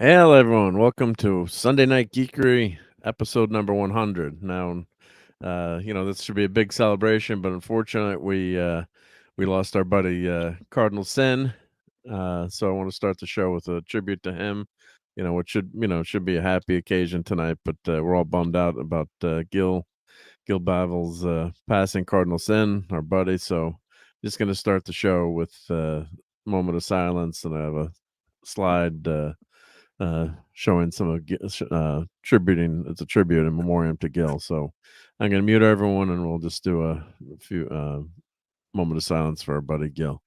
Hello, everyone. Welcome to Sunday Night Geekery, episode number 100. Now, this should be a big celebration, but unfortunately, we lost our buddy Cardinal Sin. So I want to start the show with a tribute to him. Which should be a happy occasion tonight, but we're all bummed out about Gil Bavil's passing. Cardinal Sin, our buddy. So just going to start the show with a moment of silence, and I have a slide. Showing some of tributing. It's a tribute in memoriam to Gil. So I'm going to mute everyone, and we'll just do a few moment of silence for our buddy Gil.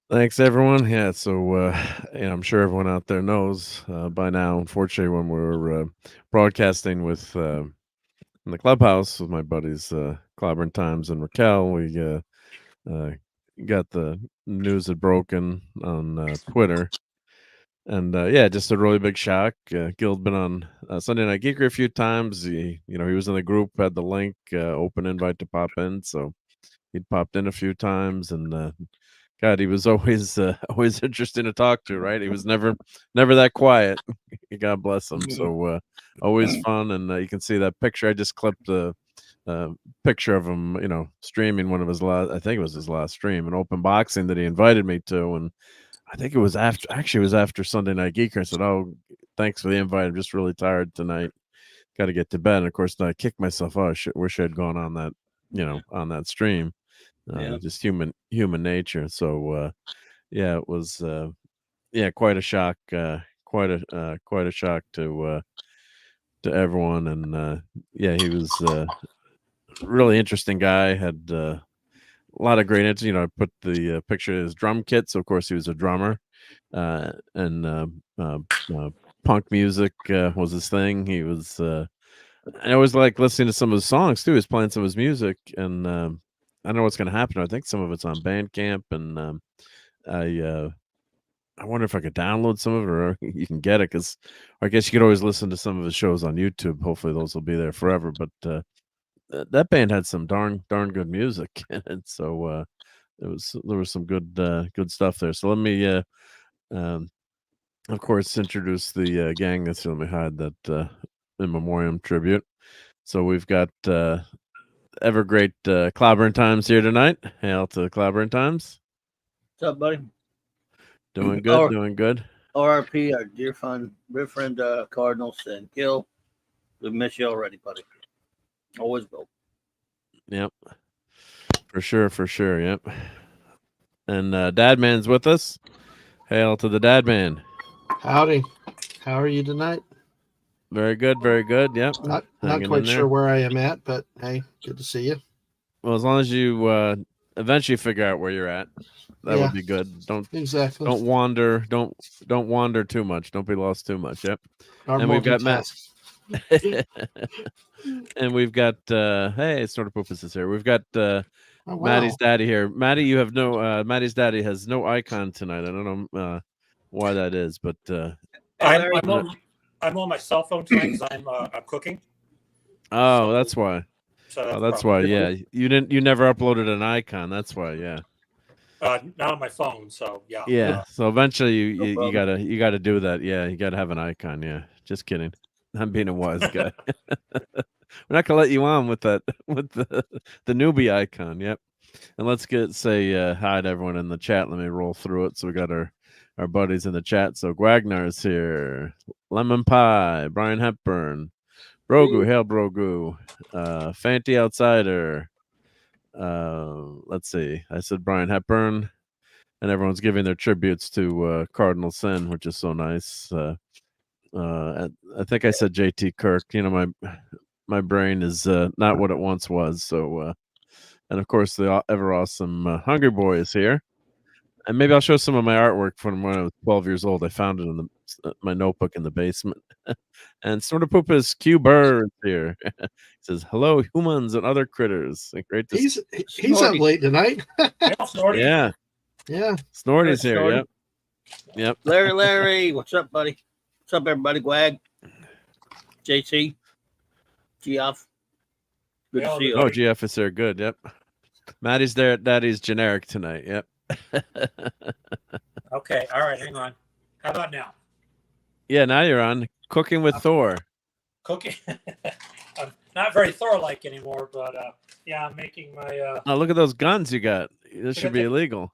Thanks, everyone. Yeah, so I'm sure everyone out there knows by now. Unfortunately, when we're broadcasting with in the clubhouse with my buddies Clobbering Times and Raquel, we got the news had broken on Twitter. And just a really big shock. Gil's been on Sunday Night Geekery a few times. He was in the group, had the link, open invite to pop in, so he'd popped in a few times. And God, he was always always interesting to talk to. Right? He was never that quiet. God bless him. So always fun. And you can see that picture. I just clipped a picture of him, streaming one of his last. I think it was his last stream, an open boxing that he invited me to, and I think it was after Sunday Night Geeker. I said, "Oh, thanks for the invite. I'm just really tired tonight. Got to get to bed." And of course, I kicked myself. Oh, wish I had gone on that, on that stream. Just human nature. So, it was, quite a shock. Quite a shock to everyone. And he was really interesting guy. Had a lot of great answers. I put the picture of his drum kit. So of course he was a drummer, and punk music was his thing. He was. I always like listening to some of his songs too. He was playing some of his music, and I don't know what's going to happen. I think some of it's on Bandcamp, and I wonder if I could download some of it, or you can get it, because I guess you could always listen to some of his shows on YouTube. Hopefully those will be there forever. But that band had some darn good music in it. So there was some good stuff there. So let me of course introduce the gang that's going to be had that in memoriam tribute. So we've got ever great Clobbering Times here tonight. Hail to Clobbering Times. What's up, buddy? Doing good, doing good. RRP, our dear friend Cardinal Sin. Gil, we miss you already, buddy. Always will. Yep. For sure, yep. And Dad Man's with us. Hail to the Dad Man. Howdy. How are you tonight? Very good, yep. Not quite sure where I am at, but hey, good to see you. Well, as long as you eventually figure out where you're at, that would be good. Don't wander. Don't wander too much. Don't be lost too much. Yep. And we've got Matt. And we've got hey, Sort of Poopus is here. We've got Maddie's daddy here. Maddie, you have no Maddie's daddy has no icon tonight. I don't know why that is, but I'm on my cell phone tonight because I'm cooking. Oh, that's why. So that's why. Yeah, you never uploaded an icon. That's why. Yeah. Not on my phone. So yeah. Yeah. So eventually you gotta do that. Yeah, you gotta have an icon. Yeah. Just kidding. I'm being a wise guy. We're not gonna let you on with that with the newbie icon. Yep. And let's say hi to everyone in the chat. Let me roll through it. So we got our buddies in the chat. So Guagnar's here, Lemon Pie, Brian Hepburn, Brogu, hail Brogu, Fanty Outsider. Let's see. I said Brian Hepburn, and everyone's giving their tributes to Cardinal Sin, which is so nice. I think I said JT Kirk. My brain is not what it once was. So, and of course the ever awesome Hungry Boy is here. And maybe I'll show some of my artwork from when I was 12 years old. I found it in my notebook in the basement. And Snortopoopa's Q Bird here. He says, "Hello, humans and other critters." Great to see. He's up late tonight. Yeah, Snorty. Yeah, Yeah. Snorty's here. Snorty. Yep. Larry, what's up, buddy? What's up, everybody? Gwag, JC, Geoff. Good to see you. Oh, GF is there. Good. Yep. Maddie's there at Daddy's generic tonight. Yep. Okay. All right. Hang on. How about now? Yeah, now you're on Cooking with Thor. Cooking. I'm not very Thor-like anymore, but yeah, I'm making my. Oh, look at those guns you got. This should be illegal.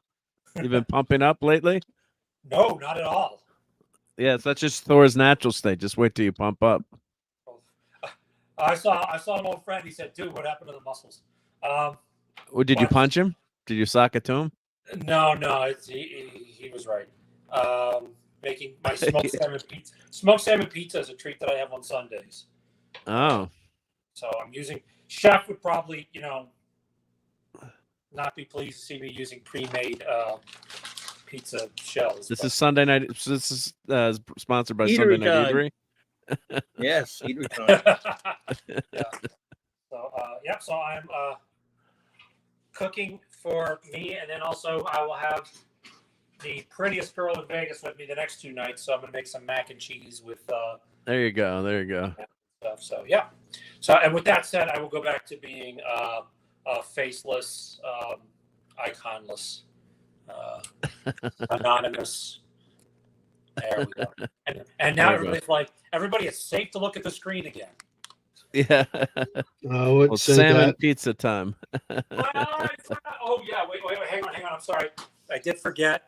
You've been pumping up lately? No, not at all. Yes, that's just Thor's natural state. Just wait till you pump up. I saw an old friend. He said, "Dude, what happened to the muscles?" Oh, did you punch him? Did you sock it to him? No. He was right. Making my smoked salmon pizza. Smoked salmon pizza is a treat that I have on Sundays. Oh. So I'm using. Chef would probably, not be pleased to see me using pre-made pizza shells. This is Sunday night. This is sponsored by Eatery Sunday Night time. Eatery. Yes, eatery time. Yeah. So I'm cooking for me, and then also I will have the prettiest girl in Vegas with me the next 2 nights. So I'm gonna make some mac and cheese with. There you go. There you go. Stuff. So yeah. So and with that said, I will go back to being faceless, iconless, anonymous. There we go. And now everybody's like, everybody is safe to look at the screen again. Yeah. Well, salmon pizza time. Oh yeah, wait, hang on. I'm sorry, I did forget.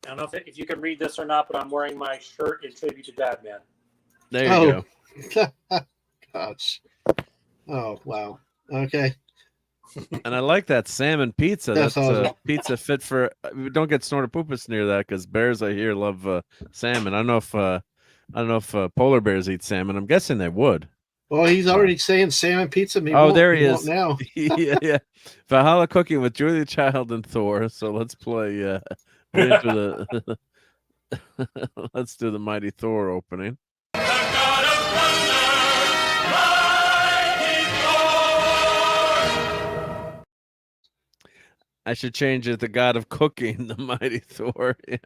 I don't know if you can read this or not, but I'm wearing my shirt in tribute to Dad Man. There you go. Gosh. Oh wow. Okay. And I like that salmon pizza. That's awesome. Pizza fit for. Don't get Snortopoopas near that because bears I hear love salmon. I don't know if polar bears eat salmon. I'm guessing they would. Well, he's already saying salmon pizza. There he is now. yeah. Valhalla Cooking with Julia Child and Thor. So let's play. Let's do the Mighty Thor opening. I should change it. The God of Cooking, the Mighty Thor. Yeah.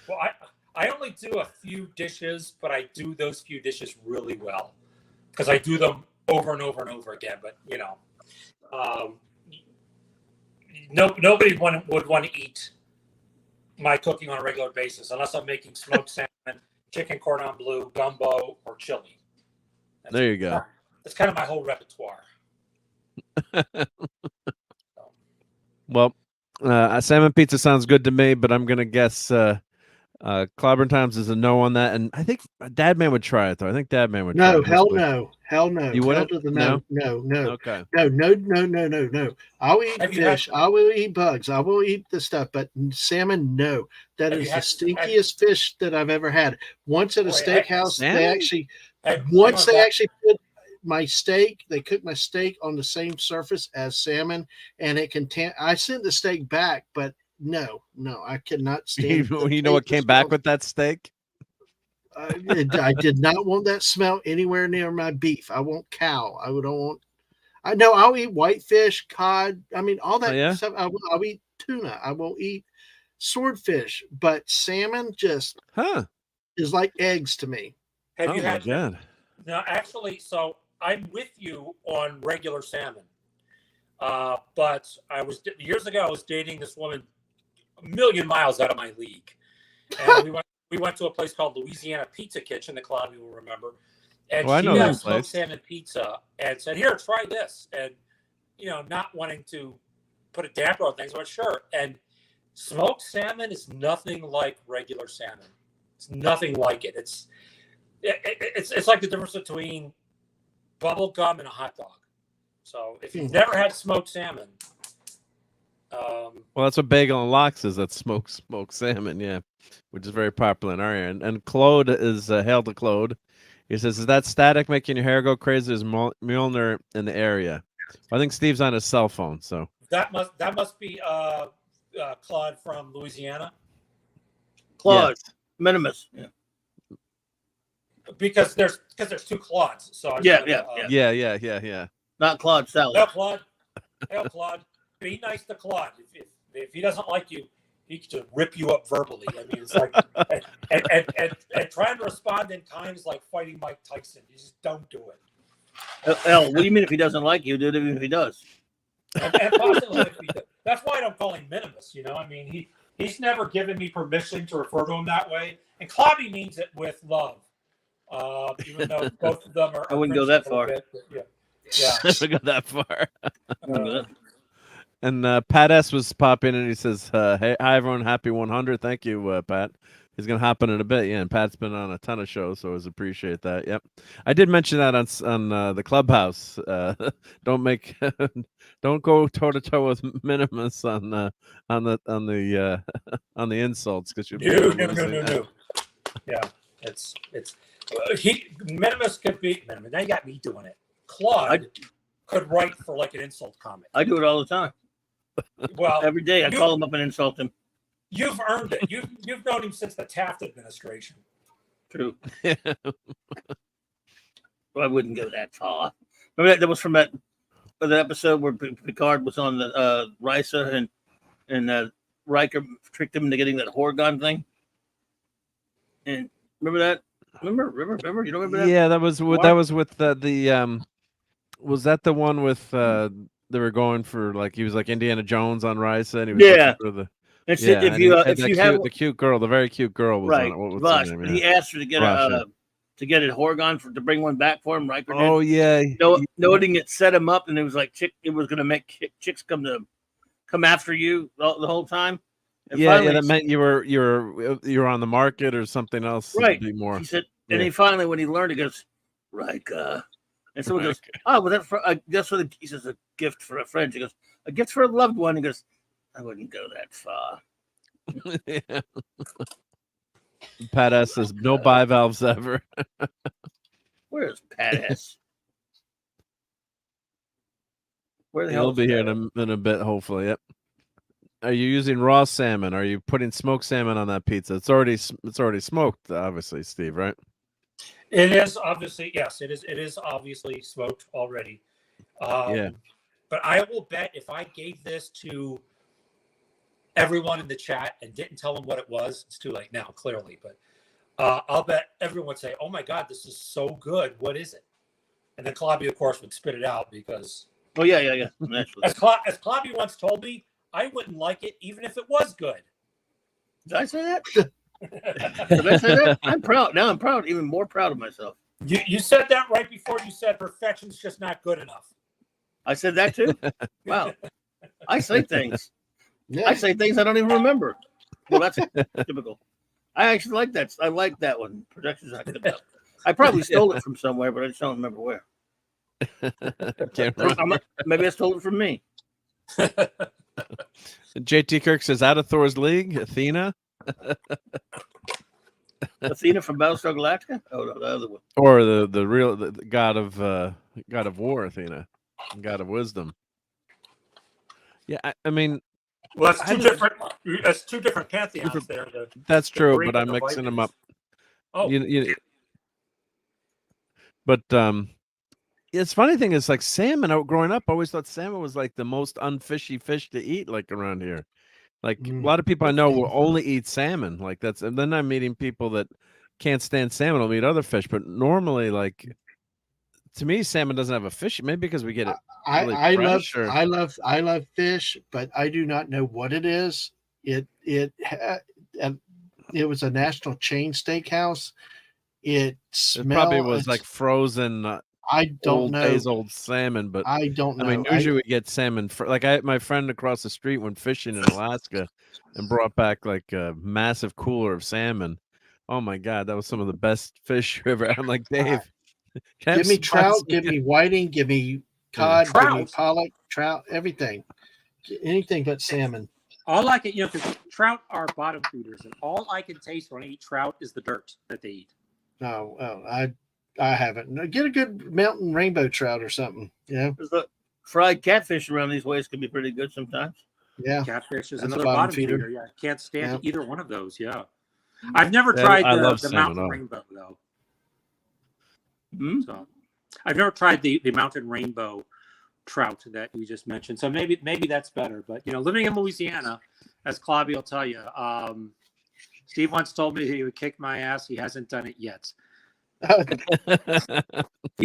Well, I only do a few dishes, but I do those few dishes really well because I do them over and over and over again. But nobody would want to eat my cooking on a regular basis unless I'm making smoked salmon, chicken cordon bleu, gumbo, or chili. There you go. That's kind of my whole repertoire. Well, salmon pizza sounds good to me, but I'm gonna guess Clobbering Times is a no on that, and I think Dadman would try it though. I think Dadman would. No, try hell it. no, hell no. You wouldn't? No. Okay. No. I'll eat fish. I will eat bugs. I will eat the stuff, but salmon, no. That is the stinkiest fish that I've ever had. Once at a steakhouse, they actually put my steak. They cooked my steak on the same surface as salmon, and it I sent the steak back, but no, I cannot stand. You know what came back with that steak? I did not want that smell anywhere near my beef. I want cow. I don't want. I know I'll eat whitefish, cod. I mean, all that stuff. I'll eat tuna. I will eat swordfish, but salmon just is like eggs to me. Have you had? God. No, actually, so I'm with you on regular salmon. But years ago, I was dating this woman a million miles out of my league. And we went to a place called Louisiana Pizza Kitchen, the Cloud you will remember. And she had smoked salmon pizza and said, "Here, try this." And, not wanting to put a damper on things, but sure. And smoked salmon is nothing like regular salmon. It's nothing like it. It's like the difference between bubble gum and a hot dog. So if you've never had smoked salmon, well, that's what Bagel and Lox is. That's smoked salmon, yeah, which is very popular in our area. And Claude is Hail to Claude. He says, "Is that static making your hair go crazy? Is Mjolnir in the area?" I think Steve's on his cell phone, so that must be Claude from Louisiana? Claude, Yes. minimus. Yeah. Because there's two Claudes. So I Yeah, said, Yeah. Not Claude Sally. No, Claude. Hell, Claude. Be nice to Claude. If he doesn't like you, he can just rip you up verbally. I mean, it's like and trying to respond in kind is like fighting Mike Tyson. You just don't do it. What do you mean if he doesn't like you? Do it even if he does. And possibly if he does. That's why I don't call him minimus. I mean, he's never given me permission to refer to him that way. And Claude means it with love. Even though both of them are. I wouldn't go that far. Yeah. I don't go that far. I wouldn't go that. And Pat S was popping and he says, "Hey, hi everyone, happy 100." Thank you, Pat. He's gonna hop in a bit. Yeah, and Pat's been on a ton of shows, so I always appreciate that. Yep, I did mention that on the Clubhouse. Don't go toe to toe with Minimus on the insults because you. No. Yeah, it's Minimus could be. Now you got me doing it. Claude could write for like an insult comic. I do it all the time. Well, every day I call him up and insult him. You've earned it. You've known him since the Taft administration. True. Well, I wouldn't go that far. Remember that was from that episode where Picard was on the Risa and Riker tricked him into getting that Horgon thing. And remember that? Remember? You don't remember that? Yeah, that was with the was that the one with they were going for like he was like Indiana Jones on Risa and he was looking for the if you have the cute girl, the very cute girl was right, on it. What was her name? He asked her to get to get a Horgon to bring one back for him. Riker did. Oh yeah, noting it set him up, and it was like it was going to make chicks come after you the whole time. And finally, that meant you were on the market or something else. Right. To be more. He said, and he finally, when he learned, he goes, Riker. And someone goes, "Oh, was that for?" That's what he says, a gift for a friend. He goes, "A gift for a loved one." He goes, "I wouldn't go that far." Yeah. Pat S says, "No bivalves ever." Where is Pat S? Where the hell? He'll be here in a bit, hopefully. Yep. Are you using raw salmon? Are you putting smoked salmon on that pizza? It's already smoked, obviously, Steve, right? It is obviously, yes. It is obviously smoked already. Yeah. But I will bet if I gave this to everyone in the chat and didn't tell them what it was, it's too late now, clearly. But I'll bet everyone would say, "Oh my God, this is so good. What is it?" And then Claudia, of course, would spit it out because. Oh yeah. Naturally. As Claudia once told me, I wouldn't like it even if it was good. Did I say that? Did I say that? I'm proud. Now I'm proud, even more proud of myself. You said that right before you said perfection's just not good enough. I said that too? Wow. I say things. Yeah. I say things I don't even remember. Well, that's typical. I actually like that. I like that one. Production's not good enough. I probably stole it from somewhere, but I just don't remember where. Maybe I stole it from me. JT Kirk says, "Out of Thor's league, Athena." Athena from Battlestar Galactica? Oh no, the other one. Or the real god of war, Athena, god of wisdom. Yeah, I mean, well, that's two different. That's two different pantheons there. That's true, but I'm mixing them up. Oh, but it's funny thing is like salmon. Growing up, I always thought salmon was like the most unfishy fish to eat, like around here. Like a lot of people I know will only eat salmon. Like that's, and then I'm meeting people that can't stand salmon. Will eat other fish, but normally, like to me, salmon doesn't have a fish. Maybe because we get it. Really I love fish, but I do not know what it is. It was a national chain steakhouse. It probably was like frozen. I don't know. Days old salmon, but I don't know. I mean, usually we get salmon. My friend across the street went fishing in Alaska and brought back like a massive cooler of salmon. Oh my God, that was some of the best fish ever. I'm like, Dave, give me trout, give me whiting, give me cod, give me pollock, trout, everything, anything but salmon. All I can, because trout are bottom feeders, and all I can taste when I eat trout is the dirt that they eat. No, I haven't. Get a good mountain rainbow trout or something. Yeah. The fried catfish around these ways can be pretty good sometimes. Yeah. Catfish is That's another bottom bottom feeder. feeder. Yeah, can't stand Yeah. either one of those. Yeah, I've never Yeah, tried I love the salmon, mountain oh. rainbow though. Hmm? So I've never tried the mountain rainbow trout that you just mentioned. So maybe that's better. But living in Louisiana, as Claudia will tell you, Steve once told me he would kick my ass. He hasn't done it yet.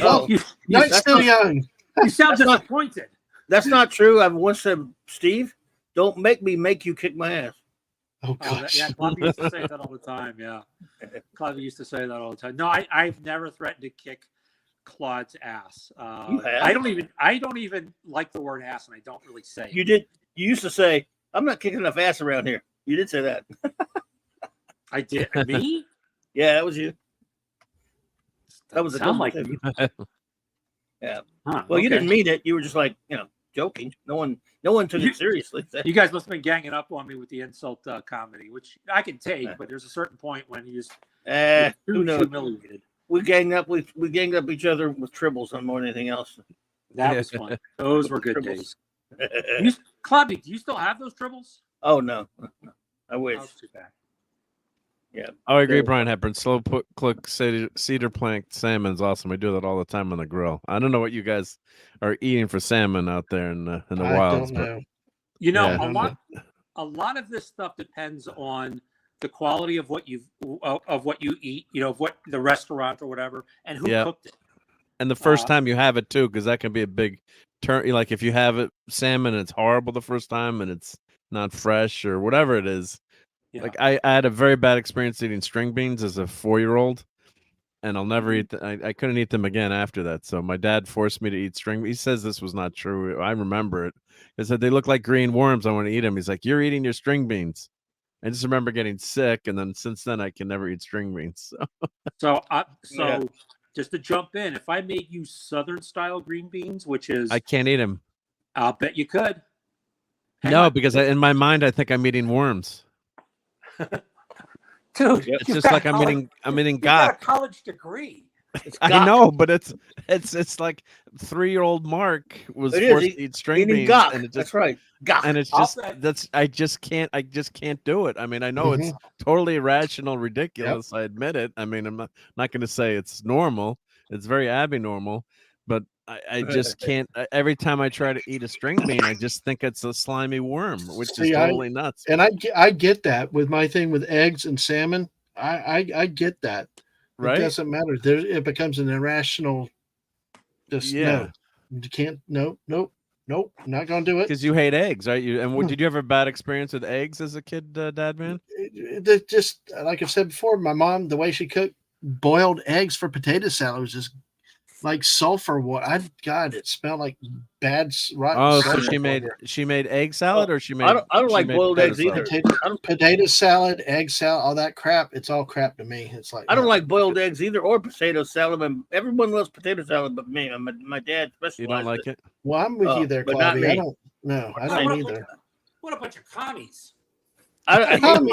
Oh, You Night's still young. sound That's not- disappointed. That's not true. I've once said, Steve, don't make you kick my ass. Oh Oh, gosh. yeah, Claudia used to say that all the time. Yeah, Claudia used to say that all the time. No, I've never threatened to kick Claude's ass. You have? I don't even like the word ass, and I don't really say it. You did. You used to say, "I'm not kicking enough ass around here." You did say that. I did. Me? Yeah, that was you. That was a sound good like one, me. Yeah. Huh, Well, you okay. didn't mean it. You were just like, joking. No one took it seriously. You guys must have been ganging up on me with the insult comedy, which I can take, but there's a certain point when you just Who knows? humiliated. We ganged up. We ganged up each other with tribbles on more than anything else. That was fun. Those were good Tribbles. days. Claudia, do you still have those tribbles? Oh no, I wish. Oh, too bad. Yeah. Oh, I agree, Brian Hepburn. Slow cook cedar plank salmon's awesome. I do that all the time on the grill. I don't know what you guys are eating for salmon out there in the wilds, I don't but know. Yeah. A lot of this stuff depends on the quality of what you eat, of what the restaurant or whatever, and who cooked it. And the first time you have it too, because that can be a big turn. Like if you have it salmon and it's horrible the first time and it's not fresh or whatever it is. Yeah. Like I had a very bad experience eating string beans as a 4-year-old, and I'll never eat. I couldn't eat them again after that. So my dad forced me to eat string. He says this was not true. I remember it. He said they look like green worms. I want to eat them. He's like, you're eating your string beans. I just remember getting sick, and then since then I can never eat string beans. So just to jump in, if I made you Southern style green beans, which is I can't eat them. I'll bet you could. No, because in my mind I think I'm eating worms. Dude, It's just like I'm eating you got a gok. college degree. I know, but it's like 3-year-old Mark was forced to eat string Eating beans, gok. and it just, that's right. Gok. and it's just I just can't do it. I mean, I know it's totally irrational, ridiculous. I admit it. I mean, I'm not going to say it's normal. It's very abnormal, but I just can't. Every time I try to eat a string bean, I just think it's a slimy worm, which is totally nuts. And I get that with my thing with eggs and salmon. I get that. Right? It doesn't matter. It becomes an irrational. Just no, you can't. Nope. I'm not gonna do it. Because you hate eggs, right? Did you have a bad experience with eggs as a kid, Dad man? It just like I've said before, my mom, the way she cooked boiled eggs for potato salad was just like sulfur. God, it smelled like bad rotten. Oh, so she made egg salad, or she made? I don't like boiled eggs either. Potato salad, egg salad, all that crap. It's all crap to me. It's like I don't like boiled eggs either, or potato salad. And everyone loves potato salad, but me, my dad especially. You don't like it? Well, I'm with you there, but not Claudia. me. I don't. No, I don't either. What a bunch of commies. I love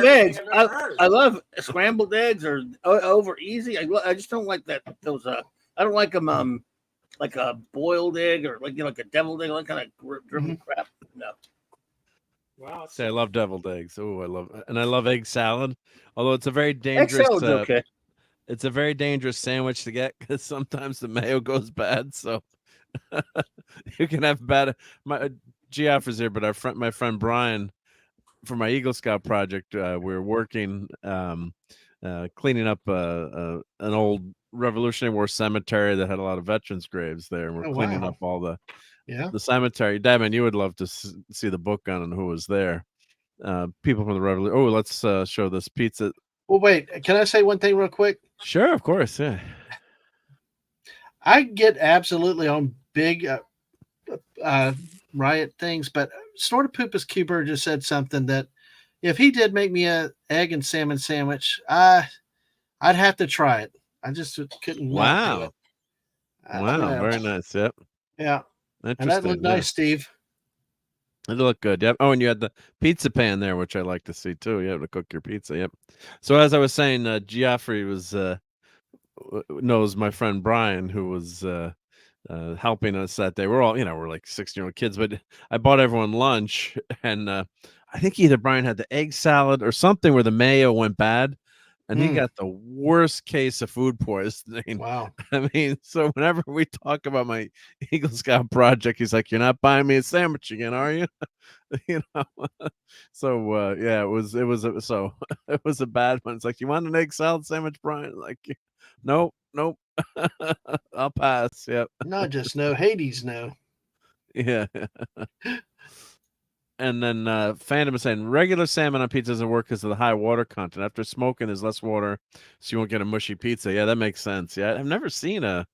eggs. I love scrambled eggs or over easy. I just don't like that. Those I don't like them like a boiled egg or like like a deviled egg, like kind of driven crap. No. Wow. I love deviled eggs. Oh, I love egg salad. Although it's a very dangerous. Egg salad's okay. It's a very dangerous sandwich to get because sometimes the mayo goes bad. So you can have bad. Geoffrey's here, but my friend Brian, for my Eagle Scout project, we were working cleaning up an old Revolutionary War cemetery that had a lot of veterans' graves there, and we're cleaning up all the cemetery. Devin, you would love to see the book on who was there. People from the Revolution. Oh, let's show this pizza. Well, wait. Can I say one thing real quick? Sure, of course. Yeah. I get absolutely on big riot things, but Snortopoopas Cuber just said something that if he did make me a egg and salmon sandwich, I'd have to try it. I just couldn't. Wow. Do it. Wow. Very nice. Yep. Yeah. And that looked nice, Steve. It looked good. Yep. Oh, and you had the pizza pan there, which I like to see too. You have to cook your pizza. Yep. So as I was saying, Geoffrey knows my friend Brian, who was helping us that day. We're all, we're like 16-year-old kids, but I bought everyone lunch, and I think either Brian had the egg salad or something where the mayo went bad, and he got the worst case of food poisoning. Wow. I mean, so whenever we talk about my Eagle Scout project, he's like, "You're not buying me a sandwich again, are you?" So yeah, it was so it was a bad one. It's like, "You want an egg salad sandwich, Brian?" Like, nope. I'll pass. Yep. Not just no, Hades no. Yeah. And then Phantom is saying regular salmon on pizza doesn't work because of the high water content. After smoking, there's less water, so you won't get a mushy pizza. Yeah, that makes sense. Yeah, I've never seen a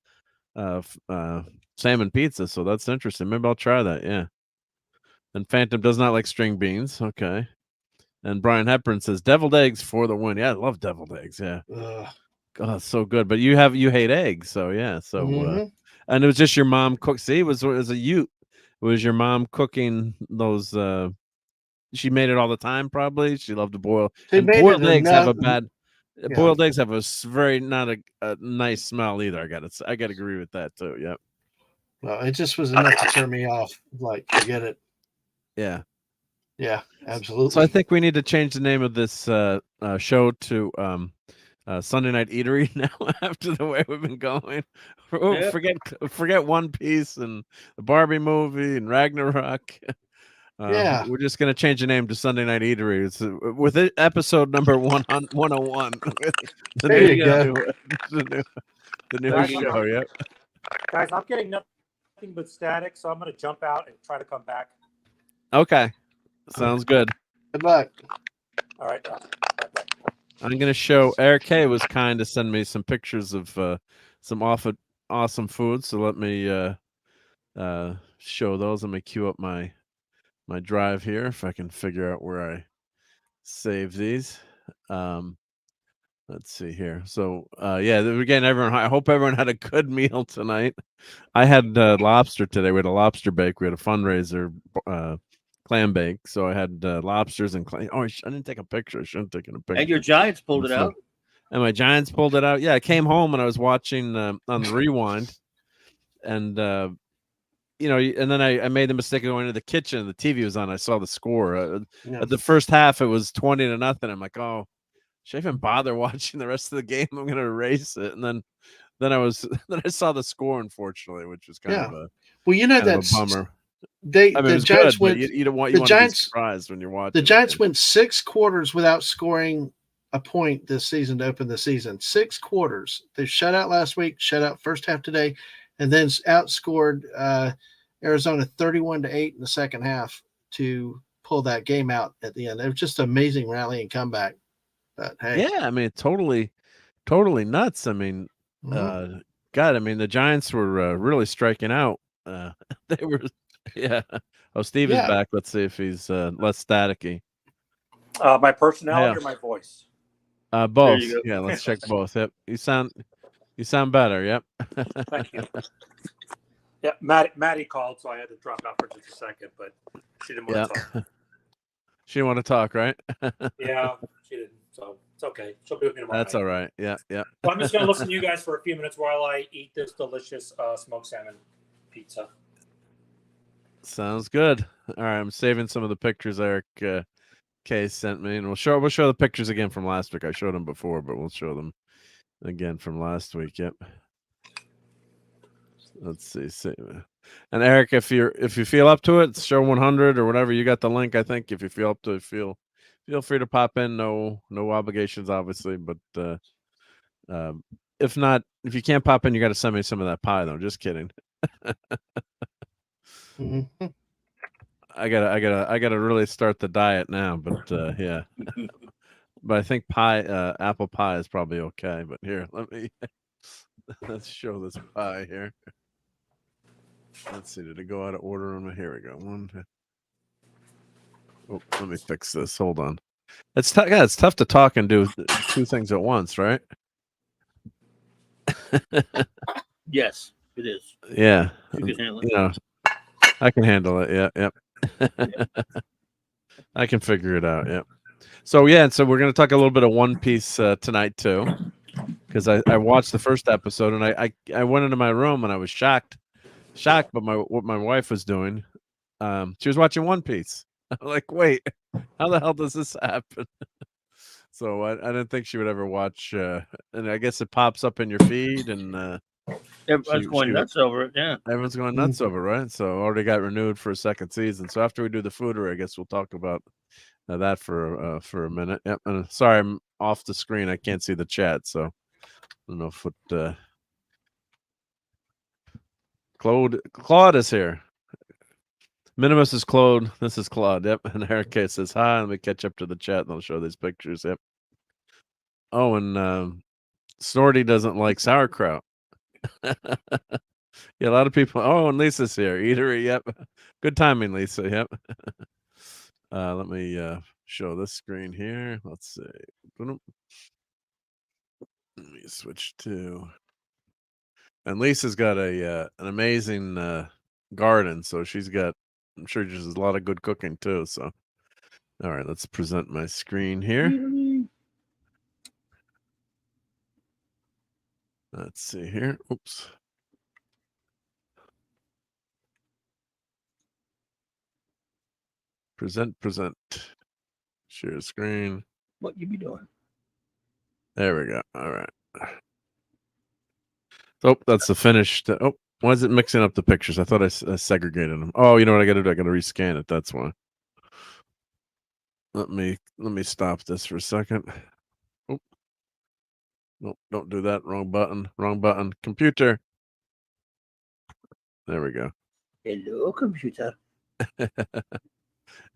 salmon pizza, so that's interesting. Maybe I'll try that. Yeah. And Phantom does not like string beans. Okay. And Brian Hepburn says deviled eggs for the win. Yeah, I love deviled eggs. Yeah. Ugh. God, it's so good. But you hate eggs, so yeah. So and it was just your mom cook. See, it was a Ute. It was your mom cooking those. She made it all the time. Probably she loved to boil. And boiled eggs have a bad. Boiled eggs have a very not a nice smell either. I got to agree with that too. Yep. Well, it just was enough to turn me off. Like, forget it. Yeah. Yeah, absolutely. So I think we need to change the name of this show to Sunday Night Eatery now. After the way we've been going, forget One Piece and the Barbie movie and Ragnarok. Yeah, we're just gonna change the name to Sunday Night Eatery. It's with it, episode number 101. There you go. The new show. Yep. Guys, I'm getting nothing but static, so I'm going to jump out and try to come back. Okay, sounds good. Good luck. All right. I'm gonna show Eric K was kind to send me some pictures of some awesome food. So let me show those. Let me queue up my drive here if I can figure out where I save these. Let's see here. So yeah, again, I hope everyone had a good meal tonight. I had lobster today. We had a lobster bake. We had a fundraiser clam bake. So I had lobsters and clam. Oh, I didn't take a picture. I shouldn't have taken a picture. And your Giants pulled it out. And my Giants pulled it out. Yeah, I came home and I was watching on the rewind, and and then I made the mistake of going to the kitchen and the TV was on. I saw the score. At the first half, it was 20-0. I'm like, oh, should I even bother watching the rest of the game? I'm going to erase it. And then I saw the score, unfortunately, which was kind of a bummer. The Giants went. You don't want to be surprised when you're watching. The Giants went 6 quarters without scoring a point this season to open the season. 6 quarters. They shut out last week, shut out first half today, and then outscored Arizona 31-8 in the second half to pull that game out at the end. It was just an amazing rally and comeback. But hey, yeah, I mean, totally nuts. I mean, God, I mean, the Giants were really striking out. They were, yeah. Oh, Steve is back. Let's see if he's less staticky. My personality or my voice? Both. Yeah, let's check both. Yep, you sound better. Yep. Thank you. Yeah, Maddie called, so I had to drop out for just a second, but she didn't want to talk. She didn't want to talk, right? Yeah, she didn't. So it's okay. She'll be with me tomorrow. That's all right. Yeah. So I'm just going to listen to you guys for a few minutes while I eat this delicious smoked salmon pizza. Sounds good. All right, I'm saving some of the pictures Eric K sent me, and we'll show the pictures again from last week. I showed them before, but we'll show them again from last week. Yep. Let's see. And Eric, if you feel up to it, show 100 or whatever. You got the link, I think. If you feel up to it, feel free to pop in. No obligations, obviously. But if not, if you can't pop in, you got to send me some of that pie, though. Just kidding. I gotta really start the diet now. But yeah. But I think apple pie is probably okay. But here, let's show this pie here. Let's see. Did it go out of order on my? Here we go. Let me fix this. Hold on. It's tough. Yeah, it's tough to talk and do 2 things at once, right? Yes, it is. Yeah. You can handle it. I can handle it. Yeah. Yep. I can figure it out. Yep. So we're going to talk a little bit of One Piece tonight too, because I watched the first episode and I went into my room and I was shocked shocked by what my wife was doing. She was watching One Piece. I'm like, wait, how the hell does this happen? So I didn't think she would ever watch. And I guess it pops up in your feed, and Everyone's going nuts over it. Yeah. everyone's going nuts over, right? So already got renewed for a second season. So after we do the fooder, I guess we'll talk about that for a minute. Yep. And sorry, I'm off the screen. I can't see the chat, so I don't know if it. Claude is here. Minimus is Claude. This is Claude. Yep. And Eric says hi. Let me catch up to the chat, and I'll show these pictures. Yep. Oh, and Snorty doesn't like sauerkraut. Yeah, a lot of people. Oh, and Lisa's here. Eatery. Yep. Good timing, Lisa. Yep. Let me show this screen here. Let's see. Let me switch to. And Lisa's got an amazing garden, so she's got. I'm sure there's a lot of good cooking too. So, all right, let's present my screen here. Let's see here. Oops. Present. Share screen. What you be doing? There we go. All right. Oh, that's the finished. Oh, why is it mixing up the pictures? I thought I segregated them. Oh, you know what I got to do? I got to rescan it. That's why. Let me stop this for a second. Oh, no, don't do that. Wrong button. Wrong button. Computer. There we go. Hello, computer. All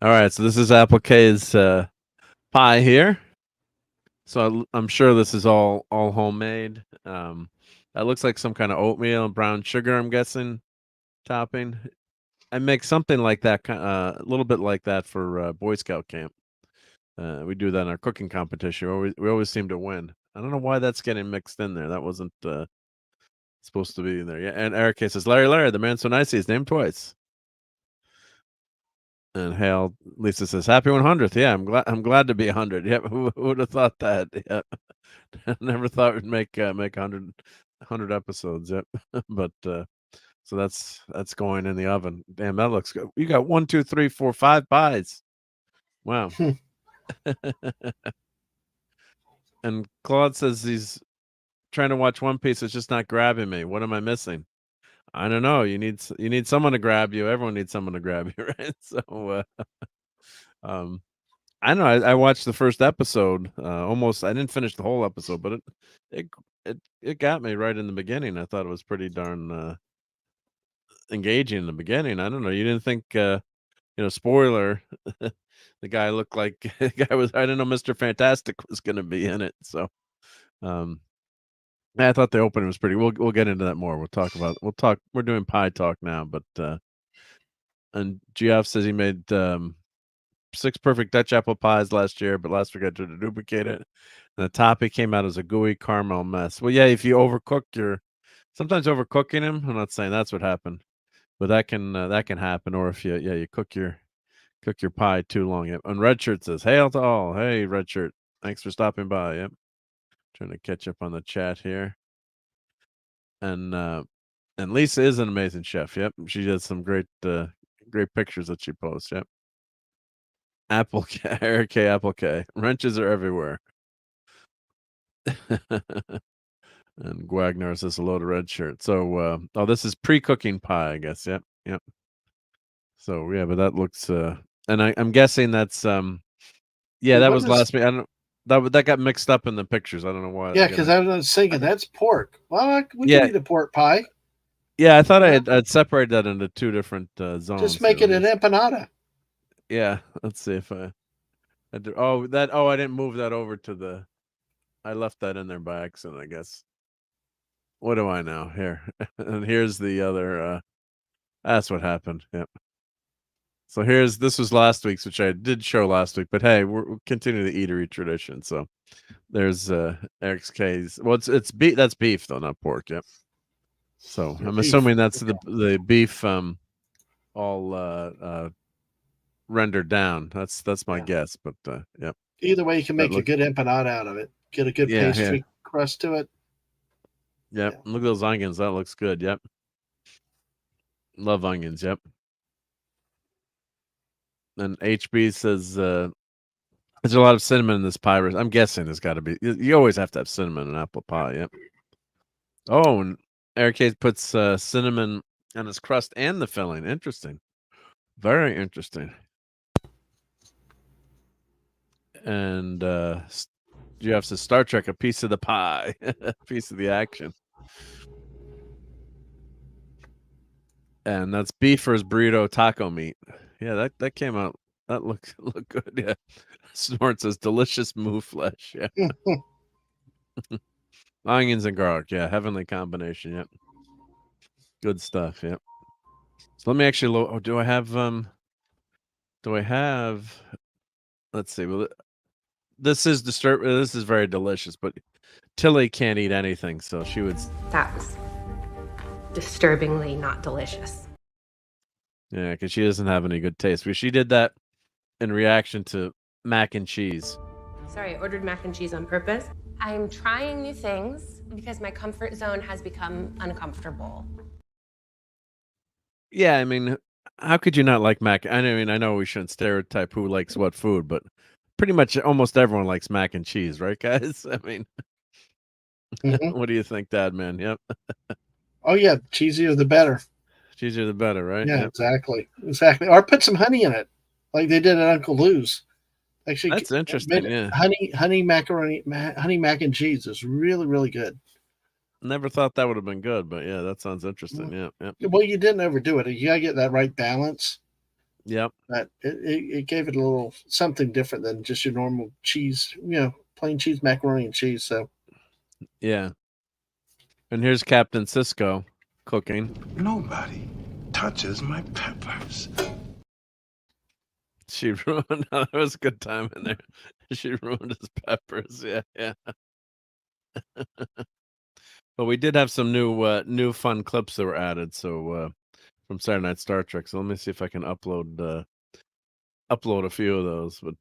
right, so this is Applique's pie here. So I'm sure this is all homemade. That looks like some kind of oatmeal and brown sugar, I'm guessing, topping. I make something like that, a little bit like that for Boy Scout camp. We do that in our cooking competition. We always seem to win. I don't know why that's getting mixed in there. That wasn't supposed to be in there. Yeah, and Eric says, Larry, the man so nice, he's named twice. And Hale, Lisa says, "Happy 100th." Yeah, I'm glad to be 100. Yep, who would have thought that? Yeah, never thought we'd make 100 episodes. Yep, but so that's going in the oven. Damn, that looks good. You got 1, 2, 3, 4, 5 pies. Wow. And Claude says he's trying to watch One Piece. It's just not grabbing me. What am I missing? I don't know. You need someone to grab you. Everyone needs someone to grab you, right? So, I don't know. I watched the first episode. Almost. I didn't finish the whole episode, but it got me right in the beginning. I thought it was pretty darn engaging in the beginning. I don't know. You didn't think, spoiler. The guy looked like the guy was. I didn't know Mr. Fantastic was going to be in it. So, I thought the opening was pretty. We'll get into that more. We'll talk. We're doing pie talk now, but and Geoff says he made 6 perfect Dutch apple pies last year, but last week I tried to duplicate it, and the topping came out as a gooey caramel mess. Well, yeah, if you sometimes overcooking them. I'm not saying that's what happened, but that can happen. Or if you cook your pie too long. Yep. And Red Shirt says, "Hail to all." Hey, Red Shirt, thanks for stopping by. Yep. Trying to catch up on the chat here. And Lisa is an amazing chef. Yep. She does some great pictures that she posts. Yep. Eric K. Applique. Wrenches are everywhere. And Guagnar says hello to Red Shirt. So this is pre-cooking pie, I guess. Yep. So yeah, but that looks and I'm guessing that's that was last week. I don't that got mixed up in the pictures. I don't know why. Yeah, because I was thinking that's pork. Well, we can eat a pork pie. Yeah, I thought I'd separate that into 2 different zones. Just make it an empanada. Yeah, let's see if I do. I didn't move that over to the. I left that in there by accident, I guess. What do I know? Here, and here's the other. That's what happened. Yep. So this was last week's, which I did show last week, but hey, we'll continue the eatery tradition. So there's Eric's K's. Well, it's beef. That's beef though, not pork. Yep. So I'm assuming that's the beef all rendered down. That's my guess, but yep. Either way, you can make a good empanada out of it. Get a good pastry crust to it. Yep. Yeah. Look at those onions. That looks good. Yep. Love onions. Yep. And HB says there's a lot of cinnamon in this pie. I'm guessing there's got to be. You always have to have cinnamon in apple pie. Yep. Oh, and Eric Hayes puts cinnamon on his crust and the filling. Interesting. Very interesting. And Jeff says Star Trek, a piece of the pie, a piece of the action. And that's Beefer's burrito taco meat. Yeah, that came out. That looked good. Yeah. Snort says delicious moo flesh. Yeah. Onions and garlic. Yeah, heavenly combination. Yep. Good stuff. Yep. So let me actually. Do I have? Let's see. Well, this is This is very delicious, but Tilly can't eat anything, so she would. That was disturbingly not delicious. Yeah, because she doesn't have any good taste. But she did that in reaction to mac and cheese. Sorry, I ordered mac and cheese on purpose. I'm trying new things because my comfort zone has become uncomfortable. Yeah, I mean, how could you not like mac? I mean, I know we shouldn't stereotype who likes what food, but pretty much almost everyone likes mac and cheese, right, guys? I mean, what do you think, Dad, man? Yep. Oh, yeah. Cheesier the better. Cheesier the better, right? Yeah, yep. Exactly. Or put some honey in it, like they did at Uncle Lou's. Actually, that's interesting. Yeah, honey macaroni, honey mac and cheese is really, really good. Never thought that would have been good, but yeah, that sounds interesting. Yeah. Well, you didn't overdo it. You gotta get that right balance. Yep. But it gave it a little something different than just your normal cheese, plain cheese macaroni and cheese. So yeah. And here's Captain Cisco cooking. Nobody touches my peppers. She ruined. That was a good time in there. She ruined his peppers. Yeah. But we did have some new fun clips that were added. So from Saturday Night Star Trek. So let me see if I can upload a few of those. But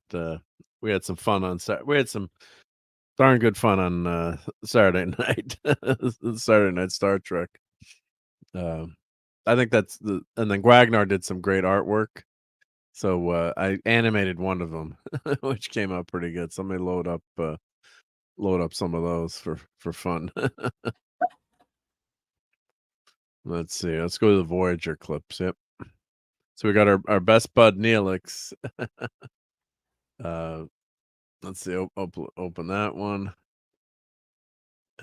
we had some fun on Saturday. We had some darn good fun on Saturday night. Saturday Night Star Trek. I think that's and then Gwagnar did some great artwork. So I animated one of them, which came out pretty good. So let me load up some of those for fun. Let's see. Let's go to the Voyager clips. Yep. So we got our best bud Neelix. Let's see. Open that one.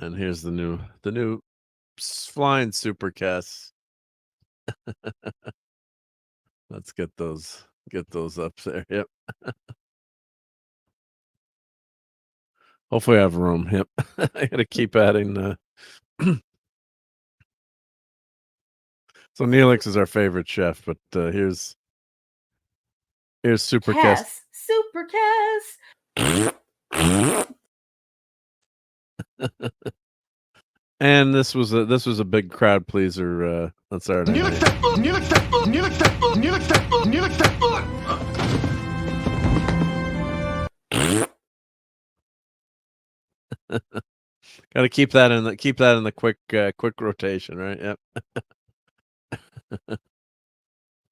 And here's the new flying supercast. Let's get those up there. Yep. Hopefully I have room. Yep. I gotta keep adding So Neelix is our favorite chef, but here's Supercast. Supercast. And this was a big crowd pleaser on Saturday night. Got to keep that in the quick rotation, right? Yep.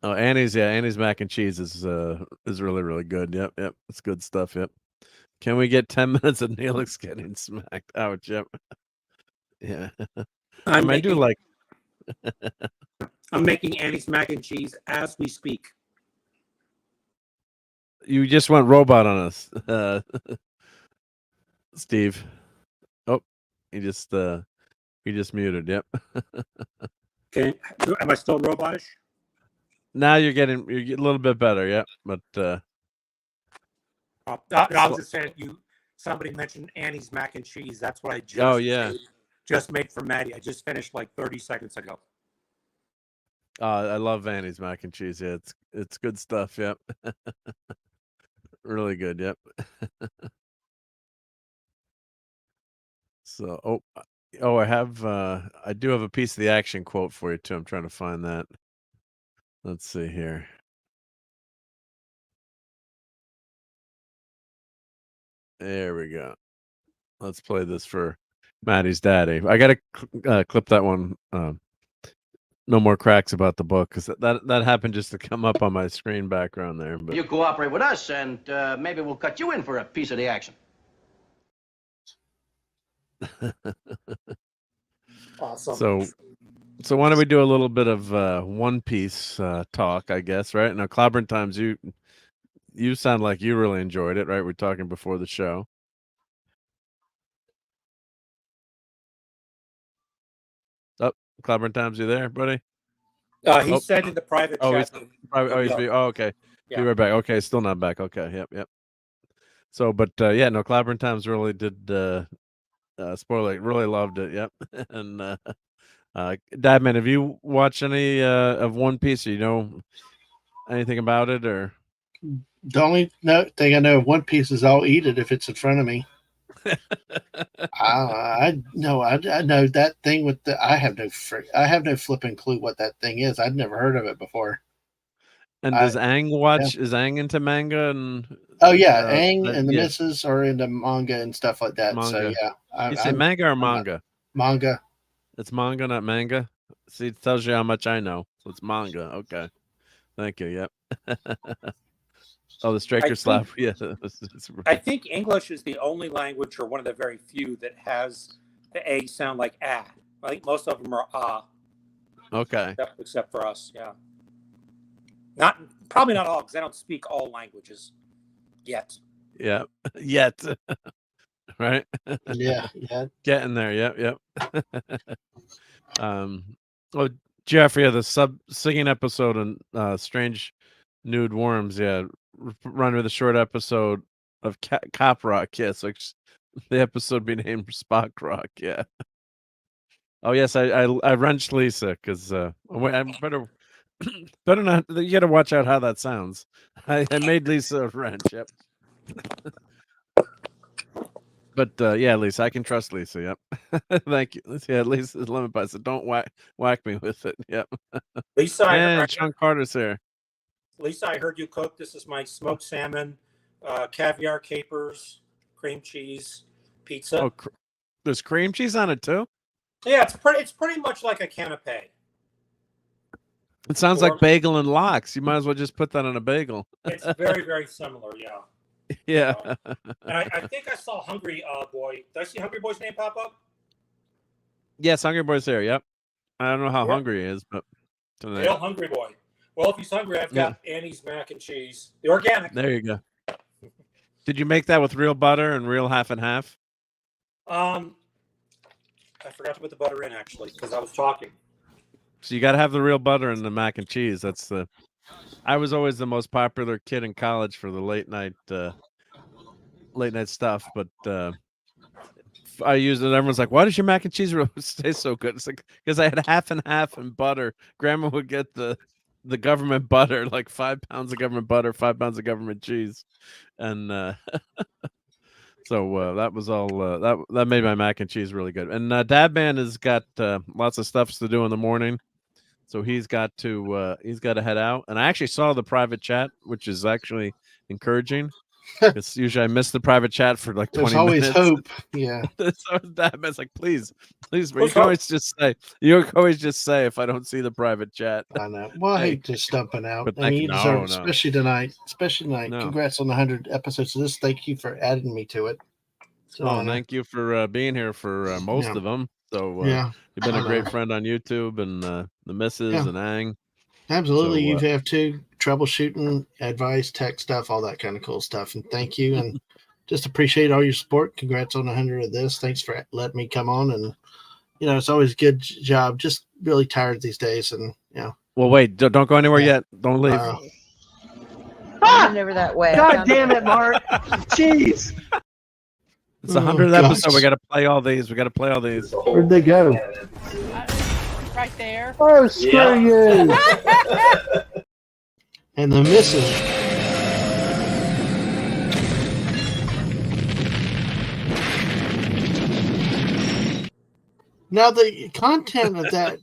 Oh, Annie's mac and cheese is really, really good. Yep. It's good stuff. Yep. Can we get 10 minutes of Neelix getting smacked? Ouch. Yep. Yeah. I'm making Annie's mac and cheese as we speak. You just went robot on us, Steve. Oh, he just muted. Yep. Okay, am I still robotish? Now you're getting a little bit better. Yep. But I was just saying somebody mentioned Annie's mac and cheese. That's what I just made for Maddie. I just finished like 30 seconds ago. I love Annie's mac and cheese. Yeah, it's good stuff. Yep. Really good. Yep. So, I do have a piece of the action quote for you too. I'm trying to find that. Let's see here. There we go. Let's play this for Maddie's daddy. I gotta clip that one. no more cracks about the book because that happened just to come up on my screen background there. But You cooperate with us, and maybe we'll cut you in for a piece of the action. Awesome. So why don't we do a little bit of One Piece talk, I guess, right? Now, Clobbering Times, you sound like you really enjoyed it, right? We're talking before the show. Oh, Clobbering Times, you there, buddy? He said in the private chat. Okay. Yeah. Be right back. Okay, still not back. Okay, yep. So, but no, Clobbering Times really did. Spoiler, really loved it. Yep, and Dadman, have you watched any of One Piece? Or you know anything about it, or The only thing I know of One Piece is I'll eat it if it's in front of me. I know that thing with the. I have no flipping clue what that thing is. I'd never heard of it before. And does Aang watch? Yeah. Is Aang into manga and? Oh yeah, Aang and the missus are into manga and stuff like that. Manga. So yeah, you say manga or manga? Manga. It's manga, not manga. See, it tells you how much I know. So it's manga. Okay, thank you. Yep. Oh, the striker slap. Yeah. I think English is the only language, or one of the very few, that has the A sound like ah. I think most of them are ah. Okay. Except for us, yeah. Probably not all, because I don't speak all languages yet. Yeah, yet. Right. Yeah. Getting there. Yep. Well, Jeffrey, the singing episode in Strange Nude Worms. Yeah, run with a short episode of Cop Rock. Yes, like the episode be named Spock Rock. Yeah. Oh yes, I wrenched Lisa because I better not. You got to watch out how that sounds. I made Lisa a wrench. Yep. But yeah, Lisa, I can trust Lisa. Yep. Thank you. Yeah, Lisa's lemon pie. So don't whack me with it. Yep. Lisa, and Sean Carter's here. Lisa, I heard you cook. This is my smoked salmon, caviar capers, cream cheese, pizza. Oh, there's cream cheese on it too. Yeah, it's pretty much like a canapé. It sounds like bagel and lox. You might as well just put that on a bagel. It's very, very similar. Yeah. Yeah. And I think I saw Hungry Boy. Did I see Hungry Boy's name pop up? Yes, Hungry Boy's here. Yep. I don't know how hungry he is, but tonight. Hail Hungry Boy. Well, if he's hungry, I've got Annie's mac and cheese, the organic. There you go. Did you make that with real butter and real half and half? I forgot to put the butter in actually because I was talking. So you got to have the real butter in the mac and cheese. I was always the most popular kid in college for the late night stuff, but I used it. Everyone's like, "Why does your mac and cheese taste so good?" It's like because I had half and half and butter. Grandma would get the government butter, like 5 pounds of government butter, 5 pounds of government cheese, and so that was all. That made my mac and cheese really good. And Dadman has got lots of stuff to do in the morning. So he's got to head out. And I actually saw the private chat, which is actually encouraging. Because usually I miss the private chat for like 20 minutes. There's always hope. Yeah. So Dadman's like, please. But you can always just say if I don't see the private chat. I know. Well, I hate just stumping out. But I mean, you deserve it, especially tonight. No. Congrats on the 100 episodes of this. Thank you for adding me to it. Thank you for being here for most of them. So you've been a great friend on YouTube and the missus and Aang. Absolutely. You have too. Troubleshooting, advice, tech stuff, all that kind of cool stuff. And thank you. And just appreciate all your support. Congrats on 100 of this. Thanks for letting me come on. And, it's always a good job. Just really tired these days. And, Well, wait. Don't go anywhere yet. Don't leave. Over that way. God damn it, Mark. Jeez. It's the 100th episode. We got to play all these. Where'd they go? Right there. Oh, screw you. And the missus. Now, the content of that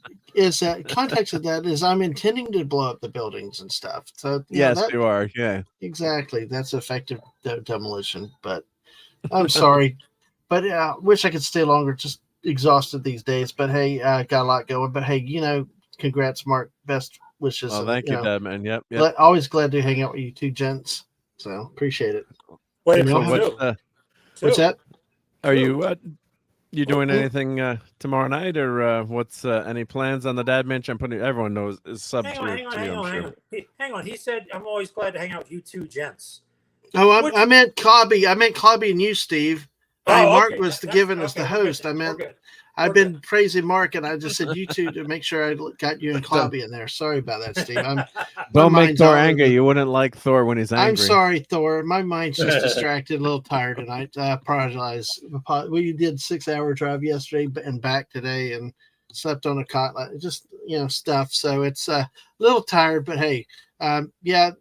context of that is I'm intending to blow up the buildings and stuff. So yes, you are. Yeah, exactly. That's effective demolition. But I'm sorry, but I wish I could stay longer. Just exhausted these days. But hey, got a lot going. But hey, congrats, Mark. Best wishes. Oh, and, thank you, know, Dad, man. Yep. Always glad to hang out with you two gents. So appreciate it. Wait, And So y'all what's what's that? Are you doing anything tomorrow night, or what's any plans on the Dad Mansion? I'm putting everyone knows is sub Hang tier on, to you, I'm sure. Hang on. He said, "I'm always glad to hang out with you two gents." Oh, I meant Clobby. I meant Clobby and you, Steve. Mark okay. was given as the host. I meant I've been praising Mark, and I just said you two to make sure I got you and Clobby in there. Sorry about that, Steve. Don't make Thor angry. You wouldn't like Thor when he's angry. I'm sorry, Thor. My mind's just distracted, a little tired tonight. I apologize. We did 6-hour drive yesterday and back today, and slept on a cot. Just stuff. So it's a little tired, but hey, yeah.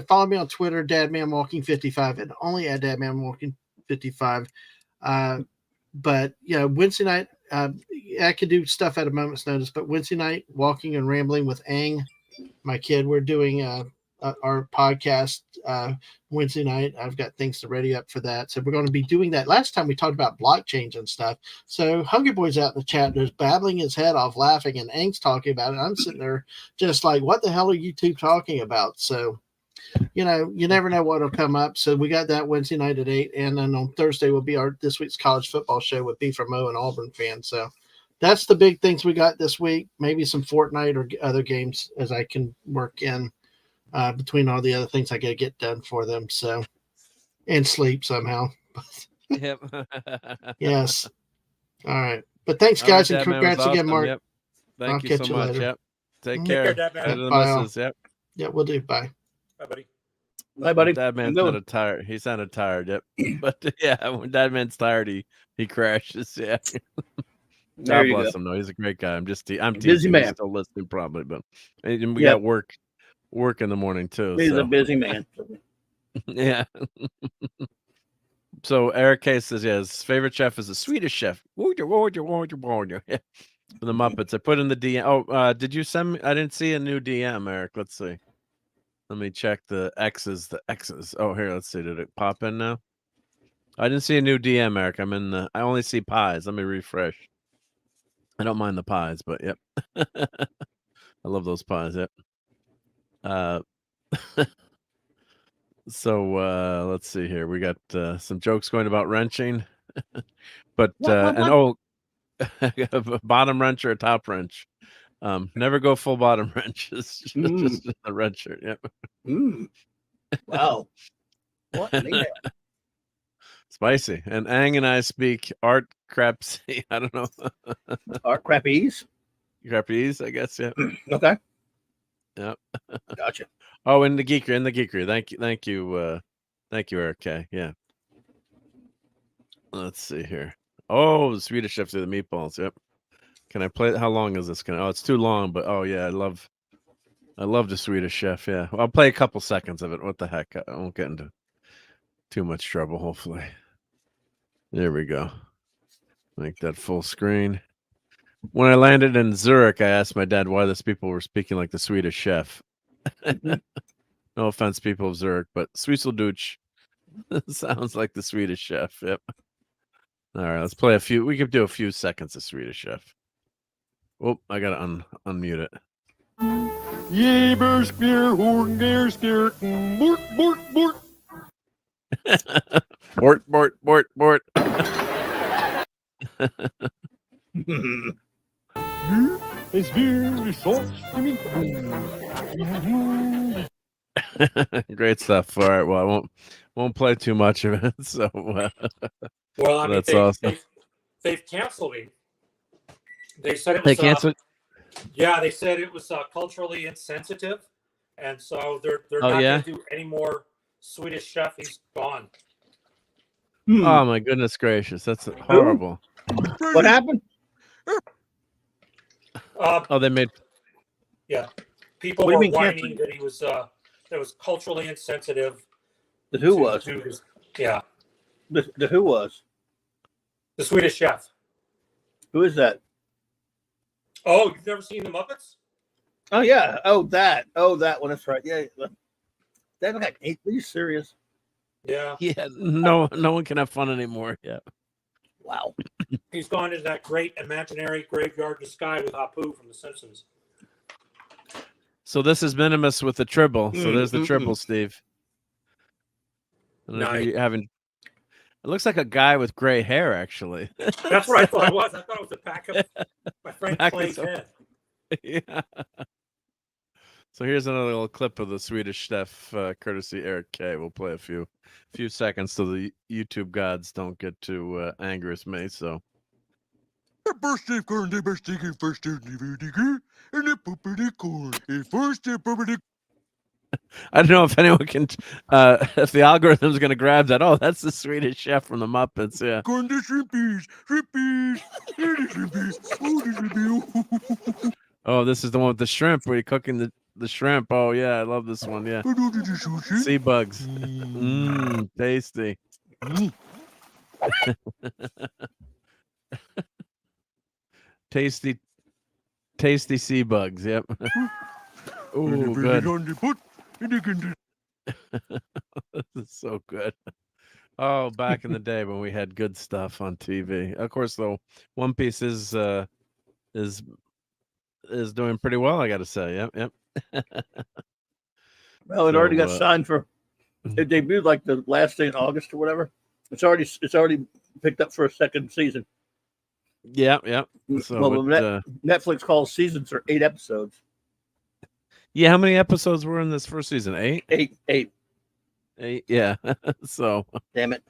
Follow me on Twitter, DadmanWalking55, and only at DadmanWalking55. But Wednesday night, I could do stuff at a moment's notice. But Wednesday night, walking and rambling with Ang, my kid, we're doing our podcast Wednesday night. I've got things to ready up for that, so we're going to be doing that. Last time we talked about blockchains and stuff. So Hungry Boy's out in the chat, just babbling his head off, laughing, and Ang's talking about it. I'm sitting there just like, what the hell are you two talking about? So. You never know what'll come up. So we got that Wednesday night at 8, and then on Thursday will be this week's college football show with B from O and Auburn fans. So that's the big things we got this week. Maybe some Fortnite or other games as I can work in between all the other things I got to get done for them. So and sleep somehow. Yep. Yes. All right. But thanks, guys, and congrats again, Mark. Yep. Thank you so much. Later. Yep. Take care. Yep. Yeah, we'll do. Bye. Bye, buddy. Bye, buddy. Dad Man sounded tired. He sounded tired. Yep. But yeah, when Dad Man's tired, he crashes. Yeah. God bless him. No, he's a great guy. I'm teasing. Busy man. He's still listening probably, but we got work in the morning too. He's a busy man. Yeah. So Eric K says, yeah, his favorite chef is a Swedish chef. Yeah. The Muppets. I put in the DM. Oh, did you send me? I didn't see a new DM, Eric. Let's see. Let me check the X's. Oh, here, let's see. Did it pop in now? I didn't see a new DM, Eric. I only see pies. Let me refresh. I don't mind the pies, but yep. I love those pies, yep. So let's see here. We got some jokes going about wrenching. But bottom wrench or top wrench. Never go full bottom wrench. It's just a red shirt. Yep. Wow. What? Spicy. And Ang and I speak art crapsy. I don't know. Art crappies? Crappies, I guess. Yeah. Okay. Yep. Gotcha. Oh, in the Geekery. Thank you, Eric K. Yeah. Let's see here. Oh, the Swedish chef through the meatballs. Yep. Can I play? How long is this gonna? Oh, it's too long. But oh yeah, I love the Swedish chef. Yeah, I'll play a couple seconds of it. What the heck? I won't get into too much trouble. Hopefully. There we go. Make that full screen. When I landed in Zurich, I asked my dad why those people were speaking like the Swedish chef. No offense, people of Zurich, but Swieseldeutsch sounds like the Swedish chef. Yep. All right, let's play a few. We could do a few seconds of Swedish chef. Oh, I gotta unmute it. Bort. It's very soft. Great stuff. All right. Well, I won't play too much of it. So, well, I mean, that's awesome. They've canceled me. They said it was. They canceled. Yeah, they said it was culturally insensitive, and so they're not going to do any more Swedish chef. He's gone. Oh my goodness gracious, that's horrible. What happened? They made. Yeah, people were whining that he was that was culturally insensitive. The who was? Yeah. The who was? The Swedish chef. Who is that? Oh, you've never seen the Muppets? Oh yeah. Oh that one. That's right. Yeah. That guy. Are you serious? Yeah. Yeah. No one can have fun anymore. Yeah. Wow. He's gone into that great imaginary graveyard in the sky with Apu from The Simpsons. So this is Minimus with the tribble. So there's the tribble, Steve. I don't know if you haven't. It looks like a guy with gray hair, actually. That's what I thought it was. I thought it was the back of my friend Clay's head. Yeah. So here's another little clip of the Swedish chef, courtesy Eric K. We'll play a few seconds so the YouTube gods don't get too angry with me. So. I don't know if anyone can, if the algorithm's going to grab that. Oh, that's the Swedish chef from the Muppets. Yeah. Oh, this is the one with the shrimp where you're cooking the shrimp. Oh, yeah. I love this one. Yeah. Sea bugs. Tasty. Tasty sea bugs. Yep. Ooh, good. This is so good. Oh, back in the day when we had good stuff on TV. Of course, though, One Piece is doing pretty well, I got to say. Yep. Well, it already got signed for. It debuted like the last day in August or whatever. It's already picked up for a second season. Yeah. So Netflix calls seasons are 8 episodes. Yeah, how many episodes were in this first season? 8? 8. Yeah. So. Damn it.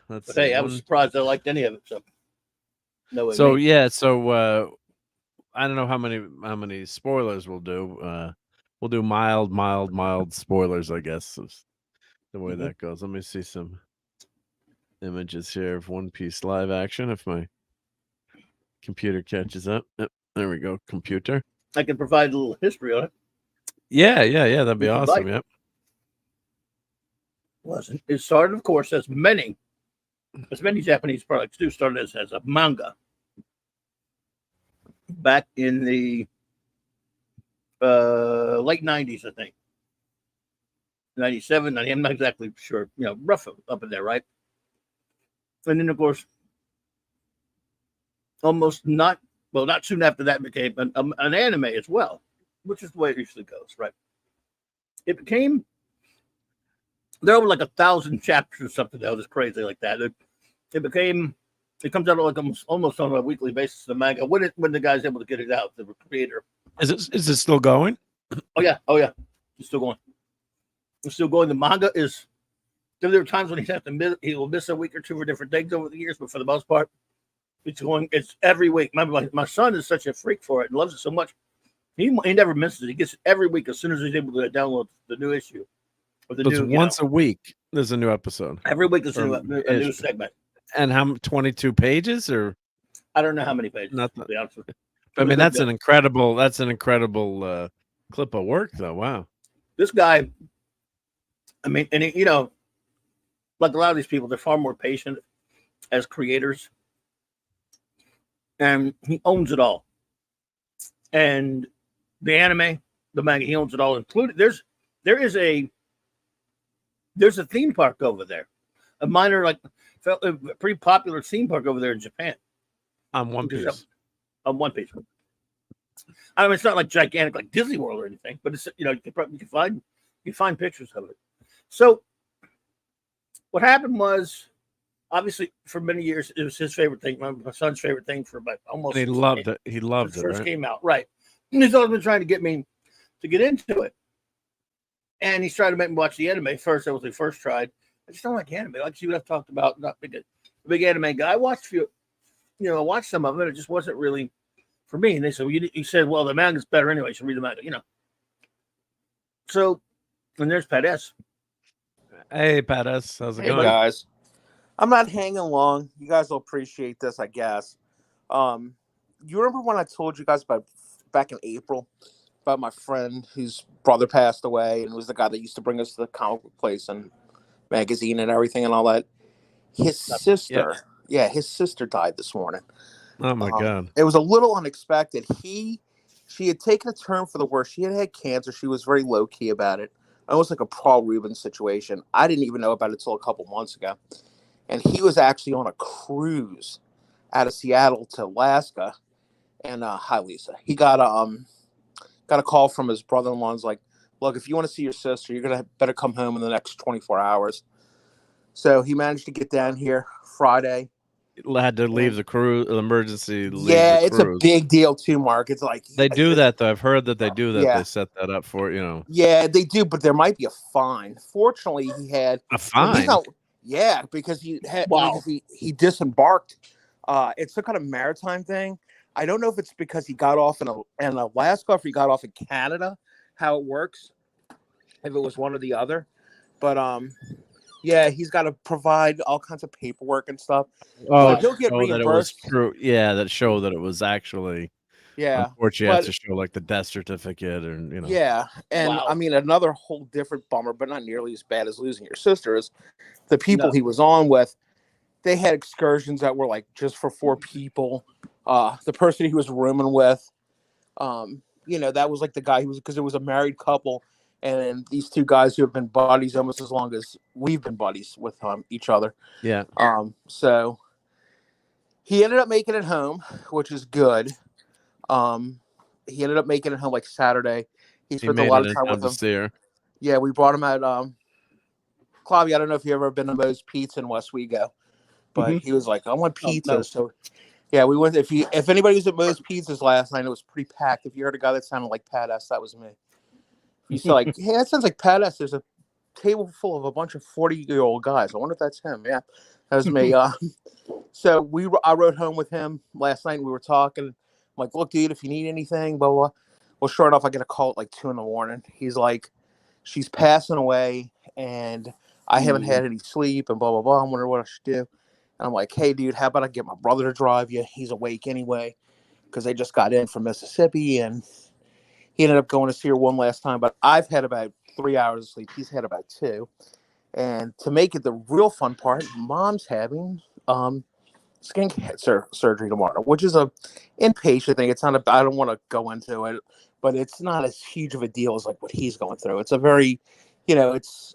Let's hey, I was surprised I liked any of it. So. No way. So yeah. So I don't know how many spoilers we'll do. We'll do mild spoilers, I guess, is the way that goes. Let me see some images here of One Piece live action if my computer catches up. Yep, there we go, computer. I can provide a little history on it. Yeah, that'd be awesome. Yep. Wasn't it started, of course, as many Japanese products do, started as a manga back in the late 90s, I think. 97, I'm not exactly sure, rough up in there, right? And then, of course, not soon after that became an anime as well, which is the way it usually goes, right? It became, there were like 1,000 chapters or something that was crazy like that. It comes out like almost on a weekly basis, the manga, when the guy's able to get it out, the creator. Is it still going? Oh yeah. It's still going. The manga is, there are times when he will miss a week or two for different things over the years, but for the most part, it's every week. My son is such a freak for it and loves it so much. He never misses it. He gets it every week as soon as he's able to download the new issue. Once a week, there's a new episode. Every week is a new segment. And how 22 pages or? I don't know how many pages. Nothing. To be honest with you. I mean, that's an incredible clip of work, though. Wow. This guy, I mean, and like a lot of these people, they're far more patient as creators, and he owns it all. And the anime, the manga, he owns it all. Included, there's a theme park over there, a pretty popular theme park over there in Japan. On One Piece. On One Piece. I mean, it's not like gigantic like Disney World or anything, but it's you can find pictures of it. So what happened was, obviously, for many years, it was his favorite thing, my son's favorite thing for about almost. And he loved it. He loved it. First came out, right? And he's always been trying to get me to get into it, and he's trying to make me watch the anime first. That was the first tried. I just don't like anime. Like you have talked about, not a big anime guy. I watched I watched some of it. It just wasn't really for me. And they said, you said, well, the manga's better anyway. You should read the manga, So, and there's Pat S. Hey, Pat S. How's it going? Guys? I'm not hanging long. You guys will appreciate this, I guess. You remember when I told you guys about back in April about my friend whose brother passed away and was the guy that used to bring us to the comic book place and magazine and everything and all that? His sister, his sister died this morning. Oh my God. It was a little unexpected. She had taken a turn for the worse. She had cancer. She was very low key about it. Almost like a Paul Rubens situation. I didn't even know about it until a couple months ago. and he was actually on a cruise out of Seattle to Alaska. And hi, Lisa. He got a call from his brother-in-law. He's like, "Look, if you want to see your sister, you're gonna better come home in the next 24 hours." So he managed to get down here Friday. Had to leave the cruise, emergency. Yeah, leave the it's a cruise. big deal too, Mark. It's like They do that though. I've heard that they do that. Yeah. They set that up for Yeah, they do, but there might be a fine. Fortunately, he had a fine. Yeah, because he had Wow. because he disembarked. It's some kind of maritime thing. I don't know if it's because he got off in Alaska or if he got off in Canada, how it works, if it was one or the other. But yeah, he's got to provide all kinds of paperwork and stuff. Oh, so he'll get show that it was reimbursed. true. Yeah, that show that it was actually. Yeah, unfortunately, you have to show like the death certificate and Yeah, and Wow. I mean another whole different bummer, but not nearly as bad as losing your sister, is the people he was on with. They had excursions that were like just for 4 people. The person he was rooming with, that was like the guy who was, because it was a married couple, and these 2 guys who have been buddies almost as long as we've been buddies with each other. Yeah. So he ended up making it home, which is good. He ended up making it home like Saturday. He spent a lot of time with him. See her. Yeah, we brought him out. Claudia, I don't know if you've ever been to Moe's Pizza in West Wego, but he was like, "I want pizza." No. So, yeah, we went. If anybody was at Moe's Pizzas last night, it was pretty packed. If you heard a guy that sounded like Pat S, that was me. You said like, "Hey, that sounds like Pat S." There's a table full of a bunch of 40-year-old guys. I wonder if that's him. Yeah, that was me. So I rode home with him last night, and we were talking. I'm like, "Look, dude, if you need anything, blah blah." Well, sure enough, I get a call at like 2 a.m. He's like, "She's passing away, and I haven't had any sleep, and blah blah blah. I'm wondering what I should do." And I'm like, "Hey, dude, how about I get my brother to drive you? He's awake anyway, because they just got in from Mississippi, and he ended up going to see her one last time. But I've had about 3 hours of sleep. He's had about 2. And to make it the real fun part, Mom's having skin cancer surgery tomorrow, which is a inpatient thing. It's not I don't want to go into it, but it's not as huge of a deal as like what he's going through. It's a very, it's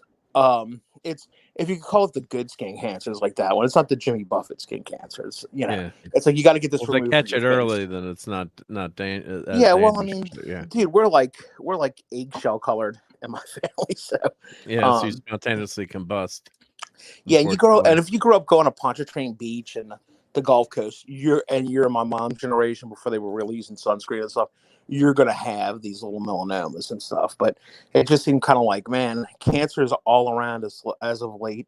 if you could call it the good skin cancer, it's like that one. It's not the Jimmy Buffett skin cancer. It's it's like you got to get this removed. If they catch it early, then it's not dangerous. Yeah, well, I mean, dude, we're like eggshell colored in my family, so yeah, so you spontaneously combust. Yeah, and if you grew up going to Pontchartrain Beach and the Gulf Coast, you're my mom's generation before they were really using sunscreen and stuff, you're gonna have these little melanomas and stuff. But it just seemed kind of like, man, cancer is all around us as of late.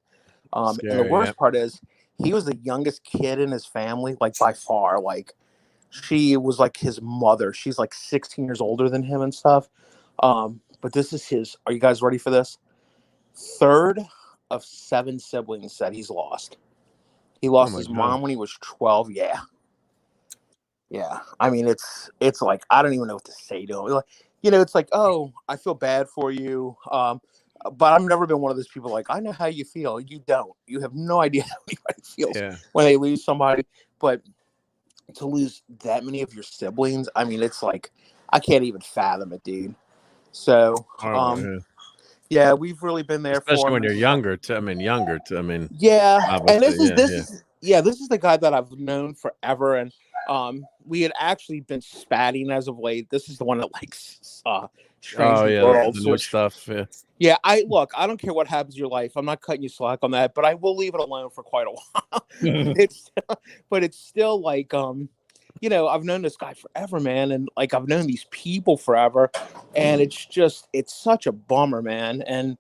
And the worst part is he was the youngest kid in his family, like by far. Like she was like his mother. She's like 16 years older than him and stuff. But this is his. Are you guys ready for this? 3rd of 7 siblings that he's lost. He lost his mom when he was 12. Yeah. I mean, it's like I don't even know what to say to him. Like, it's like, oh, I feel bad for you. But I've never been one of those people like, I know how you feel. You don't. You have no idea how anybody feels when they lose somebody. But to lose that many of your siblings, I mean, it's like I can't even fathom it, dude. So, yeah, we've really been there, especially for when you're younger. I mean, yeah, and this is the guy that I've known forever, and we had actually been spatting as of late. This is the one that likes strange worlds, the new stuff. Yeah, I don't care what happens in your life. I'm not cutting you slack on that, but I will leave it alone for quite a while. It's still like I've known this guy forever, man, and like I've known these people forever, and it's such a bummer, man. And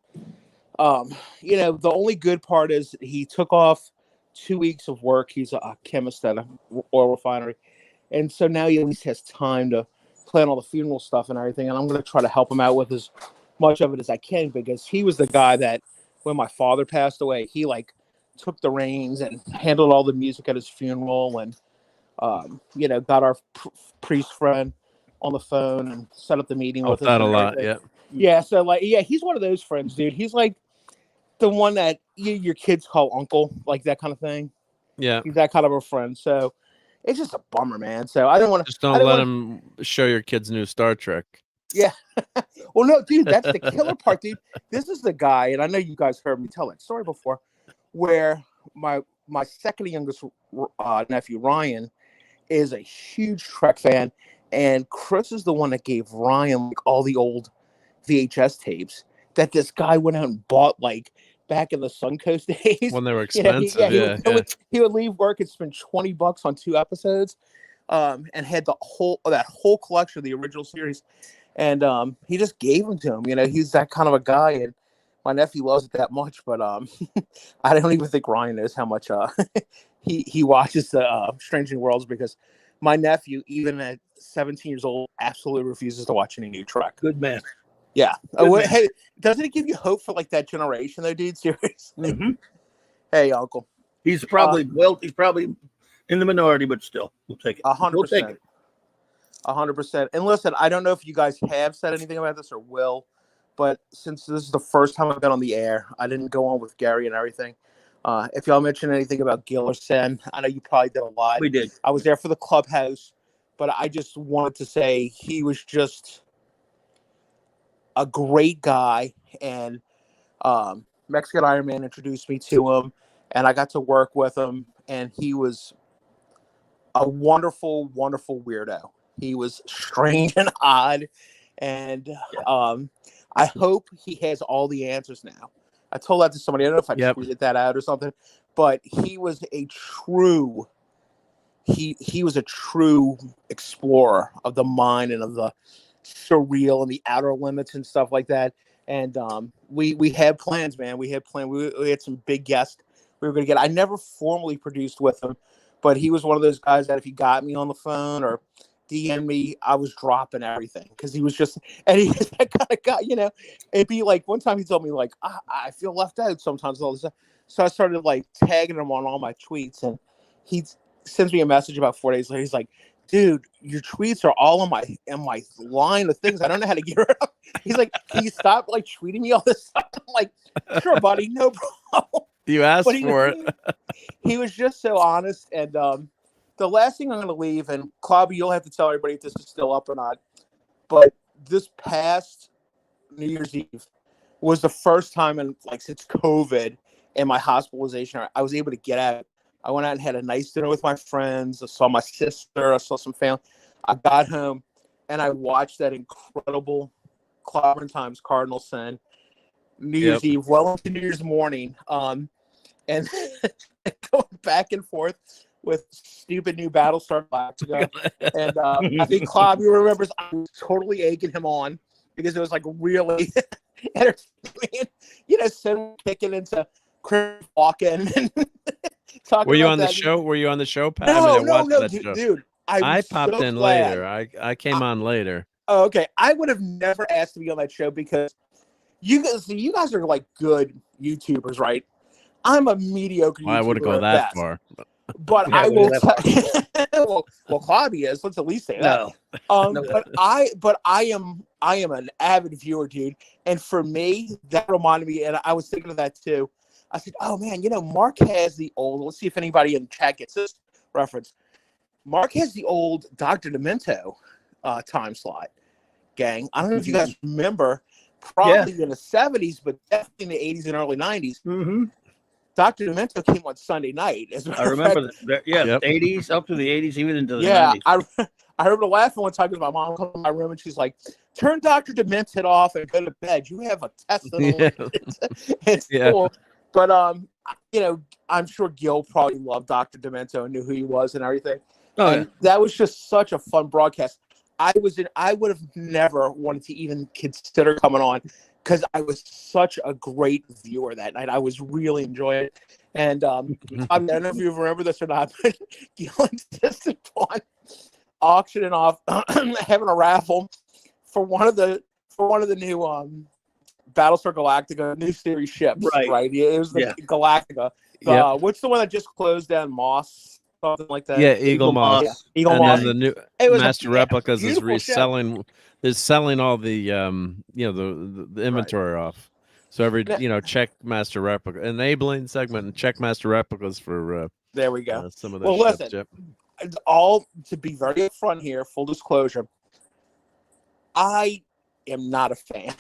the only good part is he took off 2 weeks of work. He's a chemist at an oil refinery, and so now he at least has time to plan all the funeral stuff and everything. And I'm going to try to help him out with as much of it as I can, because he was the guy that when my father passed away, he like took the reins and handled all the music at his funeral, and got our priest friend on the phone and set up the meeting with us. That a lot, yeah. So like, he's one of those friends, dude. He's like the one that your kids call uncle, like that kind of thing. Yeah, he's that kind of a friend. So it's just a bummer, man. So I don't want to don't let him show your kids new Star Trek. Yeah. Well, no, dude, that's the killer part, dude. This is the guy, and I know you guys heard me tell that story before, where my second youngest nephew, Ryan, is a huge Trek fan. And Chris is the one that gave Ryan like all the old VHS tapes that this guy went out and bought like back in the Suncoast days. When they were expensive, he would leave work and spend $20 on 2 episodes, and had that whole collection of the original series. And he just gave them to him. You know, he's that kind of a guy, and my nephew loves it that much. But I don't even think Ryan knows how much he watches the Strange New Worlds, because my nephew, even at 17 years old, absolutely refuses to watch any new Trek. Good man. Yeah. Hey, doesn't it give you hope for like that generation, though, dude? Seriously. Mm-hmm. Hey, Uncle. He's probably he's probably in the minority, but still, we'll take it. 100%. 100%. And listen, I don't know if you guys have said anything about this or will, but since this is the first time I've been on the air, I didn't go on with Gary and everything. If y'all mentioned anything about Gil or Sen, I know you probably did a lot. We did. I was there for the clubhouse, but I just wanted to say he was just a great guy. And Mexican Iron Man introduced me to him, and I got to work with him, and he was a wonderful, wonderful weirdo. He was strange and odd, and I hope he has all the answers now. I told that to somebody. I don't know if I tweeted that out or something, but he was a true explorer of the mind and of the surreal and the outer limits and stuff like that. And we had plans, man. We had some big guests we were going to get. I never formally produced with him, but he was one of those guys that if he got me on the phone or DM me, I was dropping everything, because he was just, and he's that kind of guy, you know. It'd be like one time he told me like, I feel left out sometimes, all this stuff. So I started like tagging him on all my tweets, and he sends me a message about 4 days later. He's like, dude, your tweets are all in my line of things I don't know how to get rid of. He's like, can you stop like tweeting me all this stuff? I'm like, sure, buddy, no problem. You asked for it. He was just so honest. And the last thing I'm going to leave, and Clobby, you'll have to tell everybody if this is still up or not, but this past New Year's Eve was the first time since COVID and my hospitalization, I was able to get out. I went out and had a nice dinner with my friends. I saw my sister. I saw some family. I got home, and I watched that incredible Clobbering Times Cardinal Sin New Year's Eve, well into New Year's morning, and going back and forth with stupid new Battlestar Galactica. And I think Clobby remembers I was totally egging him on, because it was like really entertaining. You know, Sin kicking into Chris walking and talking. Were you about on that. the show? Were you on the show, Pat? No, dude. I popped in later. I came on later. Oh, okay. I would have never asked to be on that show, because you guys are like good YouTubers, right? I'm a mediocre YouTuber. I wouldn't go that far. But I will tell well, Clobby is. Let's at least say that. But I am an avid viewer, dude. And for me, that reminded me, and I was thinking of that too. I said, oh man, you know, Mark has the old, let's see if anybody in the chat gets this reference. Mark has the old Dr. Demento time slot, gang. I don't know if you guys remember, probably in the 70s, but definitely in the 80s and early 90s. Mm-hmm. Dr. Demento came on Sunday night. I remember that. Yeah, 80s, up to the 80s, even into the 90s. I remember laughing one time because my mom came in my room and she's like, turn Dr. Demento off and go to bed. You have a test. It's cool. But, you know, I'm sure Gil probably loved Dr. Demento and knew who he was and everything. That was just such a fun broadcast. I would have never wanted to even consider coming on, because I was such a great viewer that night. I was really enjoying it. And I don't know if you remember this or not, but Gil insisted on auctioning off, having a raffle for one of the new Battlestar Galactica new series ships. Right? It was the Galactica. What's the one that just closed down? Moss, something like that. Yeah, Eagle Moss. Yeah. Eagle and Moss. Then the new Master Replicas is reselling. Ship. They're selling all the you know, the inventory off. So every check Master Replica enabling segment and check Master Replicas for there we go. Some of the ships. Listen, all to be very upfront here, full disclosure, I am not a fan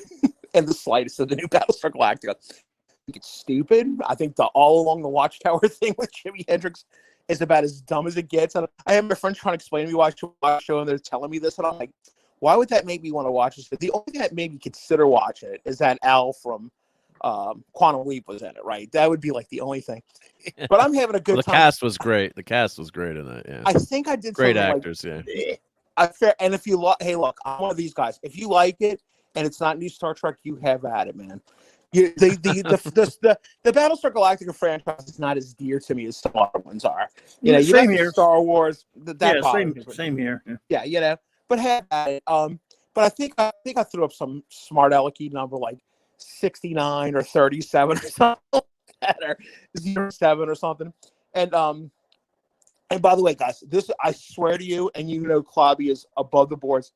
in the slightest of the new Battlestar Galactica. think it's stupid. I think the All Along the Watchtower thing with Jimi Hendrix is about as dumb as it gets. And I have my friends trying to explain to me why I should watch the show, and they're telling me this, and I'm like, why would that make me want to watch this? The only thing that made me consider watching it is that Al from Quantum Leap was in it, right? That would be like the only thing. But I'm having a good The time. cast was great. The cast was great in that. Yeah, I think I did great something actors. Like, yeah, and if you hey, look, I'm one of these guys. If you like it and it's not new Star Trek, you have at it, man. The Battlestar Galactica franchise is not as dear to me as some other ones are. You know, same here. Star Wars. Same here. Yeah, you know, but have at it. But I think I threw up some smart alecky number like 69 or 37 or something like that, or 07 or something. And by the way, guys, this I swear to you, and you know, Klobby is above the boards.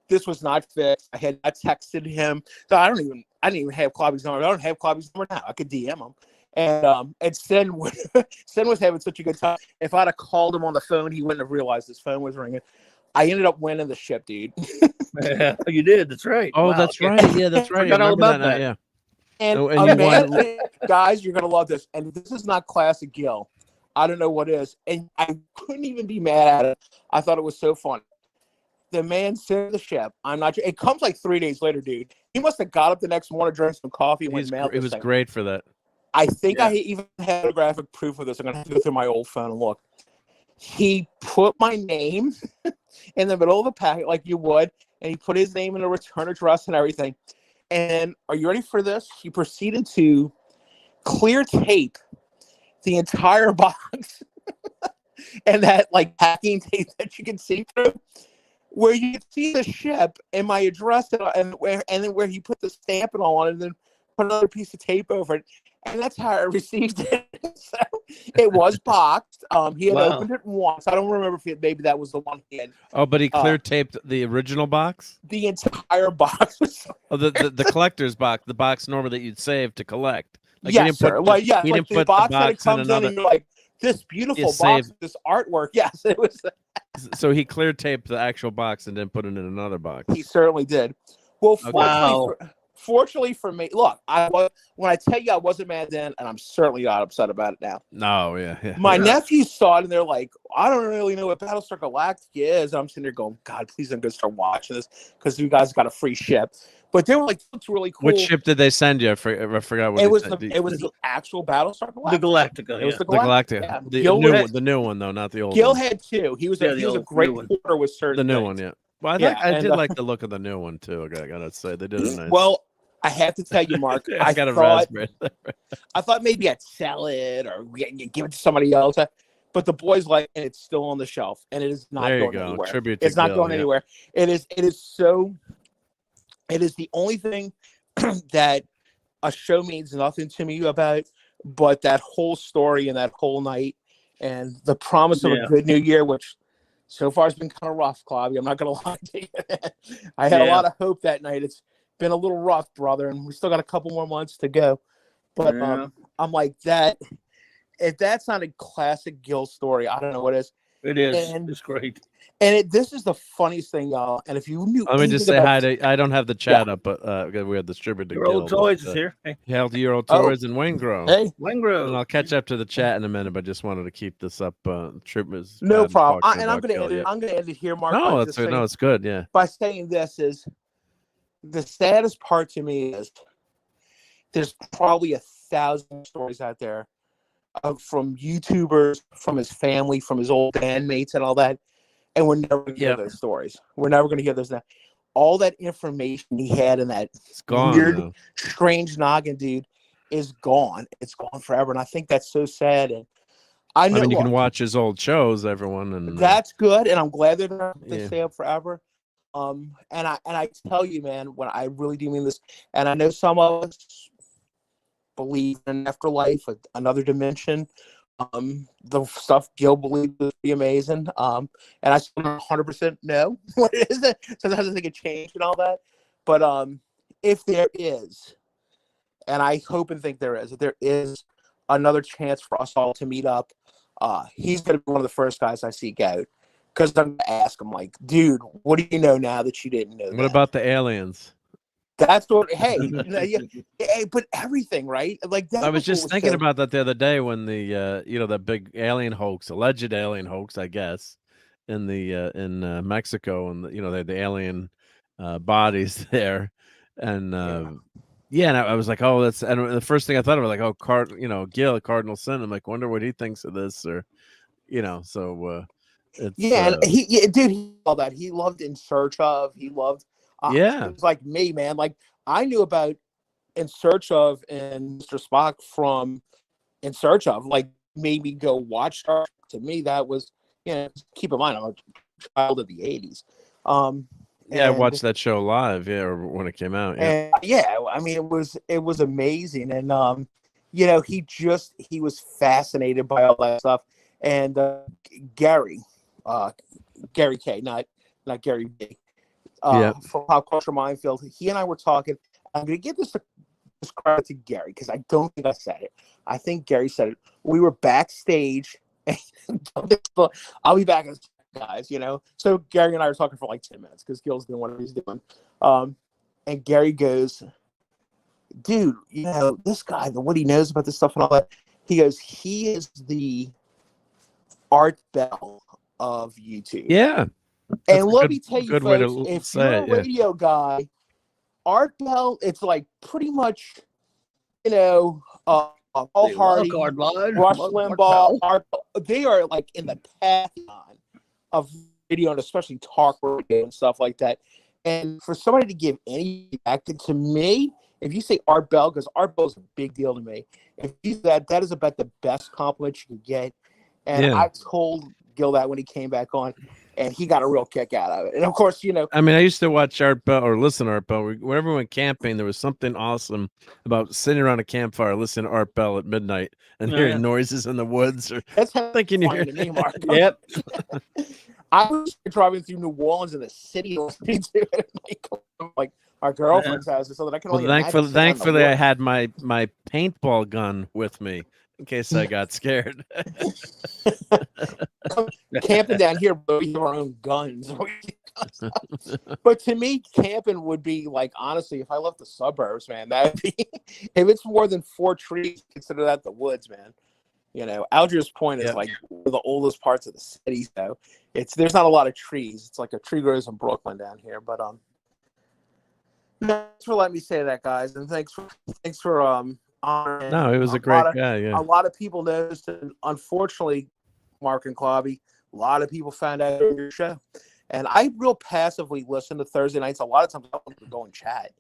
This was not fixed. I texted him. So I didn't even have Klobby's number. I don't have Klobby's number now. I could DM him. And Sen was having such a good time. If I'd have called him on the phone, he wouldn't have realized his phone was ringing. I ended up winning the ship, dude. Yeah, you did. That's right. Oh, wow. that's right. Yeah, that's right. Forgot all about that. Yeah. And guys, you're gonna love this. And this is not classic Gil. I don't know what is. And I couldn't even be mad at it. I thought it was so funny. The man sent the ship. I'm not sure. It comes like 3 days later, dude. He must have got up the next morning, drank some coffee, and went mail. It was great for that. I think I even had graphic proof of this. I'm going to have to go through my old phone and look. He put my name in the middle of the packet like you would, and he put his name in a return address and everything. And are you ready for this? He proceeded to clear tape the entire box and that like packing tape that you can see through, where you can see the ship and my address and then where he put the stamp and all on it, and then put another piece of tape over it. And that's how I received it. So it was boxed. He had opened it once. I don't remember if maybe that was the one he had. Oh, but he clear taped the original box? The entire box was the collector's box, the box normally that you'd save to collect. Like, yes, sir. He didn't put the box that it comes in and you're like, this beautiful box, this artwork. Yes, it was. So he clear taped the actual box and then put it in another box. He certainly did. Well, fortunately for me, look, when I tell you I wasn't mad then, and I'm certainly not upset about it now. No, yeah. My nephews saw it, and they're like, I don't really know what Battlestar Galactica is. And I'm sitting there going, God, please don't go start watching this because you guys got a free ship. But they were like, it's really cool. Which ship did they send you? I forgot what it was. It was the actual Battlestar Galactica. The Galactica. It was the Galactica. Yeah. The new one, though, not the old Gil one. had two. He was a great porter with certain The new things. one, yeah. Well, I did like the look of the new one, too. I gotta say. They did a nice. Well, I have to tell you, Mark, I got a raspberry. I thought maybe I'd sell it or give it to somebody else. But the boys like it. It's still on the shelf, and it is not going anywhere. Tribute it's not going anywhere. It is the only thing that a show means nothing to me about, but that whole story and that whole night and the promise of a good new year, which so far has been kind of rough, Klobby. I'm not going to lie to you. I had a lot of hope that night. It's been a little rough, brother, and we still got a couple more months to go. But I'm like that. If that's not a classic Gil story, I don't know what is. It is. It's great. And this is the funniest thing, y'all. And if you knew, let me just say hi to. I don't have the chat up, but we have distributed. Your old toys is here. Hey. Your old toys and Wayne Grove. Hey, Wayne Grove. And I'll catch up to the chat in a minute, but just wanted to keep this up. No problem. I'm going to end it here, Mark. No, it's good. Yeah. By saying this is the saddest part to me is there's probably 1,000 stories out there from YouTubers, from his family, from his old bandmates, and all that. And we're never going to hear those stories. We're never going to hear those now. All that information he had in that weird, strange noggin, dude, is gone. It's gone forever. And I think that's so sad. And I know you can watch his old shows, everyone. And that's good. And I'm glad they're they stay up forever. And I tell you, man, when I really do mean this, and I know some of us believe in afterlife, another dimension. The stuff Gil believed would be amazing. And I still don't 100% know what it is. Sometimes I think it changed and all that. But if there is, and I hope and think if there is another chance for us all to meet up, he's going to be one of the first guys I seek out. Because I'm going to ask him, like, dude, what do you know now that you didn't know? What about the aliens? That's what. Hey, hey, but everything, right? Like that. I was just thinking about that the other day when the the big alien hoax, alleged alien hoax, I guess, in the in Mexico, and they had the alien bodies there, and and I was like, oh, that's, and the first thing I thought of was like, oh, Gil, Cardinal Sin. I'm like, wonder what he thinks of this, or so it's and dude, he loved that. He loved In Search Of. He loved. It was like me, man. Like I knew about In Search Of and Mr. Spock from In Search Of. Like made me go watch Star Trek. To me, that was keep in mind I'm a child of the '80s. I watched that show live, or when it came out. And I mean it was amazing, and he was fascinated by all that stuff. And Gary K, not Gary B. From Pop Culture Minefield, he and I were talking. I'm going to give this credit to Gary because I don't think I said it. I think Gary said it. We were backstage. I'll be back, guys. So Gary and I were talking for like 10 minutes because Gil's doing what he's doing. And Gary goes, dude, this guy, what he knows about this stuff and all that. He goes, he is the Art Bell of YouTube. Yeah. And let me tell you, folks, if you're a radio guy, Art Bell, it's like pretty much, Paul Hardy, Rush Limbaugh, Art Bell, they are like in the pantheon of radio and especially talk radio and stuff like that. And for somebody to give any back to me, if you say Art Bell, because Art Bell is a big deal to me, if you that is about the best compliment you can get. And I told Gil that when he came back on, and he got a real kick out of it. And of course, I mean, I used to watch Art Bell or listen to Art Bell. Whenever we went camping, there was something awesome about sitting around a campfire listening to Art Bell at midnight and hearing noises in the woods. That's thinking you hear. Mark. Yep. I was driving through New Orleans in the city listening to it, like our girlfriend's house or something. I can only thankfully, I had my paintball gun with me in case I got scared. Camping down here, but we have our own guns. But to me, camping would be like, honestly, if I left the suburbs, man, that'd be, if it's more than 4 trees, consider that the woods, man. Algiers Point is like one of the oldest parts of the city, so there's not a lot of trees. It's like a tree grows in Brooklyn down here. But thanks for letting me say that, guys, and thanks for honoring. No, he was a great guy. Yeah, a lot of people noticed, and unfortunately, Mark and Clobby, a lot of people found out about your show. And I real passively listen to Thursday nights. A lot of times I want to go and chat.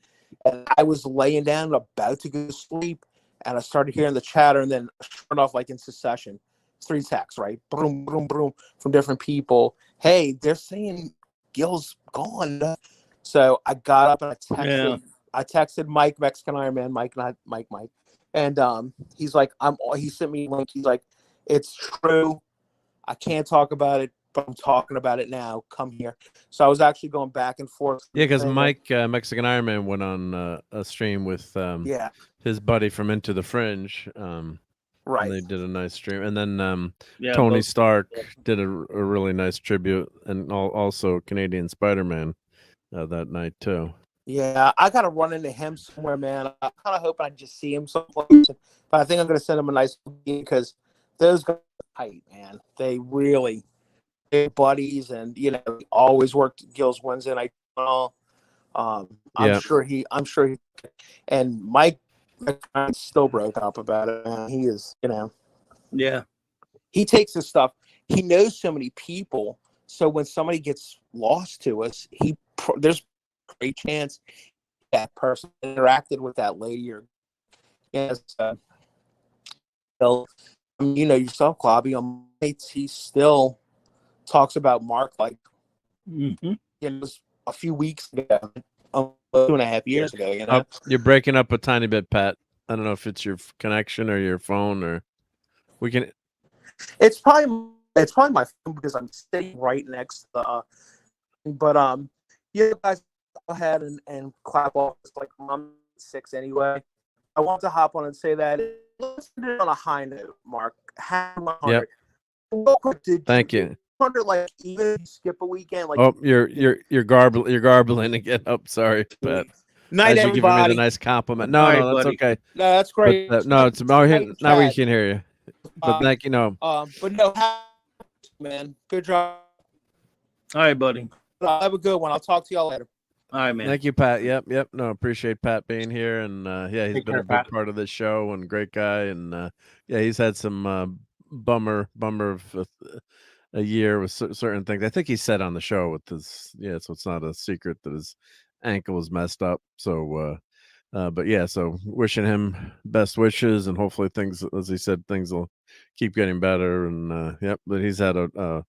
And I was laying down about to go to sleep, and I started hearing the chatter, and then sure enough, like in succession, 3 texts, right? Boom, boom, boom, from different people. Hey, they're saying Gil's gone. So I got up and I texted Mike, Mexican Iron Man, Mike, not Mike. And he's like, he sent me a link. He's like, it's true. I can't talk about it, but I'm talking about it now. Come here. So I was actually going back and forth. Yeah, because Mike, Mexican Iron Man, went on a stream with his buddy from Into the Fringe. Right. And they did a nice stream. And then Tony Stark did a really nice tribute, and also Canadian Spider-Man that night, too. Yeah, I got to run into him somewhere, man. I kind of hope I just see him someplace. But I think I'm going to send him a nice game because those guys are tight, man. They really big buddies, and always worked Gil's Wednesday night. I'm sure he, and Mike still broke up about it. Man. He is, he takes his stuff. He knows so many people, so when somebody gets lost to us, there's a great chance that person interacted with that lady or yourself, Clobby. He still talks about Mark like a few weeks ago, 2.5 years ago. You're breaking up a tiny bit, Pat. I don't know if it's your connection or your phone, or we can. It's probably my phone because I'm sitting right next to the. But guys, go ahead and clap off. It's like I'm 6 anyway. I want to hop on and say that. Let's do it on a high note, Mark. Yep. Thank you. Wonder, like, even if you skip a weekend, like you're garbling again. Oh, sorry, Pat. Night, as you giving me the everybody. nice compliment. No, All right, no, that's buddy. okay. No, that's But great. no, it's now we Chad. can hear you. But thank you. No, But no, man, good job. All right, buddy. Have a good one. I'll talk to y'all later. All right, man. thank you, Pat. Yep. No, appreciate Pat being here, and yeah, he's Take been care, a big Pat. part of this show and great guy, and yeah, he's had some bummer of a year with certain things. I think he said on the show with his so it's not a secret that his ankle was messed up. So, but yeah, so wishing him best wishes, and hopefully things, as he said, things will keep getting better. And yep, but he's had a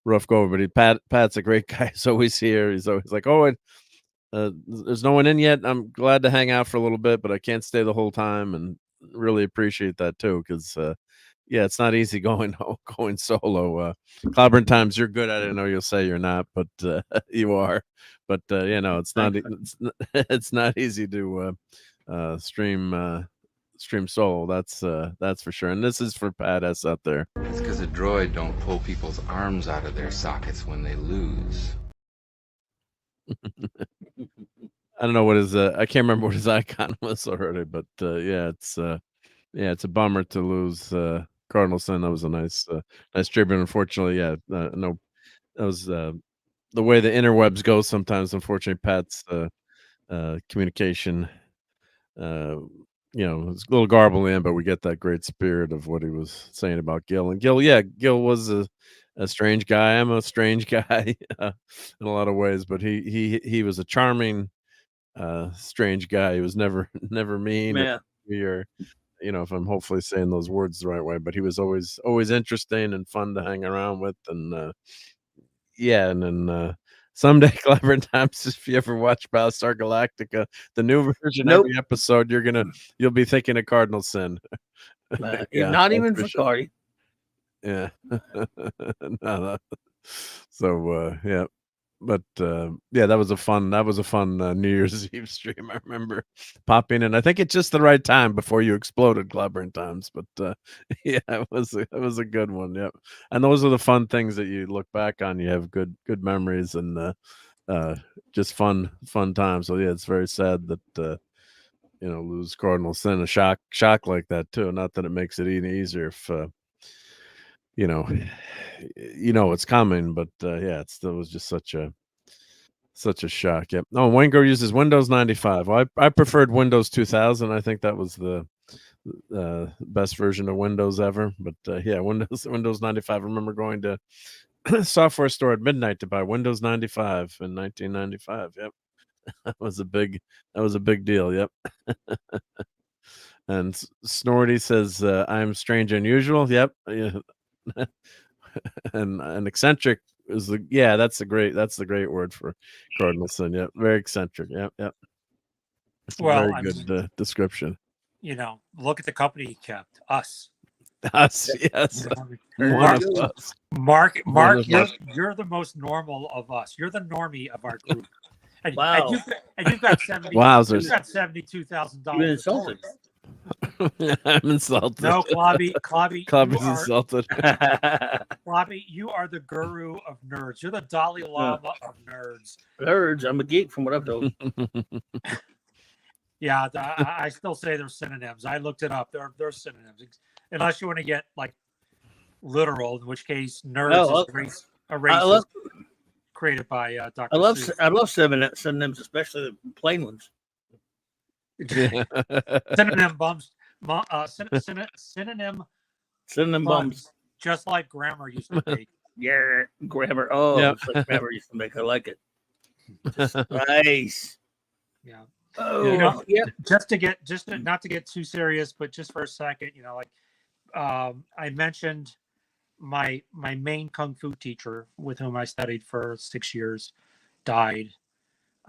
rough go. But Pat's a great guy. He's always here. He's always like, oh, there's no one in yet. I'm glad to hang out for a little bit, but I can't stay the whole time, and really appreciate that too, because yeah, it's not easy going solo. Clobbering times, you're good at it. I know you'll say you're not, but you are. But you know, it's not it's not easy to stream solo. That's for sure. And this is for Pat S out there. It's because a droid don't pull people's arms out of their sockets when they lose. I don't know what his I can't remember what his icon was already, but yeah, it's a bummer to lose Cardinalson. That was a nice tribute. Unfortunately, yeah, no, that was the way the interwebs go sometimes. Unfortunately, Pat's communication, it's a little garbled in, but we get that great spirit of what he was saying about Gil. And Gil was a strange guy. I'm a strange guy in a lot of ways, but he was a charming, strange guy. He was never mean or if I'm hopefully saying those words the right way, but he was always interesting and fun to hang around with. And yeah, and then someday, Clever Times, if you ever watch Battlestar Galactica, the new version, every episode you'll be thinking of Cardinal Sin. Yeah, not even for Cardi. Yeah. No. So yeah. But yeah, that was a fun New Year's Eve stream. I remember popping in. I think it's just the right time before you exploded, Clobbering Times. But yeah, it was a good one. Yep. And those are the fun things that you look back on. You have good memories and just fun times. So yeah, it's very sad that lose Cardinal Sin, a shock like that too. Not that it makes it any easier if it's coming, but yeah, it still was just such a shock. Yep. No, Wenger uses Windows 95. Well, I preferred Windows 2000. I think that was the best version of Windows ever. But yeah, Windows 95. I remember going to software store at midnight to buy Windows 95 in 1995. Yep. That was a big deal. Yep. And Snorty says, I'm strange unusual. Yep. and eccentric is that's the great word for Cardinal Sin. Yep. Very eccentric. Yep. Well, very good description. Look at the company he kept. Us, yes. Mark, you're the most normal of us. You're the normie of our group. And, wow. and you've got Wowzers. You've got $72,000. You're insulted. I'm insulted. No, Clobby, Clobby's insulted. Clobby, you are the guru of nerds. You're the Dalai Lama of nerds. Nerds. I'm a geek from what I've told. Yeah, I still say they're synonyms. I looked it up. They're synonyms, unless you want to get like literal, in which case nerds is a race created by Dr. Seuss. I love synonyms, especially the plain ones. Synonym bumps. Synonym bumps. Just like grammar used to make. Yeah, grammar. Oh, yep. Like grammar used to make. I like it. Just nice. Yeah. Oh, Just not to get too serious, but just for a second, I mentioned my main kung fu teacher with whom I studied for 6 years died,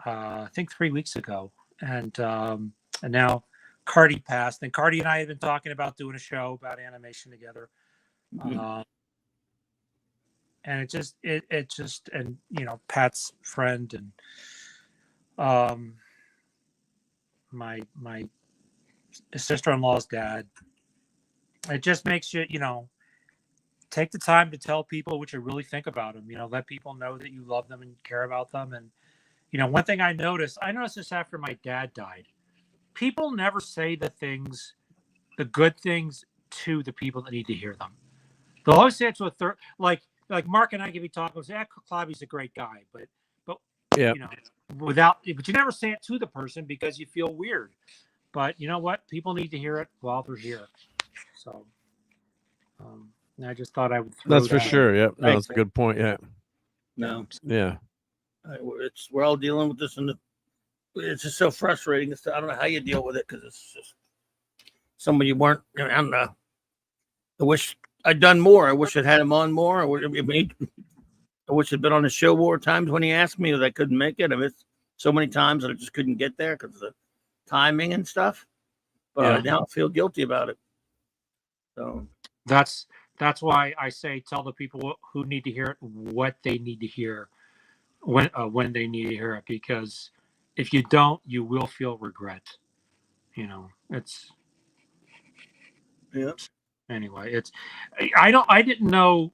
I think 3 weeks ago, and now Cardi passed, and Cardi and I had been talking about doing a show about animation together, and it just Pat's friend and my sister-in-law's dad. It just makes you, take the time to tell people what you really think about them. Let people know that you love them and care about them, One thing I noticed this after my dad died. People never say the good things to the people that need to hear them. They'll always say it to a third, like Mark and I can be talking, say, Clobby's a great guy, but yeah, but you never say it to the person because you feel weird. But you know what? People need to hear it while they're here. So I just thought I would throw that's for that sure. in. Yeah, no, that's a good point. Yeah, No, yeah. We're all dealing with this, and it's just so frustrating. I don't know how you deal with it because it's just somebody you weren't. I don't know. I wish I'd done more. I wish I'd had him on more. I wish I'd been on the show more times when he asked me, that I couldn't make it. I missed so many times that I just couldn't get there because of the timing and stuff. But now I feel guilty about it. So that's why I say tell the people who need to hear it what they need to hear when they need to hear it, because if you don't, you will feel regret. It's anyway. I didn't know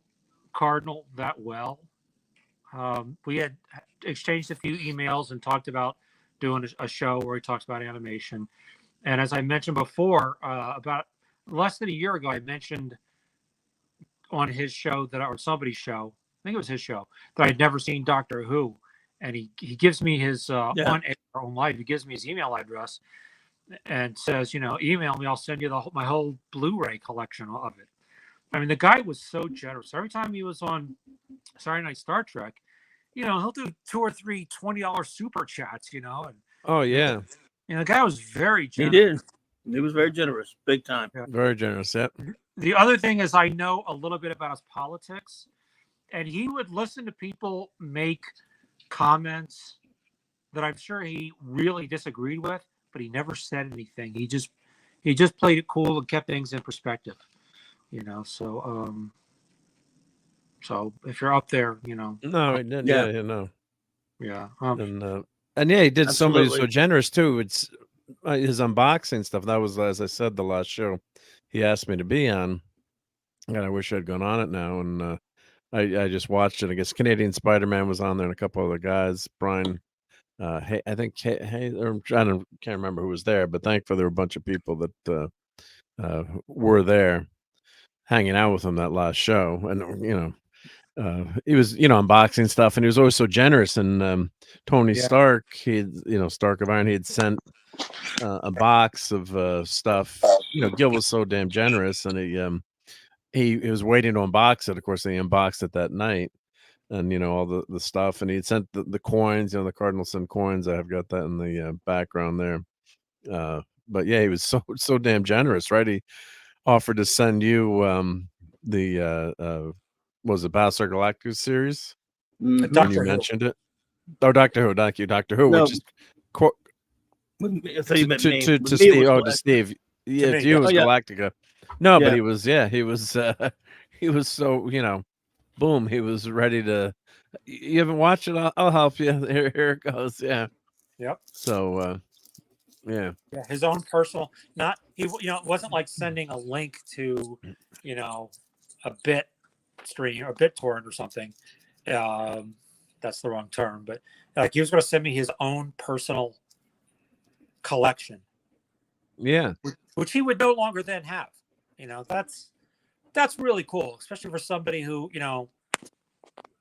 Cardinal that well. We had exchanged a few emails and talked about doing a show where he talks about animation. And as I mentioned before, about less than a year ago, I mentioned on his show or somebody's show, I think it was his show, that I'd never seen Doctor Who. And he gives me his on live, he gives me his email address and says, email me, I'll send you my whole Blu-ray collection of it. I mean, the guy was so generous. Every time he was on Saturday Night Star Trek, he'll do 2 or 3 $20 super chats, and oh yeah, the guy was very generous. He did. He was very generous, big time. Yeah. Very generous. Yep. The other thing is, I know a little bit about his politics, and he would listen to people make comments that I'm sure he really disagreed with, but he never said anything. He just played it cool and kept things in perspective. So if you're up there, No, he didn't. Yeah, no. Yeah. And he did somebody so generous too. It's his unboxing stuff. That was, as I said, the last show he asked me to be on, and I wish I'd gone on it now. And I just watched it. I guess Canadian Spider-Man was on there, and a couple other guys. Brian, I think, can't remember who was there, but thankfully there were a bunch of people that were there, hanging out with him that last show, and he was unboxing stuff, and he was always so generous. And Tony Stark, Stark of Iron, he had sent a box of stuff. Gil was so damn generous, and he was waiting to unbox it. Of course, they unboxed it that night, and all the stuff, and he had sent the coins, the Cardinal Sin coins. I've got that in the background there. But yeah, he was so damn generous, right? He offered to send you was it Battlestar Galactica series? Mm-hmm. When you mentioned it. Oh, Doctor Who. Thank you, Doctor Who. No. Which is to Steve. Oh, to Steve. Yeah, to you it was Galactica. No, but he was so boom. He was ready to. You haven't watched it? I'll help you. Here it goes. Yeah. Yep. So. Yeah, his own personal. It wasn't like sending a link to, a bit stream or BitTorrent or something. That's the wrong term, but he was going to send me his own personal collection. Yeah, which he would no longer then have. That's really cool, especially for somebody who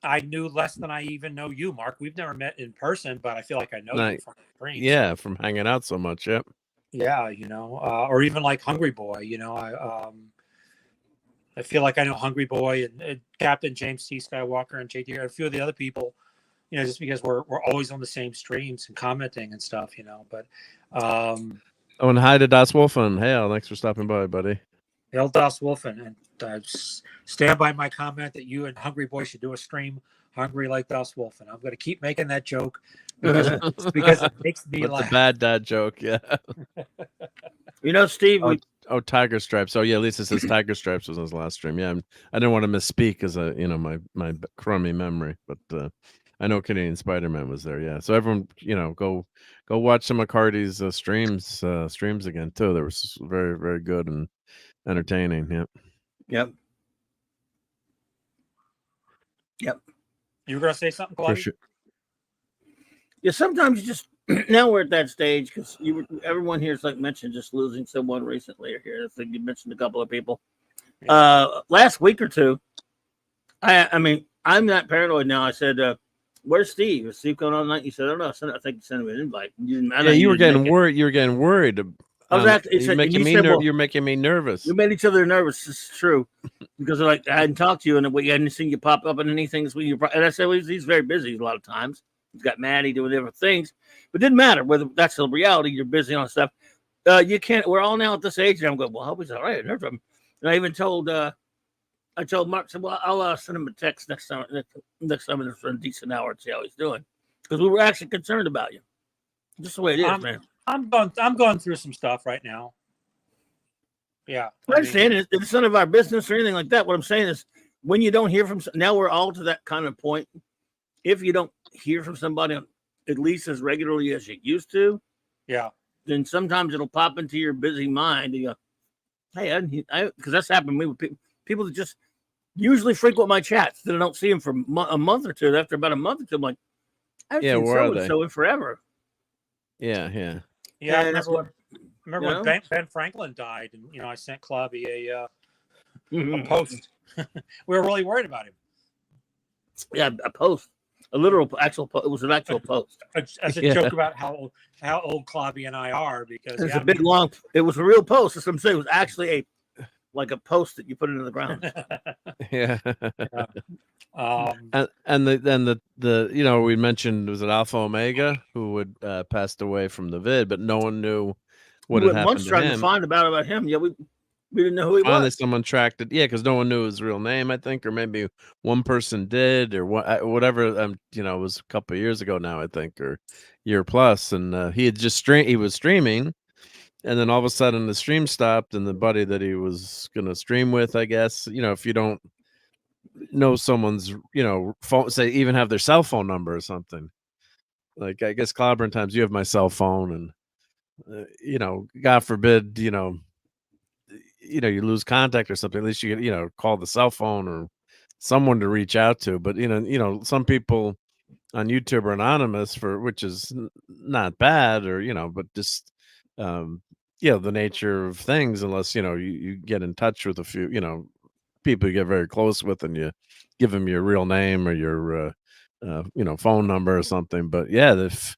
I knew less than I even know you, Mark. We've never met in person, but I feel like I know you from the screen. Yeah, from hanging out so much. Yep. Yeah, or even like Hungry Boy. I feel like I know Hungry Boy and Captain James T. Skywalker and JT, and a few of the other people. Just because we're always on the same streams and commenting and stuff. But and hi to Das Wolfen. Hey, thanks for stopping by, buddy. Hail Das Wolfen, and stand by my comment that you and Hungry Boy should do a stream hungry like Das Wolfen. I'm going to keep making that joke because it makes me laugh. The bad dad joke, yeah. Steve. Tiger Stripes. Oh yeah, Lisa says Tiger Stripes was on his last stream. Yeah, I didn't want to misspeak because my crummy memory, but I know Canadian Spider-Man was there. Yeah, so everyone, go watch some of Cardi's streams again too. They were very, very good and entertaining. Yep. You were gonna say something, Claudia? Sure. Yeah, sometimes you just now we're at that stage because everyone here's like mentioned just losing someone recently here. I think you mentioned a couple of people. Last week or two, I mean, I'm not paranoid now. I said, "Where's Steve? Is Steve going on tonight?" You said, "I don't know. I think you sent him an invite." You were getting worried. You were getting worried. I was actually you're making me nervous. We made each other nervous. This is true because like I hadn't talked to you and we hadn't seen you pop up in anything. And I said, well, he's very busy a lot of times. He's got Maddie doing different things, but it didn't matter whether that's the reality. You're busy on stuff. You can't. We're all now at this age, and I'm going. Well, I hope he's all right. I heard from him. And I even told. I told Mark. Said, well, I'll send him a text next time. Next time for a decent hour and see how he's doing because we were actually concerned about you. Just the way it is, man. I'm going through some stuff right now. Yeah, I understand it. It's none of our business or anything like that. What I'm saying is, when you don't hear from, now we're all to that kind of point. If you don't hear from somebody at least as regularly as you used to, yeah, then sometimes it'll pop into your busy mind. And you go, hey, because that's happened to me with people that just usually frequent my chats that I don't see them for a month or two. After about a month or two, I'm like, I haven't seen so-and-so in forever. Yeah. I remember when Ben Franklin died, and I sent Clobby a post. We were really worried about him. Yeah, a post, a literal actual. It was an actual post. As a joke about how old Clobby and I are, because it's a big long. It was a real post. As I'm saying, it was actually like a post that you put into the ground. Yeah. And the we mentioned, was it Alpha Omega who had passed away from the vid, but no one knew what had happened to him. Trying to find about him. Yeah, we didn't know who he Finally, was. someone tracked it. Yeah, because no one knew his real name, I think, or maybe one person did, or whatever. It was a couple of years ago now, I think, or year plus, and he had just he was streaming. And then all of a sudden the stream stopped, and the buddy that he was going to stream with, I guess, if you don't know someone's, phone, say even have their cell phone number or something, like, I guess clobbering times you have my cell phone and, God forbid, you lose contact or something, at least you can, call the cell phone or someone to reach out to. But, some people on YouTube are anonymous which is not bad or, but just, the nature of things, unless you get in touch with a few people you get very close with, and you give them your real name or your phone number or something. But yeah, if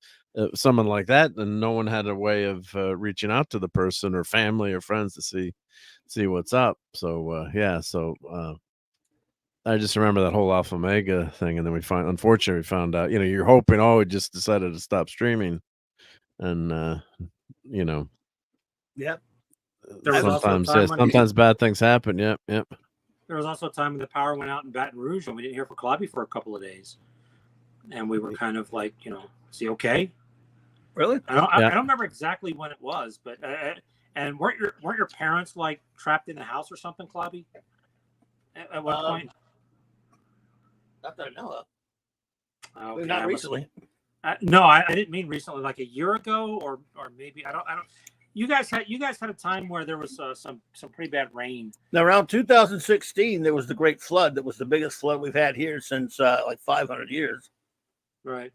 someone like that, and no one had a way of reaching out to the person or family or friends to see what's up. So I just remember that whole Alpha Omega thing, and then unfortunately we found out, you're hoping, he just decided to stop streaming, and Yep. Sometimes bad things happen. Yep. There was also a time when the power went out in Baton Rouge, and we didn't hear from Clobby for a couple of days, and we were kind of like, is he okay? Really? I don't remember exactly when it was, but and weren't your parents like trapped in the house or something, Clobby? At what point? Not that I know of. Okay, not recently. No, I didn't mean recently. Like a year ago, or maybe I don't. You guys had a time where there was some pretty bad rain. Now, around 2016, there was the Great Flood. That was the biggest flood we've had here since like 500 years. Right.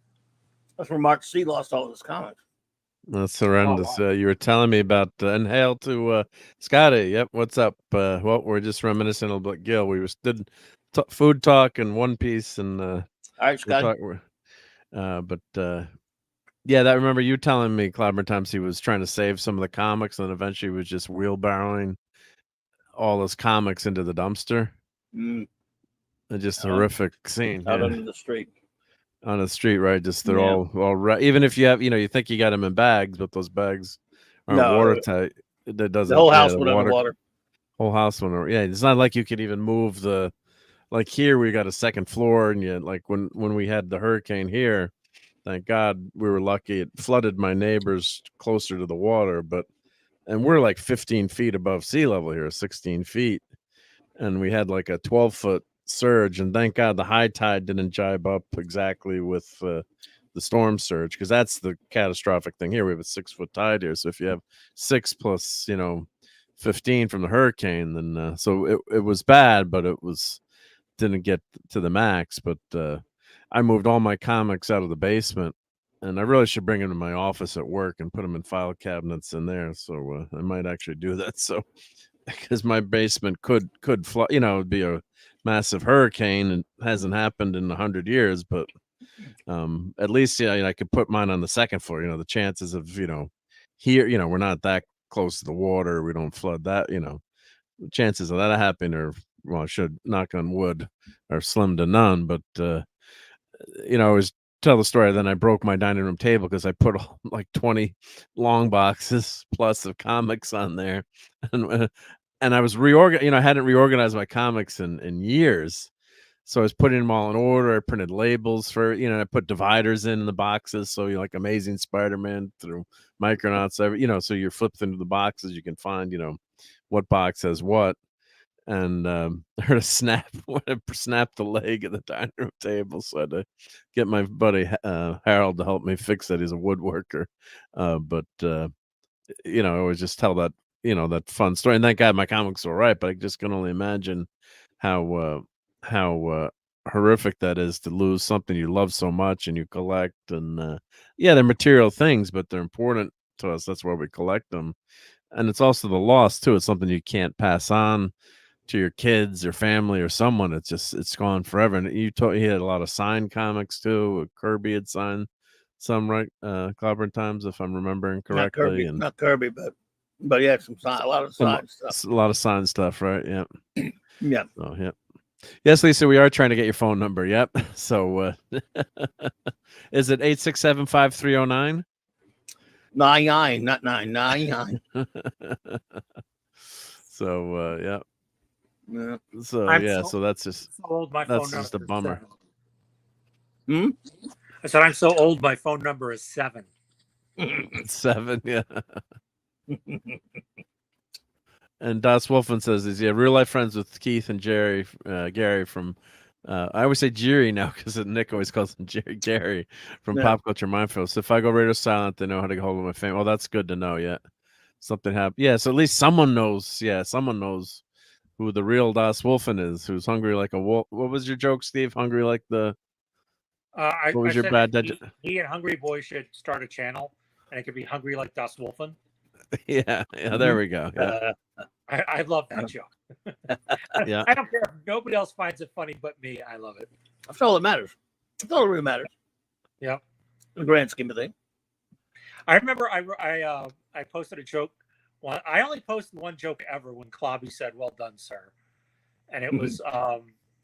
That's where Marc D lost all of his comics. That's horrendous. Oh, wow. You were telling me about and hail to Scotty. Yep. What's up? Well, we're just reminiscing about Gil. We did food talk and One Piece, and all right, Scotty. Yeah, I remember you telling me, Clobber times, he was trying to save some of the comics, and eventually was just wheelbarrowing all his comics into the dumpster. Just horrific scene. Out on the street. On the street, right? Just they're all right. Even if you have, you think you got them in bags, but those bags aren't watertight. That doesn't. The whole house went underwater. Whole house went over. Yeah, it's not like you could even move like here we got a second floor, and you like when we had the hurricane here. Thank God we were lucky. It flooded my neighbors closer to the water, and we're like 15 feet above sea level here, 16 feet. And we had like a 12-foot surge. And thank God the high tide didn't jibe up exactly with the storm surge, because that's the catastrophic thing here. We have a 6-foot tide here. So if you have 6 plus, 15 from the hurricane, then so it was bad, but didn't get to the max. But I moved all my comics out of the basement And I really should bring them to my office at work and put them in file cabinets in there. So I might actually do that. So because my basement could flood, it'd be a massive hurricane. It hasn't happened in 100 years, but at least I could put mine on the second floor. The chances of here, we're not that close to the water. We don't flood that. The chances of that happening are, well, I should knock on wood, are slim to none. But I always tell the story. Then I broke my dining room table because I put like 20 long boxes plus of comics on there, and I was reorganized. I hadn't reorganized my comics in years. So I was putting them all in order. I printed labels for, I put dividers in the boxes. So like Amazing Spider-Man through Micronauts, so you're flipped into the boxes. You can find, what box has what. And I heard a snap when I snapped the leg of the dining room table. So I had to get my buddy Harold to help me fix it. He's a woodworker. But I always just tell that, that fun story. And thank God my comics were right, but I just can only imagine how horrific that is to lose something you love so much and you collect. And they're material things, but they're important to us. That's why we collect them. And it's also the loss too. It's something you can't pass on to your kids or family or someone. It's gone forever. And you had a lot of signed comics too. Kirby had signed some, right? Clobber Times, if I'm remembering correctly. Not Kirby, but yeah, a lot of signed stuff. A lot of signed stuff, right? Yeah. Yeah. Oh, yeah. Yes, Lisa, we are trying to get your phone number. Yep. So is it 867-5309? 99, not 999. So yeah. Yeah. So that's just so old, my that's phone just a bummer. I said I'm so old my phone number is 7. 7, yeah. And Das Wolfen says, "Is he real life friends with Keith and Gary from?" I always say Jerry now because Nick always calls him Gary from Pop Culture Minefield. So if I go radio silent, they know how to get hold of my family. Well, that's good to know. Yeah, something happened. Yeah, so at least someone knows. Yeah, someone knows who the real Das Wolfen is, who's hungry like a wolf. What was your joke, Steve? Hungry like the. What was your bad? He and Hungry Boy should start a channel, and it could be Hungry like Das Wolfen. Yeah, there we go. Yeah. I love that joke. Yeah. I don't care if nobody else finds it funny but me. I love it. That's all that matters. That's all that really matters. Yeah. In the grand scheme of things. I remember I posted a joke. I only posted one joke ever when Clobby said, "Well done, sir." And it was I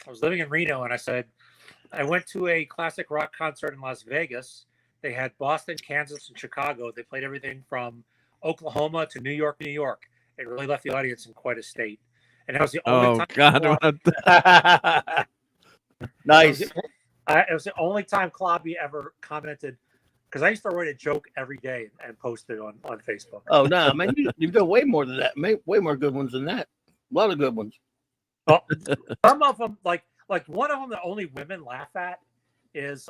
was living in Reno, and I said, I went to a classic rock concert in Las Vegas. They had Boston, Kansas, and Chicago. They played everything from Oklahoma to New York, New York. It really left the audience in quite a state. And that was the only time. God. Nice. It was the only time Clobby ever commented, because I used to write a joke every day and post it on Facebook. Oh, no, man. You've done way more than that. Way more good ones than that. A lot of good ones. Well, some of them, like one of them that only women laugh at is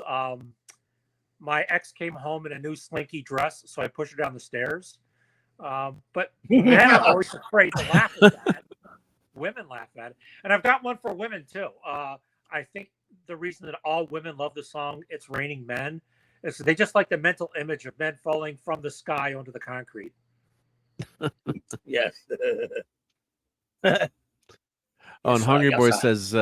my ex came home in a new slinky dress, so I pushed her down the stairs. But men are always afraid to laugh at that. Women laugh at it. And I've got one for women too. I think the reason that all women love the song "It's Raining Men" is they just like the mental image of men falling from the sky onto the concrete. Yes. And Hungry Boy says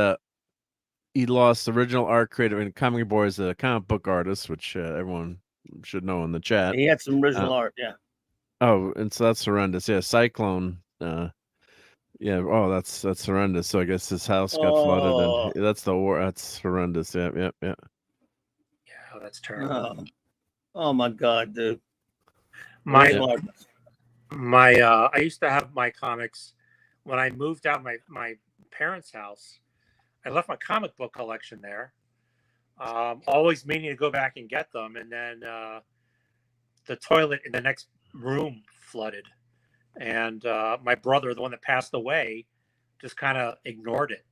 he lost original art creator, and Hungry Boy is a comic book artist, which everyone should know in the chat. He had some original art, yeah. Oh, and so that's horrendous. Yeah, Cyclone. Yeah. Oh, that's horrendous. So I guess his house got flooded, and that's the war. That's horrendous. Yeah. Yeah, that's terrible. Oh my God, dude. I used to have my comics when I moved out my parents' house. I left my comic book collection there. Always meaning to go back and get them, and then the toilet in the next room flooded, and my brother, the one that passed away, just kind of ignored it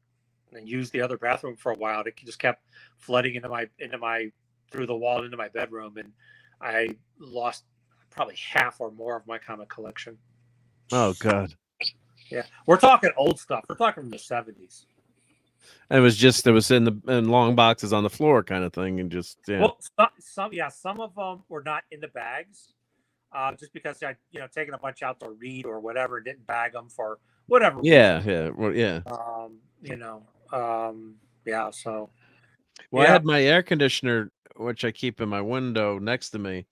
and used the other bathroom for a while. It just kept flooding into my through the wall into my bedroom, and I lost probably half or more of my comic collection. Oh God. Yeah, we're talking old stuff. We're talking from the 70s. And it was in long boxes on the floor kind of thing, and just Well, some of them were not in the bags, just because I taken a bunch out to read or whatever, didn't bag them for whatever reason. Yeah. So. Well, I had my air conditioner, which I keep in my window next to me,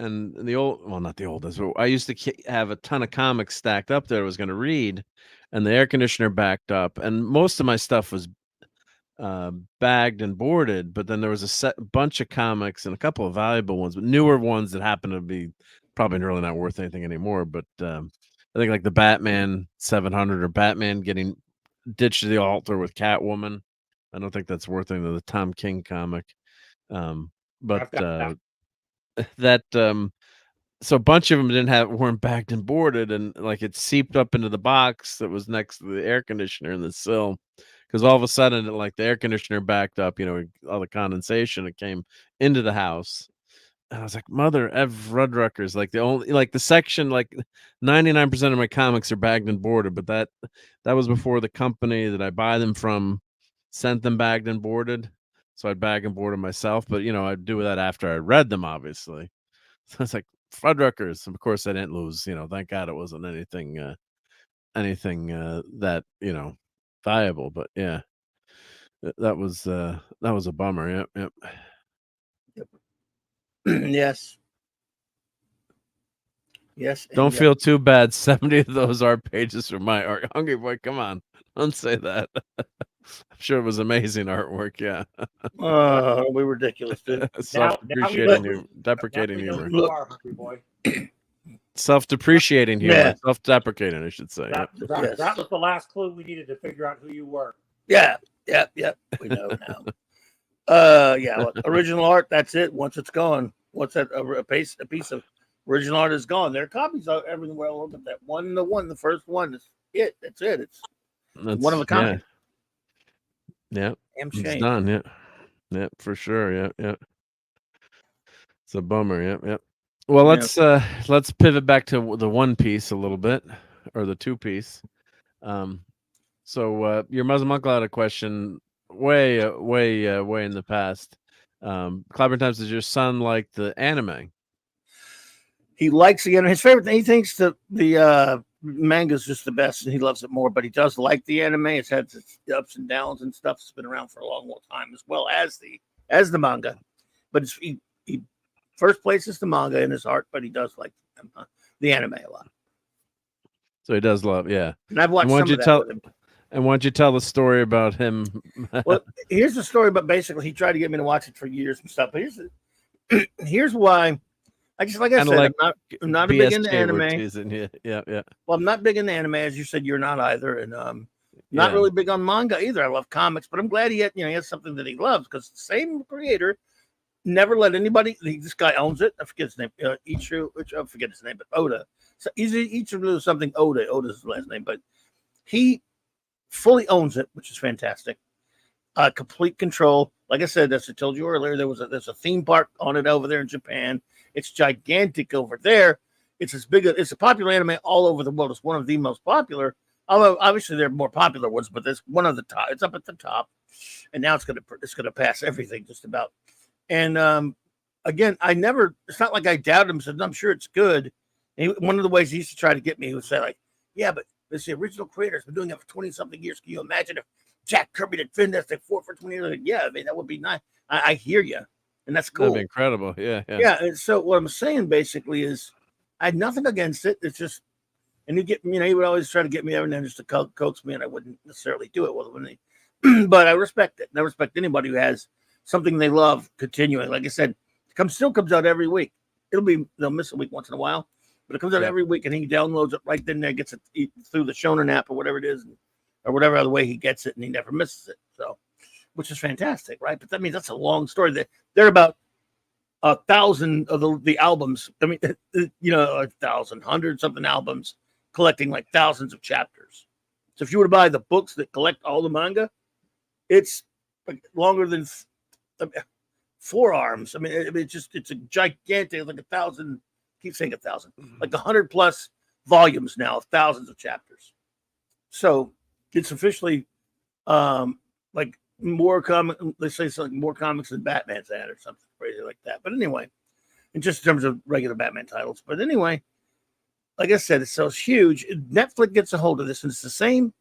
and not the oldest, but I used to have a ton of comics stacked up there I was going to read, and the air conditioner backed up, and most of my stuff was bagged and boarded, but then there was a bunch of comics and a couple of valuable ones, but newer ones that happen to be probably really not worth anything anymore. But I think like the Batman 700 or Batman getting ditched to the altar with Catwoman. I don't think that's worth anything. The Tom King comic. But that so a bunch of them weren't bagged and boarded, and like it seeped up into the box that was next to the air conditioner in the sill. Because all of a sudden, like the air conditioner backed up, all the condensation, it came into the house. And I was like, Mother Ev Rudruckers, like the section, like 99% of my comics are bagged and boarded, but that was before the company that I buy them from sent them bagged and boarded. So I'd bag and board them myself, but I'd do that after I read them, obviously. So it's like Fuddruckers. Of course, I didn't lose. Thank God it wasn't anything that viable. But yeah, that was a bummer. Yep. Yes. Don't feel too bad. 70 of those are pages from my art. Hungry Boy, come on, don't say that. I'm sure it was amazing artwork. Yeah. We're ridiculous, dude. Deprecating humor. Self-depreciating humor. Yeah. Self-deprecating, I should say. That was the last clue we needed to figure out who you were. Yeah. We know now. Look, original art. That's it. Once it's gone, once that a piece of original art is gone, there are copies of everywhere. Look at that one. The first one is it. That's it. It's one of a kind. Yeah. Damn It's shame. done. Yeah, for sure. Yeah. It's a bummer. Yep. Well, let's pivot back to the one piece a little bit, or the two piece. So your Muslim uncle had a question way in the past. Clyburn Times, does your son like the anime? He likes the anime. His favorite thing. He thinks the manga is just the best, and he loves it more. But he does like the anime. It's had its ups and downs and stuff. It's been around for a long time, as well as the manga. But he first place is the manga in his heart, but he does like the anime a lot. So he does love, yeah. And I've watched some of that with him. And why don't you tell the story about him? Well, here's the story, but basically he tried to get me to watch it for years and stuff. But here's why. I just, like I said, I'm not a big into anime. Yeah. Well, I'm not big into anime, as you said, you're not either. And not really big on manga either. I love comics, but I'm glad he has something that he loves, because the same creator never let anybody. This guy owns it. I forget his name. Ichiru, which I forget his name, but Oda. So he's Ichiru something Oda. Oda's his last name, but he fully owns it, which is fantastic. Complete control. Like I said, as I told you earlier, there's a theme park on it over there in Japan. It's gigantic over there. It's it's a popular anime all over the world. It's one of the most popular. Although obviously there are more popular ones, but there's one of the top. It's up at the top, and now it's gonna pass everything just about. And again, it's not like I doubted him. Said, I'm sure it's good. And one of the ways he used to try to get me, he would say, like, yeah, but it's the original creator's been doing it for 20-something years. Can you imagine if Jack Kirby did fin this, they fought for 20 years? Like, yeah, I mean, that would be nice. I hear you. And that's cool. That'd be incredible. Yeah. And so what I'm saying basically is I had nothing against it. It's just, and he would always try to get me every now and then just to coax me, and I wouldn't necessarily do it with him. But I respect it. And I respect anybody who has something they love continuing. Like I said, still comes out every week. They'll miss a week once in a while, but it comes out every week, and he downloads it right then there, gets it through the Shonen app or whatever it is, or whatever other way he gets it, and he never misses it. So, which is fantastic, right? But that means that's a long story. They're about 1,000 of the albums. I mean, 1,000, 100-something albums, collecting like thousands of chapters. So if you were to buy the books that collect all the manga, it's like longer than forearms. I mean, it's a gigantic, like 1,000. Keep saying 1,000, like 100+ volumes now of thousands of chapters. So it's officially like more comic. They say something more comics than Batman's had, or something crazy like that. But anyway, in just in terms of regular Batman titles. But anyway, like I said, it's so huge. Netflix gets a hold of this, and it's the same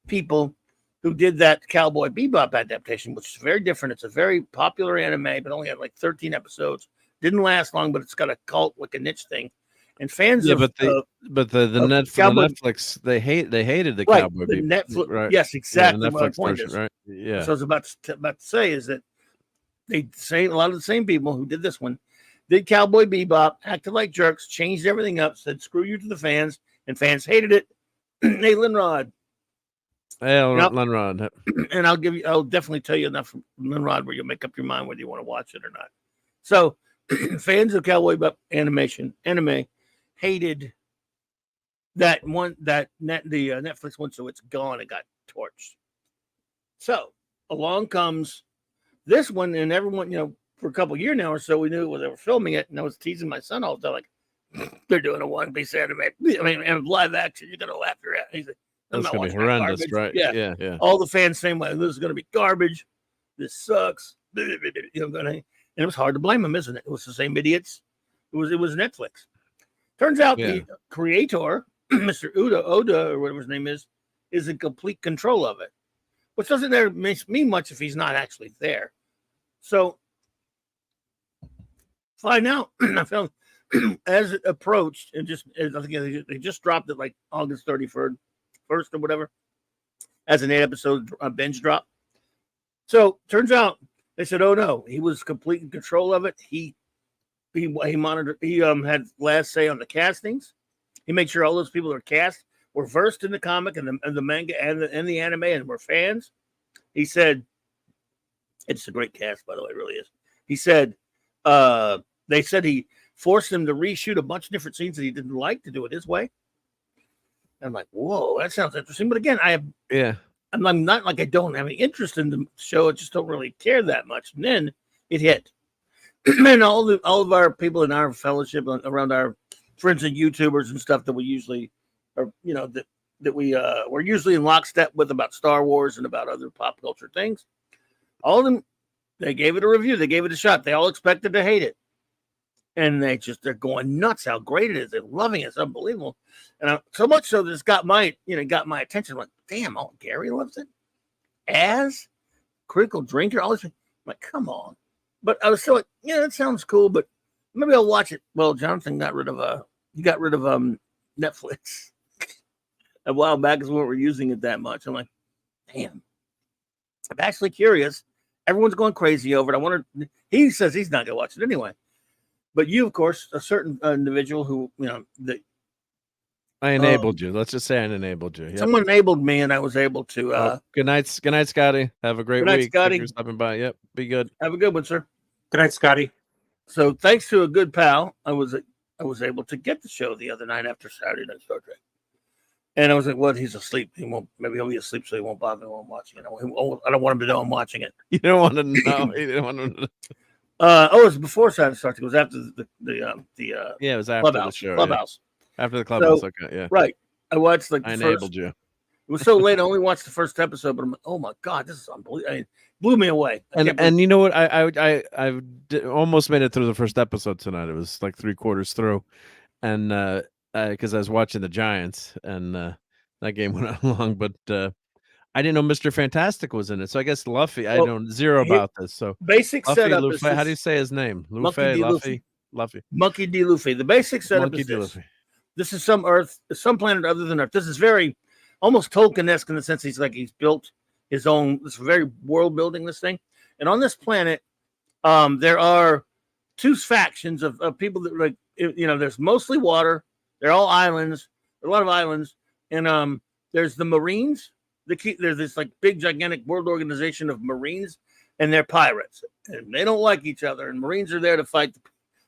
people who did that Cowboy Bebop adaptation, which is very different. It's a very popular anime, but only had like 13 episodes. Didn't last long, but it's got a cult, like a niche thing. And fans yeah, of the Netflix they hated the right, Cowboy the Bebop. Netflix, Right. yes, exactly. Yeah, what my Netflix point version, is. right? Yeah. So I was about to say is that they say a lot of the same people who did this one did Cowboy Bebop, acted like jerks, changed everything up, said screw you to the fans, and fans hated it. Hey, Linrod. Hey, Linrod. And I'll definitely tell you enough from Linrod where you'll make up your mind whether you want to watch it or not. So fans of Cowboy Bebop anime hated that one, the Netflix one, so it's gone. It got torched. So along comes this one, and everyone, for a couple years now or so, we knew they were filming it, and I was teasing my son all the time, like, they're doing a One Piece anime. I mean, and live action, you're gonna laugh your ass. He's like, That's gonna be horrendous, right? Yeah. All the fans same way. This is gonna be garbage. This sucks. And it was hard to blame them, isn't it? It was the same idiots. It was Netflix. Turns out the creator, Mr. Oda, or whatever his name is in complete control of it, which doesn't mean much if he's not actually there. So find out. I found as it approached, and I think they just dropped it like August 31st or whatever, as an 8-episode binge drop. So turns out they said, "Oh no, he was completely in control of it. He monitored. He had last say on the castings. He made sure all those people that are cast were versed in the comic and the manga and the anime and were fans." He said, "It's a great cast, by the way, it really is." He said, "They said he forced them to reshoot a bunch of different scenes that he didn't like to do it his way." And I'm like, "Whoa, that sounds interesting." But again, I'm not like I don't have any interest in the show. I just don't really care that much. And then it hit, and all of our people in our fellowship around our friends and YouTubers and stuff that we usually are, that we're usually in lockstep with about Star Wars and about other pop culture things. All of them, they gave it a review. They gave it a shot. They all expected to hate it. And they're going nuts how great it is. They're loving it. It's unbelievable. And so much so that it's got my attention. I'm like, damn, Gary loves it. As critical drinker, all this. I'm like, come on. But I was still like, that sounds cool, but maybe I'll watch it. Well, Jonathan got rid of Netflix a while back because we weren't using it that much. I'm like, damn. I'm actually curious. Everyone's going crazy over it. He says he's not gonna watch it anyway. But you, of course, a certain individual who, I enabled you. Let's just say I enabled you. Yep. Someone enabled me, and I was able to. Good night, Scotty. Have a great week. Scotty. Thanks for stopping by. Yep, be good. Have a good one, sir. Good night, Scotty. So, thanks to a good pal, I was able to get the show the other night after Saturday Night Star Trek. And I was like, "What? He's asleep. Maybe he'll be asleep, so he won't bother me while I'm watching it. I don't want him to know I'm watching it." You don't want to know. You don't want him to know. It was before Saturday Star Trek. It was after the it was after Clubhouse. the show. Clubhouse. Yeah. After the Clubhouse. So, okay, yeah. Right. I watched I enabled you. It was so late. I only watched the first episode, but I'm like, oh my god, this is unbelievable. I mean, blew me away. And you know what? I almost made it through the first episode tonight. It was like 3/4 through, and because I was watching the Giants, and that game went on long, but I didn't know Mr. Fantastic was in it. So I guess Luffy. I know zero about this. So basic Luffy, setup. Luffy, how do you say his name? Luffy. Monkey D. Luffy. The basic setup Monkey is D. this. Luffy. This is some planet other than Earth. This is very almost Tolkien-esque in the sense he's built his own. This very world building this thing. And on this planet, there are two factions of people that there's mostly water. They're all islands. There are a lot of islands, and there's the Marines. There's this like big gigantic world organization of Marines, and they're pirates, and they don't like each other. And Marines are there to fight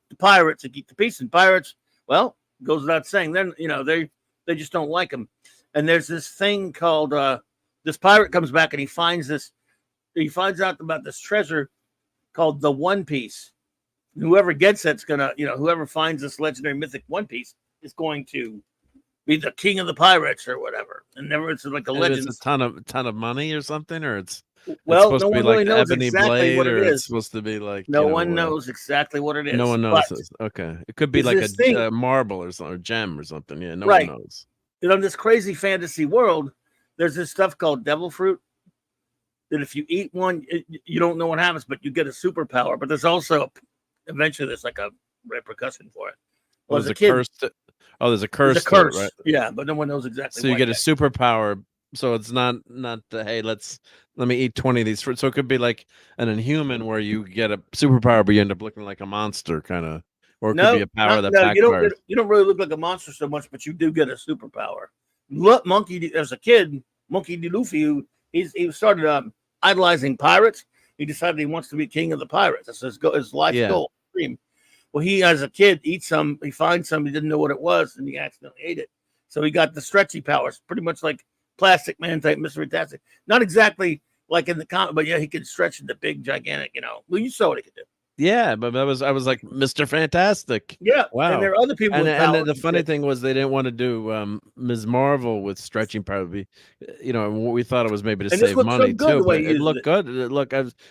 the pirates and keep the peace. And pirates, well, goes without saying, then they just don't like them. And there's this thing called this pirate comes back and he finds out about this treasure called the One Piece. Whoever gets it's gonna, whoever finds this legendary mythic One Piece is going to be the king of the pirates or whatever. And never it's like a legend. It's a ton of money or something, or it's Well, supposed no to be one like really the knows ebony exactly blade, what it or it's is. supposed to be like No one knows exactly what it is. no one knows. But Okay, it could be it's like this thing. a marble or something, or gem or something. Yeah, no Right. one knows. In this crazy fantasy world, there's this stuff called devil fruit that if you eat one, you don't know what happens, but you get a superpower. But there's also eventually there's like a repercussion for it. Well, there's a curse. There's a curse. There's a curse, right? yeah, but no one knows exactly. So you get a superpower. So it's not hey, let me eat 20 of these fruits. So it could be like an Inhuman where you get a superpower, but you end up looking like a monster, kind of, or it could be a power that backfires. You don't really look like a monster so much, but you do get a superpower. Look, Monkey, as a kid, Monkey D. Luffy, he started idolizing pirates. He decided he wants to be king of the pirates. That's his life goal, dream. Well, he, as a kid, eats some. He finds some. He didn't know what it was, and he accidentally ate it. So he got the stretchy powers, pretty much like Plastic Man type Mr. Fantastic. Not exactly like in the comic, but yeah, he could stretch into big, gigantic. Well, you saw what he could do. Yeah, but I was like Mr. Fantastic. Yeah, wow. And there are other people. And the funny thing was they didn't want to do Ms. Marvel with stretching power. We thought it was maybe to save money too. But it looked good.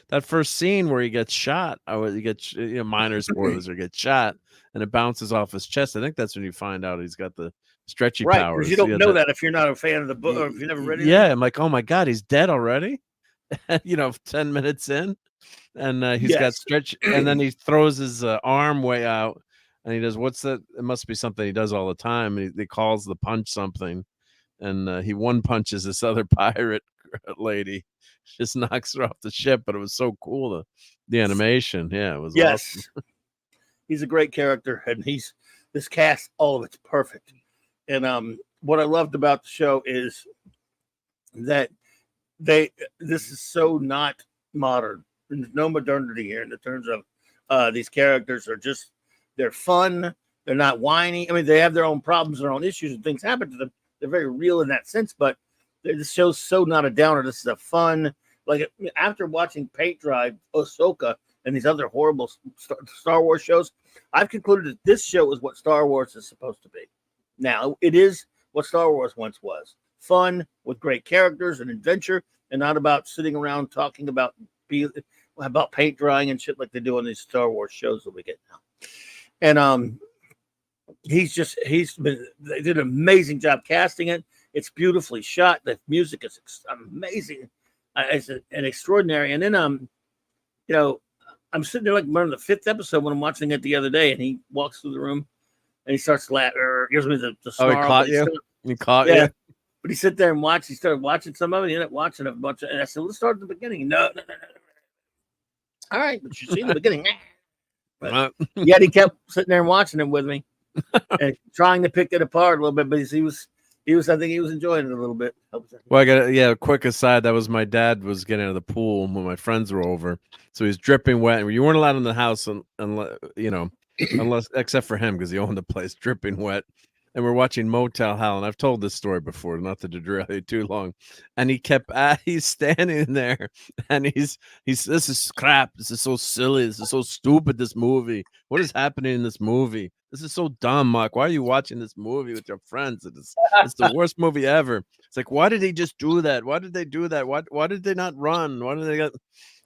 That first scene where he gets shot, he gets minor spoilers or gets shot, and it bounces off his chest. I think that's when you find out he's got the stretchy powers. Because you don't know that if you're not a fan of the book or if you've never read it. Yeah, I'm like, oh my god, he's dead already. 10 minutes in. And he's got stretch, and then he throws his arm way out, and he does what's that? It must be something he does all the time. He calls the punch something, and he one punches this other pirate lady, just knocks her off the ship. But it was so cool, the animation. Yeah, it was. Yes, awesome. He's a great character, and this cast, all of it's perfect. And what I loved about the show is that this is so not modern. There's no modernity here in the terms of these characters they're fun. They're not whiny. I mean, they have their own problems, their own issues, and things happen to them. They're very real in that sense, but this show's so not a downer. This is a fun, like after watching Paint Dry, Ahsoka, and these other horrible Star Wars shows, I've concluded that this show is what Star Wars is supposed to be. Now, it is what Star Wars once was. Fun with great characters and adventure, and not about sitting around talking about paint drying and shit like they do on these Star Wars shows that we get now. And they did an amazing job casting it. It's beautifully shot. The music is amazing. It's an extraordinary. And then I'm sitting there like we're on the 5th episode when I'm watching it the other day, and he walks through the room and he starts laughing. Gives me the snarl. He caught you. He caught you. But he sit there and watch. He started watching some of it. He ended up watching a bunch of. And I said, "Let's start at the beginning." No. All right, but you see the beginning. But yet he kept sitting there and watching it with me, and trying to pick it apart a little bit. But he was. I think he was enjoying it a little bit. Well, I got a quick aside. That was my dad was getting out of the pool when my friends were over, so he's dripping wet. And you weren't allowed in the house, unless except for him because he owned the place, dripping wet. And we're watching Motel Hell, and I've told this story before, not to derail you too long. And he's standing there, and he's this is crap. This is so silly. This is so stupid. This movie. What is happening in this movie? This is so dumb, Mark. Why are you watching this movie with your friends? It's the worst movie ever. It's like, why did he just do that? Why did they do that? Why did they not run? Why did they get?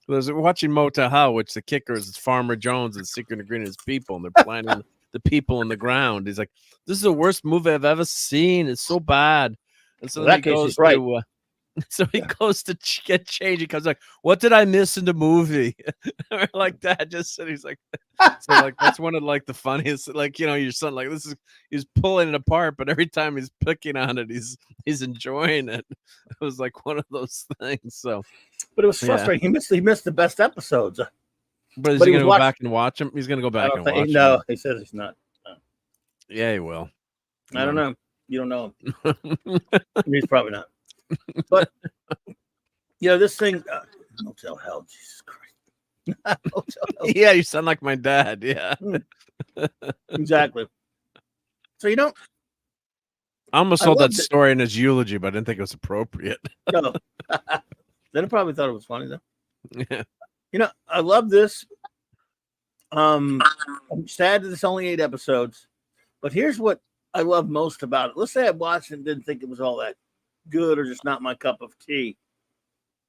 We're watching Motel Hell, which the kicker is Farmer Jones and Secret Ingredient is people, and they're planning the people in the ground. He's like, this is the worst movie I've ever seen. It's so bad. And so he goes right. He goes to get change. He comes like, what did I miss in the movie? Like that. Just and he's like, so like that's one of like the funniest. Like your son like he's pulling it apart, but every time he's picking on it, he's enjoying it. It was like one of those things. So, but it was frustrating. Yeah. He missed the best episodes. But is he going to go back and watch him? He's going to go back and watch him. No, he says he's not. No. Yeah, he will. I don't know. You don't know him. He's probably not. But, this thing, Motel Hell, Jesus Christ. Motel Hell. Yeah, you sound like my dad. Yeah. Exactly. So, I almost told that story in his eulogy, but I didn't think it was appropriate. No. Then I probably thought it was funny, though. Yeah. I love this. I'm sad that it's only 8 episodes, but here's what I love most about it. Let's say I watched it and didn't think it was all that good or just not my cup of tea.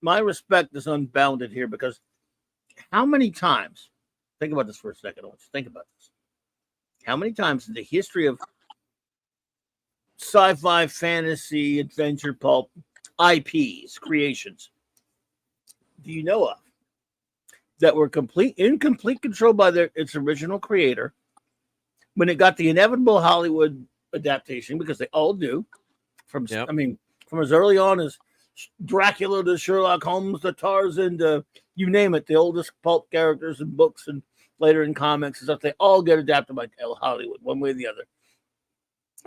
my respect is unbounded here because how many times? Think about this for a second. I want you to think about this. How many times in the history of sci-fi, fantasy, adventure, pulp, IPs, creations, do you know of that were in complete control by its original creator when it got the inevitable Hollywood adaptation? Because they all do. From as early on as Dracula to Sherlock Holmes to Tarzan to you name it, the oldest pulp characters in books and later in comics and stuff, they all get adapted by Hollywood one way or the other.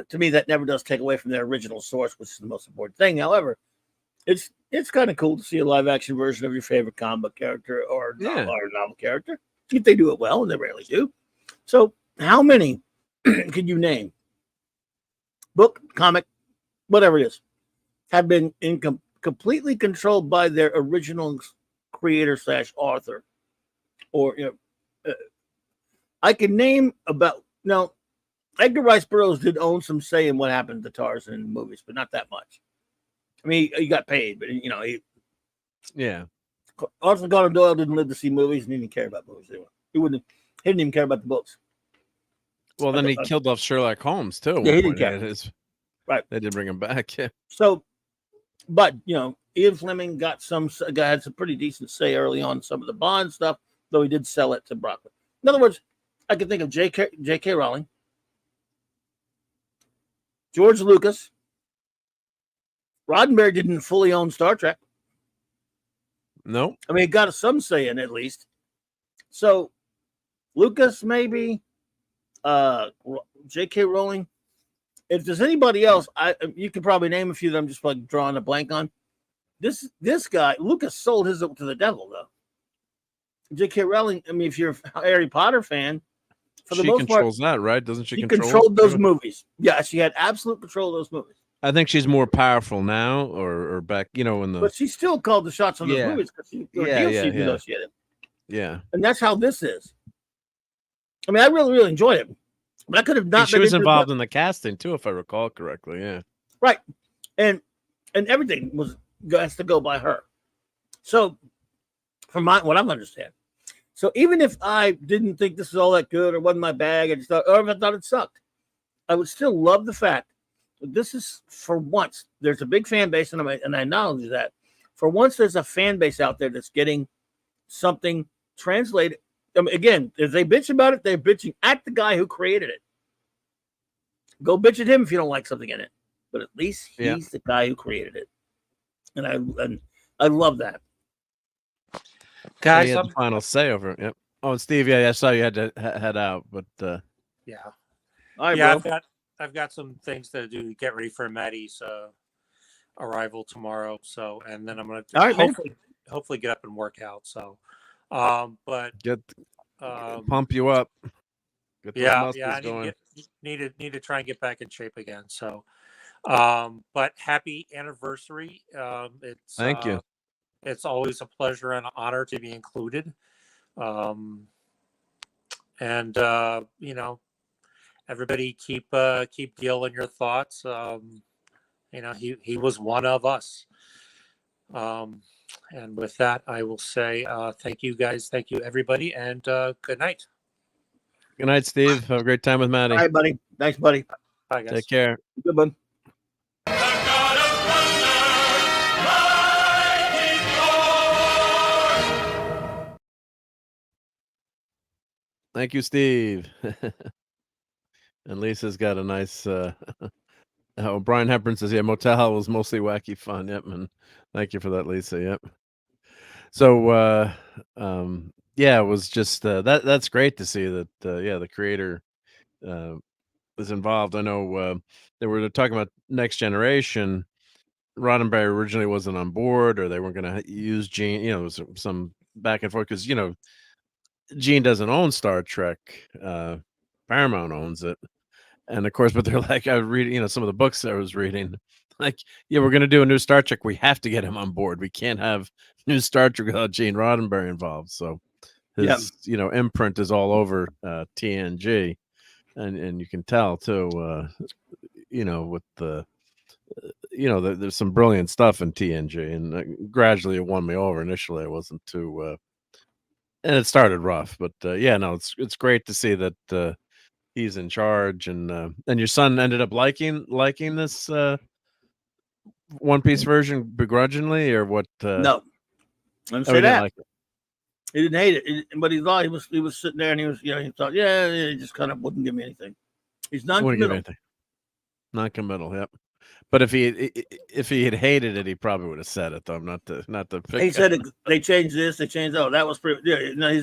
To me, that never does take away from their original source, which is the most important thing. However, it's kind of cool to see a live action version of your favorite comic book character or novel character if they do it well, and they rarely do. So, how many can you name? Book, comic, whatever it is, have been completely controlled by their original creator / author, or I can name about now. Edgar Rice Burroughs did own some say in what happened to Tarzan in the movies, but not that much. I mean, he got paid, but Arthur Conan Doyle didn't live to see movies and he didn't care about movies anyway. He didn't even care about the books. Well, then he killed off Sherlock Holmes too. Yeah, he didn't care. Right, they did bring him back. Yeah. So, but Ian Fleming had some pretty decent say early on some of the Bond stuff, though he did sell it to Broccoli. In other words, I can think of J.K. Rowling, George Lucas. Roddenberry didn't fully own Star Trek. No. I mean, it got some say in it, at least. So, Lucas, maybe. J.K. Rowling. If there's anybody else, you could probably name a few that I'm just like drawing a blank on. This guy, Lucas, sold his to the devil, though. J.K. Rowling, I mean, if you're a Harry Potter fan, for the most part, she controls that, right? Doesn't she? She controlled those movies. Yeah, she had absolute control of those movies. I think she's more powerful now, or back, in the. But she still called the shots on those movies because she negotiated. Yeah, and that's how this is. I mean, I really, really enjoyed it, but I could have not. She was involved in the casting too, if I recall correctly. Yeah, right, and everything has to go by her. So, from what I'm understanding, so even if I didn't think this was all that good or wasn't my bag, or if I thought it sucked, I would still love the fact. This is for once. There's a big fan base, and I acknowledge that. For once, there's a fan base out there that's getting something translated. I mean, again, if they bitch about it, they're bitching at the guy who created it. Go bitch at him if you don't like something in it, but at least he's the guy who created it, and I love that. Guys, he had the final say over it. Yep. Oh, and Steve, I saw you had to head out, but yeah, all right, bro. I've got some things to do to get ready for Maddie's arrival tomorrow. So, and then I'm going to hopefully get up and work out. So, but pump you up. I need to try and get back in shape again. So, but happy anniversary. Thank you. It's always a pleasure and an honor to be included. Everybody keep Gil in your thoughts. He was one of us. And with that, I will say thank you guys, thank you everybody, and good night. Good night, Steve. Have a great time with Maddie. All right, buddy. Thanks, buddy. Bye, guys. Take care. Good one. Thank you, Steve. And Lisa's got a nice. Brian Hepburn says, "Yeah, Motel Hell was mostly wacky fun." Yep, and thank you for that, Lisa. Yep. So, it was just that's great to see that. The creator was involved. I know they were talking about Next Generation. Roddenberry originally wasn't on board, or they weren't going to use Gene. There was some back and forth because Gene doesn't own Star Trek. Paramount owns it. And of course, but they're like, I was reading, some of the books I was reading, like, we're going to do a new Star Trek. We have to get him on board. We can't have new Star Trek without Gene Roddenberry involved. So his, imprint is all over TNG. And you can tell too, with the there's some brilliant stuff in TNG, and gradually it won me over. Initially, I wasn't too, and it started rough, but yeah, no, it's great to see that he's in charge, and your son ended up liking this One Piece version begrudgingly, or what? No, I didn't Oh, say he didn't that. like it. He didn't hate it, but he thought he was sitting there and he thought, he just kind of wouldn't give me anything. He's non-committal. Non-committal, yep. But if he had hated it, he probably would have said it though. Not to pick. He said they changed this, they changed that was pretty. Yeah, no,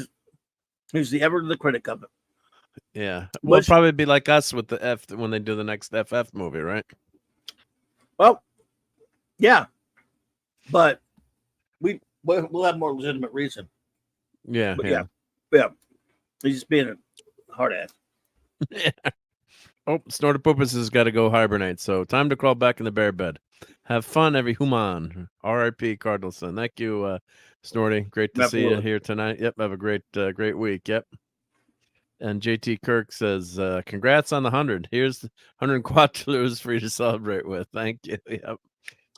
he's the critic of it. Yeah, well, probably be like us with the F when they do the next FF movie, right? Well, yeah, but we'll have more legitimate reason. Yeah, but yeah. He's just being a hard ass. Yeah. Oh, Snorter Poopus has got to go hibernate, so time to crawl back in the bear bed. Have fun, every human. R.I.P. Cardinalson. Thank you, Snorty. Great to see you here tonight. Yep, have a great week. Yep. And JT Kirk says, congrats on the 100. Here's 100 quadrillions for you to celebrate with. Thank you. Yep.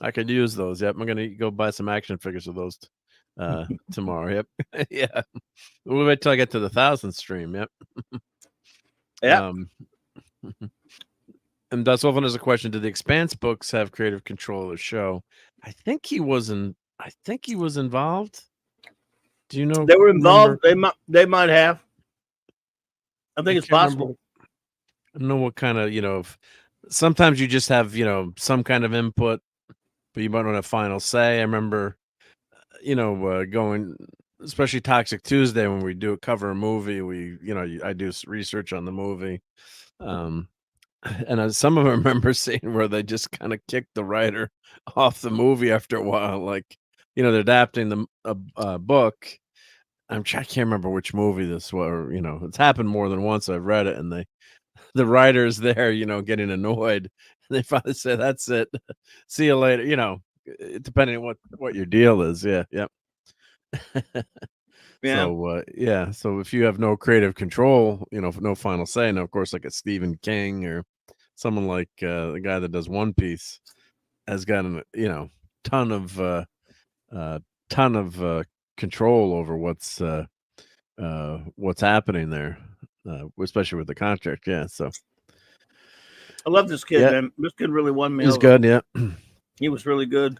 I could use those. Yep. I'm going to go buy some action figures of those tomorrow. Yep. Yeah. We'll wait till I get to the 1,000th stream. Yep. Yeah. And Dusselvin has a question. Did the Expanse books have creative control of the show? I think he was involved. Do you know? They were involved. They might have. I think it's possible. I don't know what kind of, sometimes you just have, some kind of input, but you might not have final say. I remember, going, especially Toxic Tuesday, when we cover a movie, I do research on the movie. And some of them I remember seeing where they just kind of kicked the writer off the movie after a while. Like, they're adapting the book. I can't remember which movie this was. Or, it's happened more than once. I've read it, and the writer's there, getting annoyed. And they finally say, "That's it. See you later." Depending on what your deal is. Yeah, yep. Yeah. So if you have no creative control, no final say, and of course, like a Stephen King or someone like the guy that does One Piece has got ton of control over what's happening there, especially with the contract. Yeah, so I love this kid, man. This kid really won me. He's good, yeah. He was really good.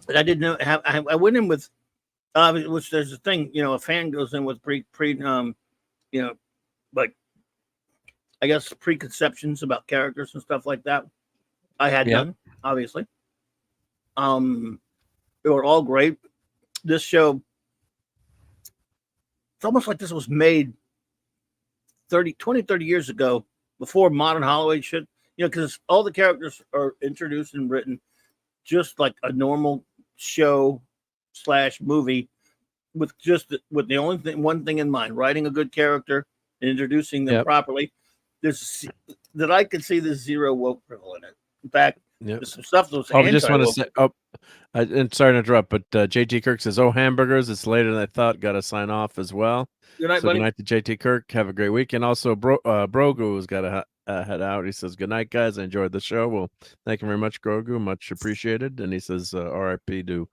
And I didn't know. I went in with. Which there's a thing, a fan goes in with like, I guess, preconceptions about characters and stuff like that. I had none, obviously. They were all great. This show, it's almost like this was made 30 years ago, before modern Hollywood should, because all the characters are introduced and written just like a normal show / movie, with one thing in mind: writing a good character and introducing them properly. That I can see there's zero woke privilege in it. In fact, there's some stuff that was. I just want to say, and sorry to interrupt, but JT Kirk says, "Oh, hamburgers! It's later than I thought. Got to sign off as well." Good night, buddy. Good night to JT Kirk. Have a great week, and also Brogu has got to head out. He says, "Good night, guys. I enjoyed the show." Well, thank you very much, Grogu. Much appreciated. And he says, "R.I.P. to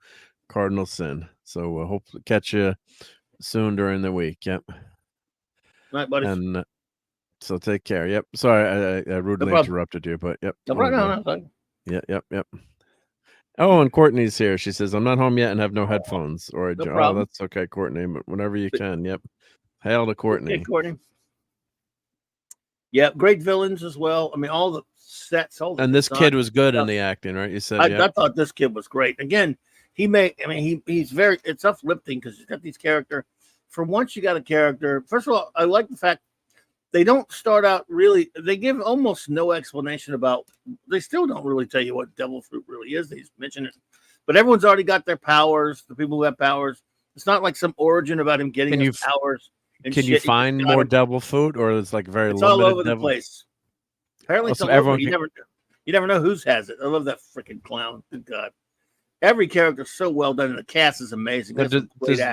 Cardinal Sin." So hopefully catch you soon during the week. Yep. Night, buddy. And so take care. Yep. Sorry, I rudely interrupted you, but yep. No. Yep. Oh, and Courtney's here. She says, "I'm not home yet and have no headphones." Or that's okay, Courtney. But whenever you can. Yep. Hail to Courtney. Okay, Courtney. Yeah, great villains as well. I mean, all the sets. And this kid was good in the acting, right? You said. I thought this kid was great. Again, he's very. It's uplifting because he's got these characters. For once, you got a character. First of all, I like the fact they don't start out really. They give almost no explanation about. They still don't really tell you what devil fruit really is. They mention it, but everyone's already got their powers. The people who have powers. It's not like some origin about him getting his powers. Can you find more devil food, or it's like very it's limited? All over the place. Apparently, it's everyone. You never know whose has it. I love that freaking clown. Good God. Every character is so well done, and the cast is amazing. Do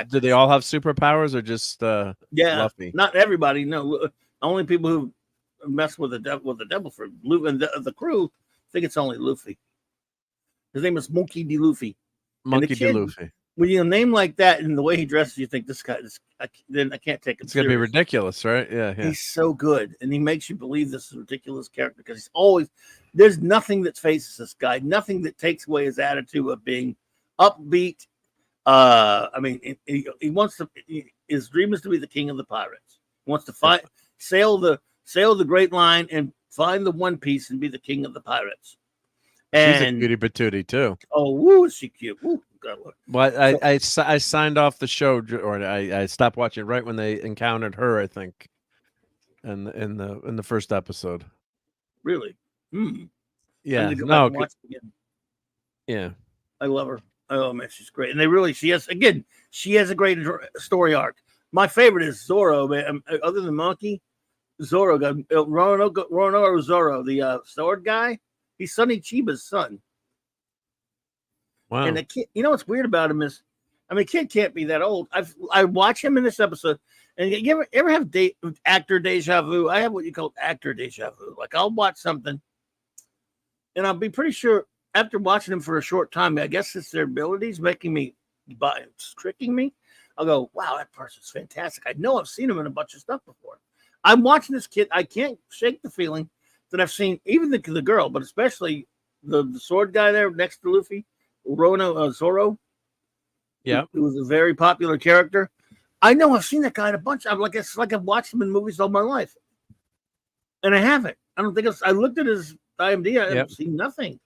they all have superpowers, or just Luffy? Not everybody. No, only people who mess with the devil fruit. And the crew think it's only Luffy. His name is Monkey D. Luffy. Monkey D. Luffy. When you name like that and the way he dresses, you think this guy. Then I can't take him. It's gonna be ridiculous, right? Yeah. He's so good, and he makes you believe this is a ridiculous character because he's always. There's nothing that faces this guy. Nothing that takes away his attitude of being upbeat. I mean, he wants to. His dream is to be the king of the pirates. He wants to sail the Great Line and find the One Piece and be the king of the pirates. And she's a cutie patootie too. Oh, woo, is she cute? Woo, God, well, I signed off the show, or I stopped watching right when they encountered her. I think, in the first episode. Really? Yeah. No. Yeah. I love her. Oh man, she's great, and she has a great story arc. My favorite is Zoro, man. Other than Monkey, Zoro got Roanoke Zoro, the sword guy. He's Sonny Chiba's son. Wow. And the kid, you know what's weird about him is, I mean, kid can't be that old. I watch him in this episode, and you ever have actor deja vu? I have what you call actor deja vu. Like I'll watch something, and I'll be pretty sure after watching him for a short time, I guess it's their abilities tricking me. I'll go, wow, that person's fantastic. I know I've seen him in a bunch of stuff before. I'm watching this kid. I can't shake the feeling that I've seen even the girl, but especially the sword guy there next to Luffy, Zoro. Yeah, who was a very popular character. I know I've seen that guy in a bunch. It's like I've watched him in movies all my life, and I haven't. I don't think I looked at his IMDb. I haven't seen nothing.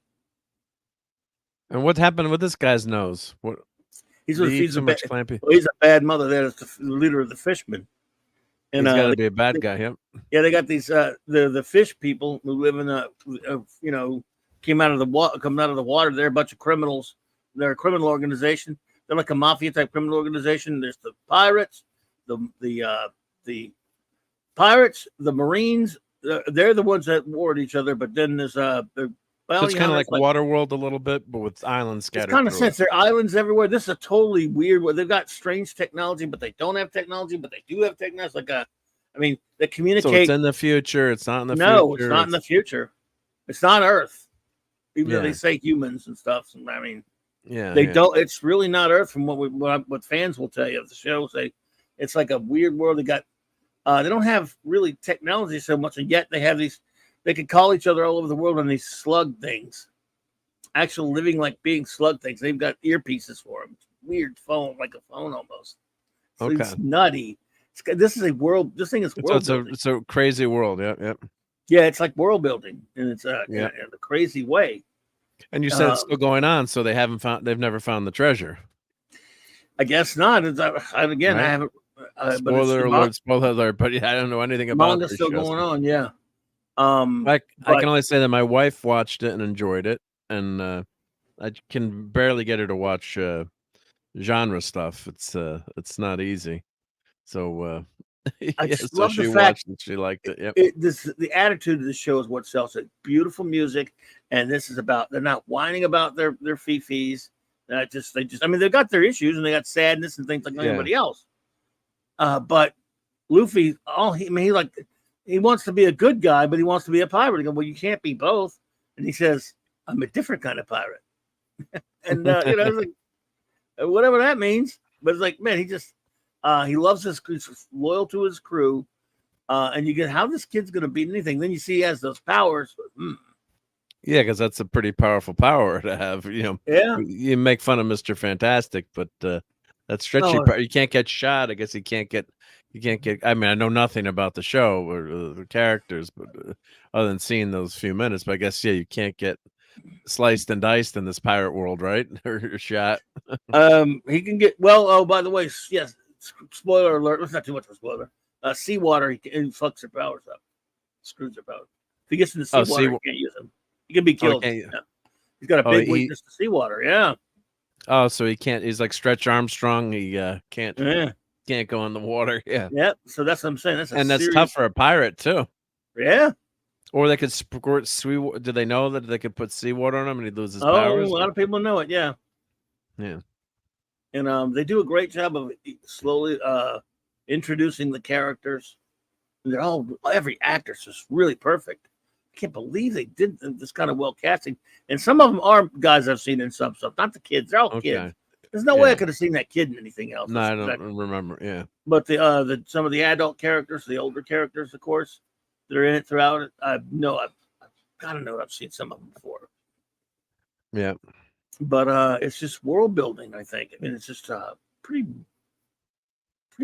And what happened with this guy's nose? What? He's a bad mother. That's the leader of the fishmen. And he's got to be a bad guy. Yep. Yeah, they got these the fish people who live in came out of the water. They're a bunch of criminals. They're a criminal organization. They're like a mafia type criminal organization. There's the pirates, the pirates, the Marines. They're the ones that ward each other. But then there's it's kind of like Waterworld a little bit, but with islands scattered. It's kind of sense. There are islands everywhere. This is a totally weird where they've got strange technology, but they don't have technology, but they do have technology. They communicate. So it's in the future. It's not in the future. No, it's not in the future. It's not Earth. Even though they say humans and stuff. They don't. It's really not Earth. From what fans will tell you of the show, it's like a weird world. They don't have really technology so much, and yet they have these. They could call each other all over the world on these slug things, actual living like being slug things. They've got earpieces for them. Weird phone, like a phone almost. So it's nutty. This is a world. This thing is world. It's a crazy world. Yep. Yeah, it's like world building, and it's in a crazy way. And you said it's still going on, so they've never found the treasure. I guess not. I haven't. Spoiler alert! But I don't know anything about it. Manga's still going on. Yeah. I can only say that my wife watched it and enjoyed it, and I can barely get her to watch genre stuff. It's not easy. So I just love the fact that she liked it. Yep. The attitude of the show is what sells it. Beautiful music, and this is about they're not whining about their fee-fees. They've got their issues and they got sadness and things like anybody else. But Luffy, he wants to be a good guy, but he wants to be a pirate. He goes, well, you can't be both. And he says, I'm a different kind of pirate. And it's like, whatever that means. But it's like, man, he loves he's loyal to his crew. And you get how this kid's going to beat anything. Then you see he has those powers. Yeah, because that's a pretty powerful power to have. You make fun of Mr. Fantastic, but that stretchy part, you can't get shot. I guess you can't get. I mean, I know nothing about the show or the characters, but other than seeing those few minutes. But I guess you can't get sliced and diced in this pirate world, right? Or shot. He can get by the way, yes. Spoiler alert. It's not too much of a spoiler. Seawater, he fucks their powers up, screws their powers. If he gets in the seawater, you can't use him. He can be killed. He's got a big weakness to seawater. Yeah. Oh, so he can't. He's like Stretch Armstrong. He can't. Yeah. Can't go in the water. Yeah. Yep. So that's what I'm saying. That's tough for a pirate too. Yeah. Or they could squirt sweet. Do they know that they could put seawater on him and he'd lose his powers? A lot of people know it. Yeah. Yeah. And they do a great job of slowly introducing the characters. And every actor's just really perfect. can't believe they did this kind of well casting. And some of them are guys I've seen in some stuff, not the kids. They're all kids. There's no way I could have seen that kid in anything else. No, I don't remember. Yeah, but some of the adult characters, the older characters, of course, that are in it throughout it, I've got to know I've seen some of them before. Yeah, but it's just world building. I think. I mean, it's just pretty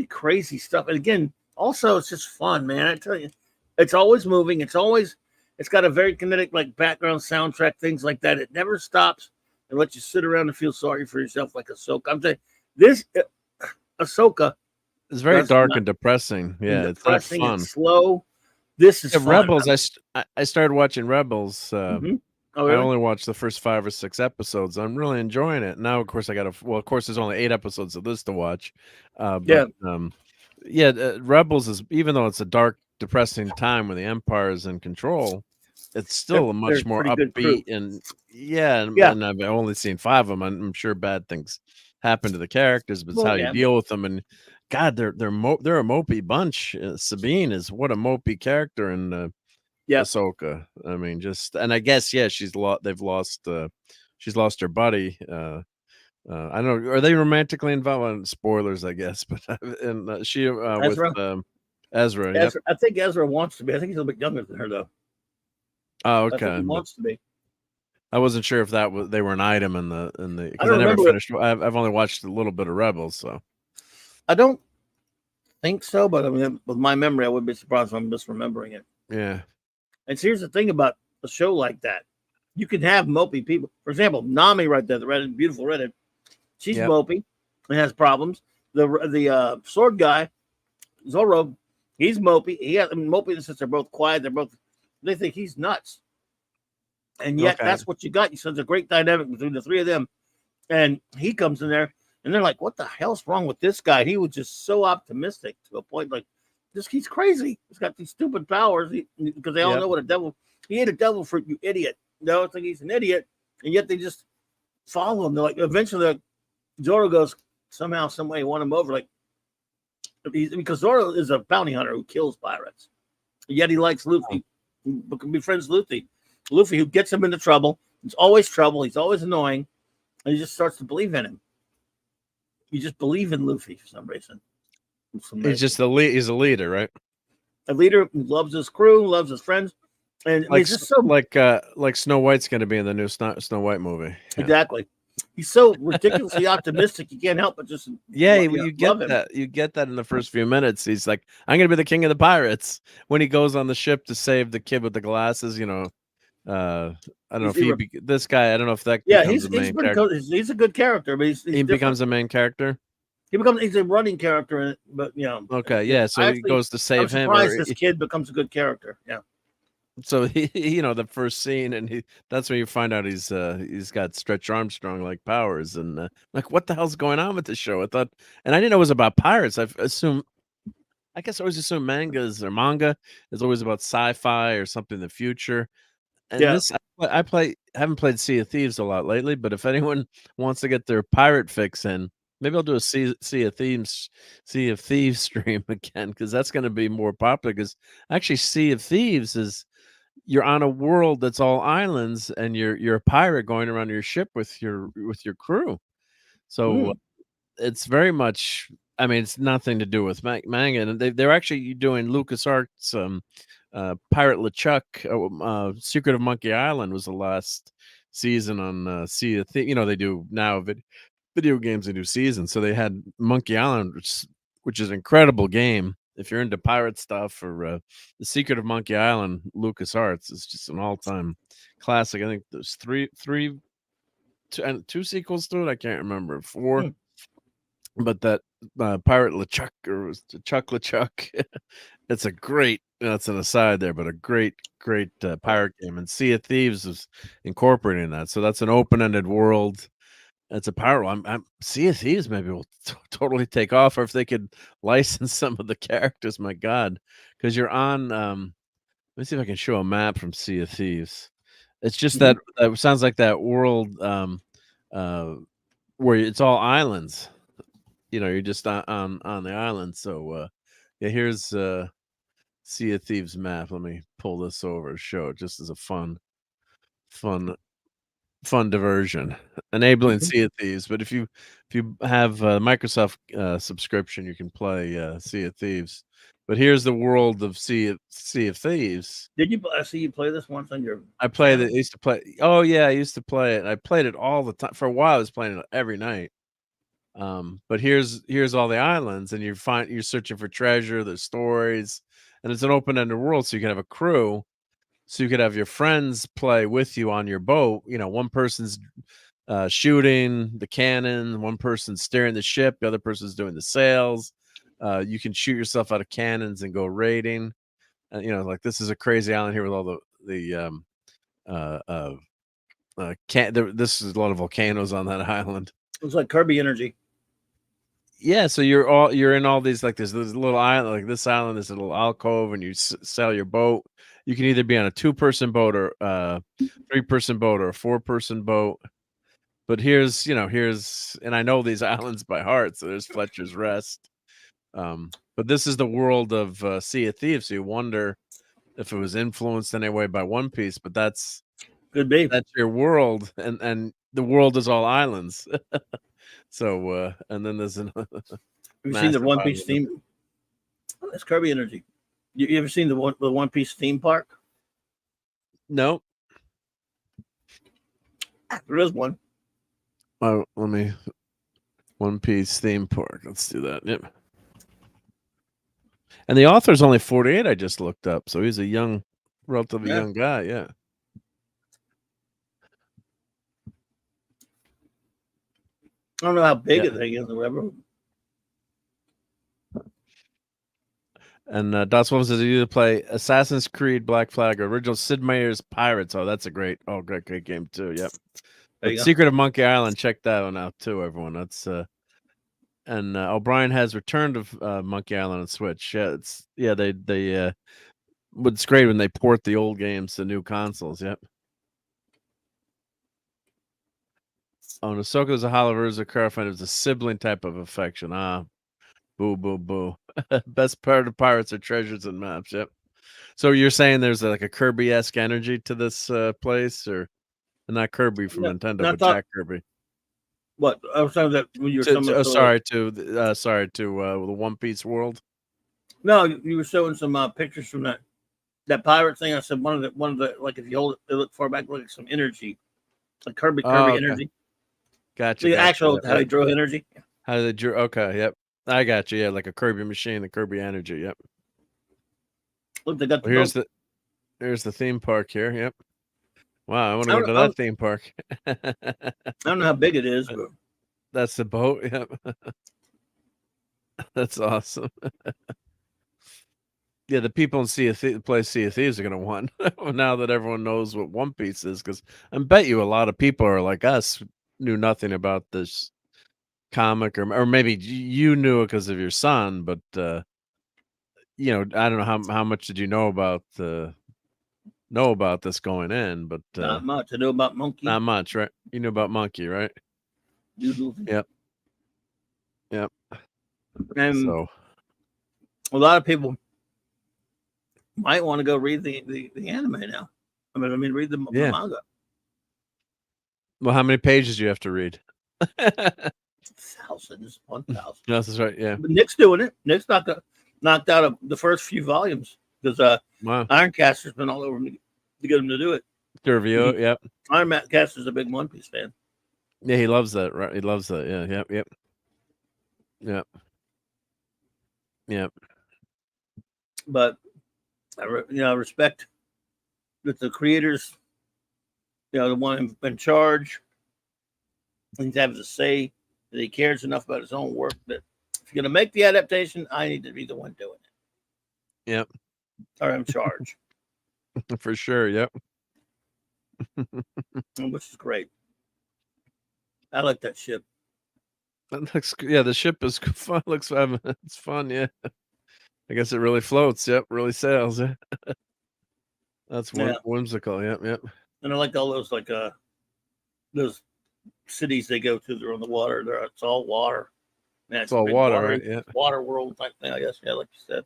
crazy stuff. And again, also it's just fun, man. I tell you, it's always moving. It's got a very kinetic like background soundtrack, things like that. It never stops and lets you sit around and feel sorry for yourself like Ahsoka. I'm saying this Ahsoka it's very dark and depressing. Yeah, it's not fun. It's slow. This is fun. Rebels. I started watching Rebels. Oh, really? I only watched the first 5 or 6 episodes. I'm really enjoying it. Now, of course, of course, there's only 8 episodes of this to watch. Rebels is, even though it's a dark, depressing time when the Empire is in control, it's still a much more upbeat and I've only seen 5 of them. I'm sure bad things happen to the characters, but it's how you deal with them. And God, they're a mopey bunch. Sabine is what a mopey character, and Ahsoka. I mean, and I guess she's lost her buddy. I don't know. Are they romantically involved? Spoilers, I guess. But and she Ezra? with Ezra. Yep. I think Ezra wants to be. I think he's a little bit younger than her, though. Oh, okay. I think he wants to be. I wasn't sure if they were an item in the because I never finished. I've only watched a little bit of Rebels, so I don't think so. But I mean, with my memory, I wouldn't be surprised if I'm misremembering it. Yeah. And so here's the thing about a show like that: you can have mopey people. For example, Nami, right there, the beautiful redhead. She's mopey and has problems. The sword guy, Zorro, he's mopey. Mopey and since they're both quiet, they think he's nuts. And yet that's what you got. So there's a great dynamic between the 3 of them. And he comes in there and they're like, what the hell's wrong with this guy? He was just so optimistic to a point like he's crazy. He's got these stupid powers because they all know what he ate a devil fruit, you idiot. They all think he's an idiot. And yet they just follow him. They're like, eventually Zorro goes, somehow, some way, won him over. Because Zorro is a bounty hunter who kills pirates. Yet he likes Luffy. He befriends Luffy. Luffy, who gets him into trouble. It's always trouble. He's always annoying. And he just starts to believe in him. You just believe in Luffy for some reason. He's just he's a leader, right? A leader who loves his crew, loves his friends. And like, he's just so like Snow White's going to be in the new Snow White movie. Yeah. Exactly. He's so ridiculously optimistic. You can't help but just you get that. You get that in the first few minutes. He's like, "I'm going to be the king of the pirates." When he goes on the ship to save the kid with the glasses, I don't know if this guy. I don't know if that. Yeah, he's a good character, but he becomes a main character. He's a running character in it, but Okay, yeah. So he goes to save him. This kid becomes a good character. Yeah. So he, the first scene, and that's when you find out he's got Stretch Armstrong like powers, and like what the hell's going on with this show? I thought, and I didn't know it was about pirates. I guess I always assume manga is always about sci-fi or something in the future. And this, I haven't played Sea of Thieves a lot lately, but if anyone wants to get their pirate fix in, maybe I'll do a Sea of Thieves stream again, because that's going to be more popular. Because actually, Sea of Thieves is, you're on a world that's all islands, and you're a pirate going around your ship with your crew. So it's very much. I mean, it's nothing to do with manga, and they're actually doing LucasArts. Pirate LeChuck, Secret of Monkey Island was the last season on Sea of Thieves. They do now video games, they do seasons. So they had Monkey Island, which is an incredible game. If you're into pirate stuff, or the Secret of Monkey Island, LucasArts is just an all-time classic. I think there's two sequels to it. I can't remember 4, but that Pirate LeChuck, or Chuck LeChuck, it's a great. That's an aside there, but a great pirate game. And Sea of Thieves is incorporating that. So that's an open-ended world. It's a pirate. Sea of Thieves maybe will totally take off, or if they could license some of the characters. My God, because you're on. Let me see if I can show a map from Sea of Thieves. It's just that sounds like that world where it's all islands. You're just on the island. So here's. Sea of Thieves map. Let me pull this over to show it just as a fun diversion, enabling Sea of Thieves. But if you have a Microsoft subscription, you can play Sea of Thieves. But here's the world of Sea of Thieves. Did you? I see you play this once on your. I played it. I used to play. Oh yeah, I used to play it. I played it all the time. For a while, I was playing it every night. But here's all the islands, and you're searching for treasure. There's stories, and it's an open-ended world, so you can have a crew. So you could have your friends play with you on your boat. You know, one person's shooting the cannon, one person's steering the ship, the other person's doing the sails. You can shoot yourself out of cannons and go raiding. You know, like this is a crazy island here with all this is a lot of volcanoes on that island. It's like Kirby Energy. Yeah, so you're in all these, like there's this little island, like this island is a little alcove, and you sail your boat. You can either be on a 2-person boat or 3-person boat or a 4-person boat. But here's and I know these islands by heart. So there's Fletcher's Rest. But this is the world of Sea of Thieves. So you wonder if it was influenced in any way by One Piece, but that's could be. That's your world, and the world is all islands. So and then there's an. Have you seen the One Piece theme? Oh, that's Kirby Energy. You ever seen the One Piece theme park? No. There is one. Oh, let me. One Piece theme park. Let's do that. Yep. And the author's only 48. I just looked up, so he's a relatively young guy. Yeah. I don't know how big the thing is or whatever. And Dotswolf says you either play Assassin's Creed Black Flag or original Sid Meier's Pirates. Oh, that's a great game too. Yep. But Secret of Monkey Island, check that one out too, everyone. That's and O'Brien has returned to Monkey Island on Switch. Yeah, they it's great when they port the old games to new consoles. Yep. Oh, Nasoko's a Halaver's a Carfinder is a sibling type of affection. Boo, boo, boo. Best part of Pirates are treasures and maps. Yep. So you're saying there's like a Kirby-esque energy to this place, or not Kirby from Nintendo, but Jack Kirby? What I was saying that when you were sorry to the One Piece world. No, you were showing some pictures from that pirate thing. I said one of the like if you hold it, look far back, like some energy, like Kirby okay. energy. Gotcha. The actual how they drew energy. How they drew? Okay, yep. I got you. Yeah, like a Kirby machine, the Kirby energy. Yep. Look, they got here's the theme park here. Yep. Wow, I want to go to that theme park. I don't know how big it is, but that's the boat. Yep. That's awesome. Yeah, the people in Sea of Thieves are going to want now that everyone knows what One Piece is, because I bet you a lot of people are like us, knew nothing about this comic, or maybe you knew it because of your son, but I don't know how much did you know about this going in, but not much. I know about Monkey. Not much, right? You knew about Monkey, right? Yep. And so a lot of people might want to go read the anime now. I mean, read the manga. Well, how many pages do you have to read? Thousands, 1,000. That's right. Yeah. But Nick's doing it. Nick's knocked out the first few volumes because Ironcaster's been all over me to get him to do it. To review, yep. Ironcaster's a big One Piece fan. Yeah, he loves that. Right, he loves that. Yeah, yep. But I respect that the creators, the one in charge, needs to have a say. That he cares enough about his own work that if you're going to make the adaptation, I need to be the one doing it. Yep. Or in charge. For sure. Yep. Which is great. I like that ship. That looks, the ship is fun. Looks fun. It's fun. Yeah. I guess it really floats. Yep. Really sails. Yeah. That's whimsical. Yep. And I like all those those cities they go to. They're on the water. It's all water. Man, it's all water, right? Yeah. Water world type thing, I guess. Yeah, like you said.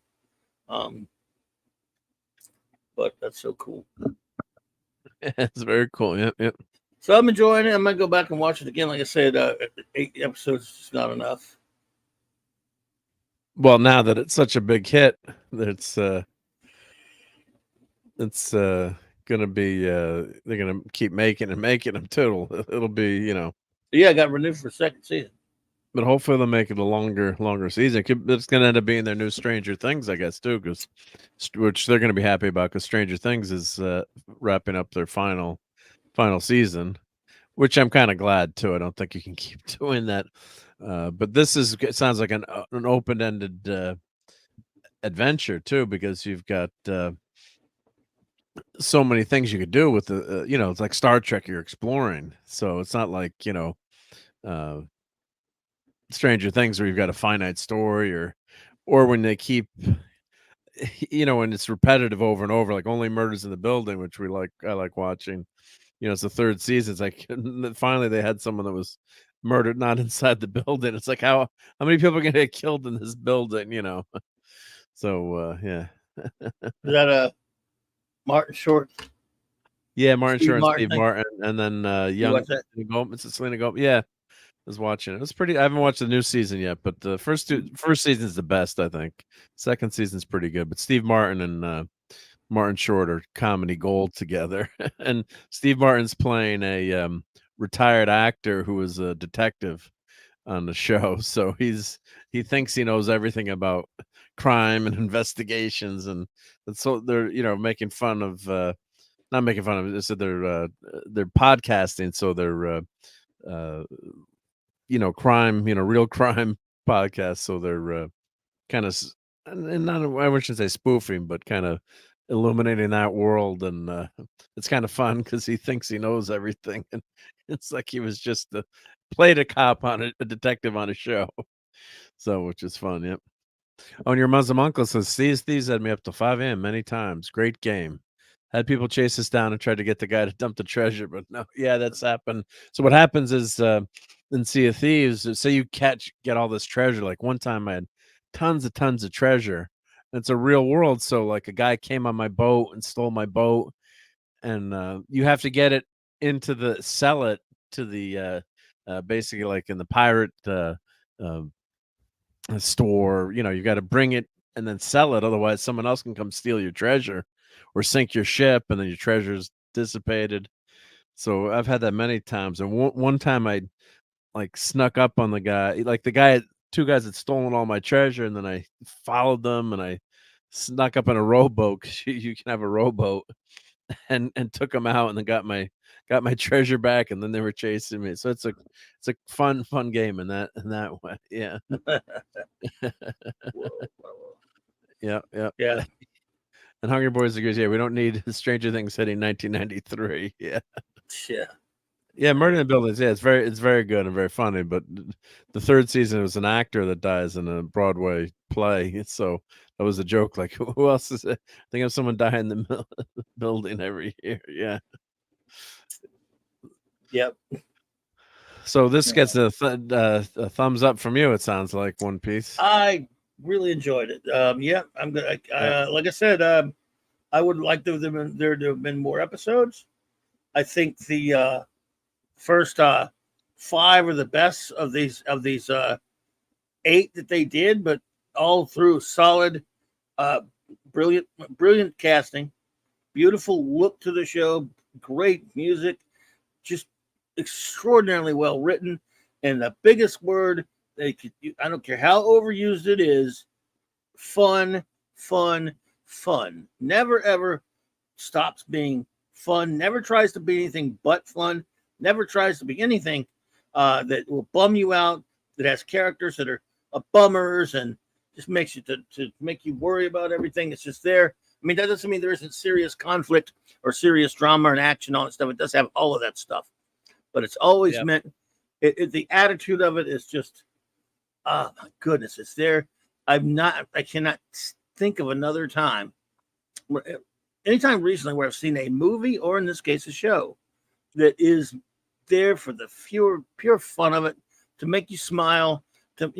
but that's so cool. It's very cool. Yep, yep. So I'm enjoying it. I might go back and watch it again. Like I said, 8 episodes is just not enough. Well, now that it's such a big hit, that it's gonna be they're gonna keep making them too. It'll be, you know. Yeah, I got renewed for a second season. But hopefully they'll make it a longer season. It's going to end up being their new Stranger Things, I guess, too, which they're going to be happy about, because Stranger Things is wrapping up their final season, which I'm kind of glad too. I don't think you can keep doing that. But it sounds like an open-ended adventure too, because you've got so many things you could do with the it's like Star Trek you're exploring. So it's not like, Stranger Things where you've got a finite story, or when they keep, when it's repetitive over and over, like Only Murders in the Building, which I like watching. It's the third season. It's like finally they had someone that was murdered not inside the building. It's like how many people are gonna get killed in this building, So yeah. Is that Martin Short? Yeah, Martin Short and Martin Steve Martin, and then young Selena Gomez. Yeah. Was watching it. It was pretty. I haven't watched the new season yet, but the first season is the best, I think. Second season's pretty good, but Steve Martin and Martin Short are comedy gold together. And Steve Martin's playing a retired actor who is a detective on the show, so he thinks he knows everything about crime and investigations, and so they're making fun of not making fun of it. They said they're podcasting, so they're crime, real crime podcast. So they're kind of, and not, I shouldn't say spoofing, but kind of illuminating that world. And it's kind of fun because he thinks he knows everything. And it's like he was just played a cop a detective on a show. So, which is fun. Yep. Oh, and your Muslim uncle says, thieves had me up to 5 a.m. many times. Great game. Had people chase us down and try to get the guy to dump the treasure, but no, yeah, that's happened. So what happens is in Sea of Thieves, say you get all this treasure. Like one time I had tons of treasure. It's a real world. So like a guy came on my boat and stole my boat, and you have to get it sell it to the basically like in the pirate store. You got to bring it and then sell it. Otherwise someone else can come steal your treasure or sink your ship, and then your treasure's dissipated. So I've had that many times. And one time I like snuck up on the guy, like two guys had stolen all my treasure, and then I followed them and I snuck up in a rowboat, because you can have a rowboat, and took them out, and then got my treasure back, and then they were chasing me. So it's a fun game in that way. Yeah. Yeah. And Hungry Boys agrees. Yeah, we don't need Stranger Things hitting 1993. Yeah. Yeah, Murder in the Buildings. Yeah, it's very good and very funny. But the third season, it was an actor that dies in a Broadway play. So that was a joke. Like, who else is it? I think of someone dying in the building every year. Yeah. Yep. So this gets a thumbs up from you. It sounds like One Piece. I really enjoyed it. Yeah, I'm gonna. Like I said, I would like there to have been more episodes. I think the first 5 are the best of these 8 that they did, but all through solid, brilliant casting, beautiful look to the show, great music, just extraordinarily well written. And the biggest word I don't care how overused it is, fun. Never ever stops being fun. Never tries to be anything but fun. Never tries to be anything that will bum you out, that has characters that are bummers and just makes you to make you worry about everything. It's just there. I mean, that doesn't mean there isn't serious conflict or serious drama and action, all that stuff. It does have all of that stuff, but it's always meant. The attitude of it is just, oh my goodness, it's there. I cannot think of another time, anytime recently, where I've seen a movie, or in this case a show, that is there for the pure fun of it, to make you smile, to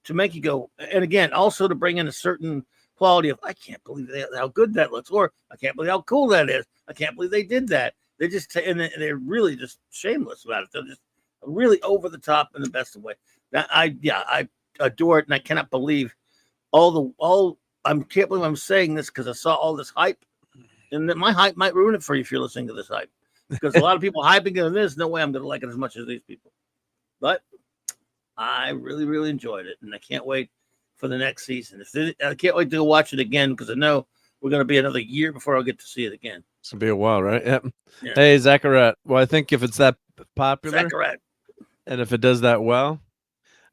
make you go, and again, also to bring in a certain quality of I can't believe how good that looks, or I can't believe how cool that is. I can't believe they did that. They're just and they're really just shameless about it. They're just really over the top in the best of way. That I adore it, and I cannot believe I can't believe I'm saying this because I saw all this hype, and that my hype might ruin it for you if you're listening to this hype. Because a lot of people hyping it, and there's no way I'm going to like it as much as these people. But I really, really enjoyed it, and I can't wait for the next season. I can't wait to watch it again because I know we're going to be another year before I'll get to see it again. It's gonna be a while, right? Yep. Yeah. Hey, Zacharat. Well, I think if it's that popular, Zacharat. and if it does that well,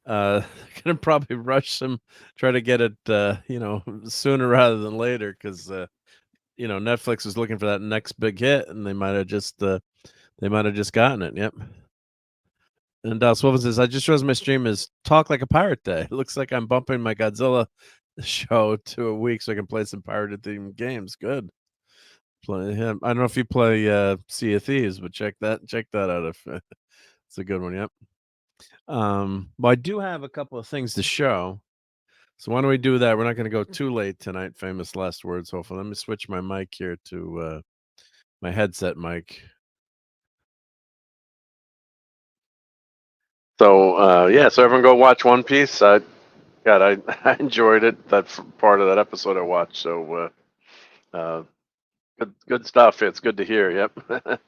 gonna probably rush them, try to get it, sooner rather than later, because Netflix is looking for that next big hit, and they might have just gotten it. Yep. And what was this? I just realized my stream is Talk Like a Pirate Day. It looks like I'm bumping my Godzilla show to a week so I can play some pirated themed games. Good. Play him. I don't know if you play Sea of Thieves, but check that out if it's a good one. Yep. Well, I do have a couple of things to show. So why don't we do that? We're not going to go too late tonight. Famous last words, hopefully. Let me switch my mic here to my headset mic. So so everyone go watch One Piece. I enjoyed it. That part of that episode I watched. So good stuff. It's good to hear. Yep.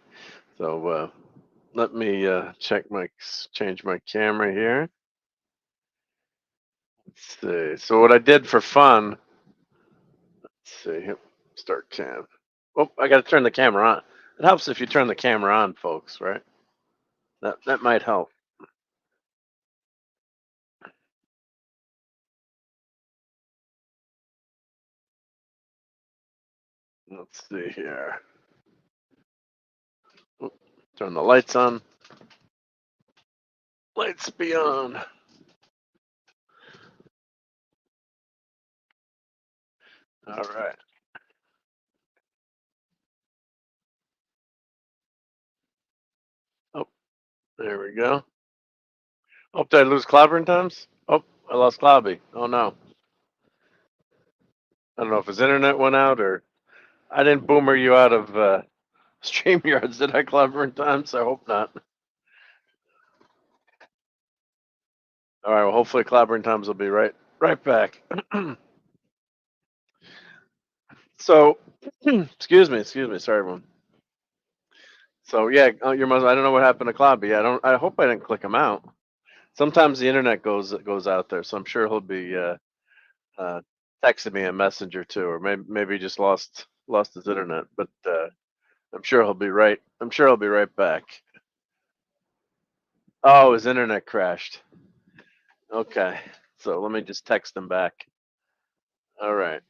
So let me change my camera here. Let's see. So what I did for fun. Let's see. Start cam. Oh, I got to turn the camera on. It helps if you turn the camera on, folks. Right? That might help. Let's see here. Turn the lights on. Lights be on. All right. Oh, there we go. Oh, did I lose Clobbering Times? Oh, I lost Clobby. Oh no. I don't know if his internet went out or I didn't boomer you out of StreamYards, did I, Clobbering Times? I hope not. All right, well, hopefully Clobbering Times will be right back. So, excuse me, sorry everyone. So yeah, your mother. I don't know what happened to Clobby. I hope I didn't click him out. Sometimes the internet goes out there, so I'm sure he'll be texting me a messenger too, or maybe he just lost his internet. But I'm sure he'll be right. I'm sure he'll be right back. Oh, his internet crashed. Okay, so let me just text him back. All right.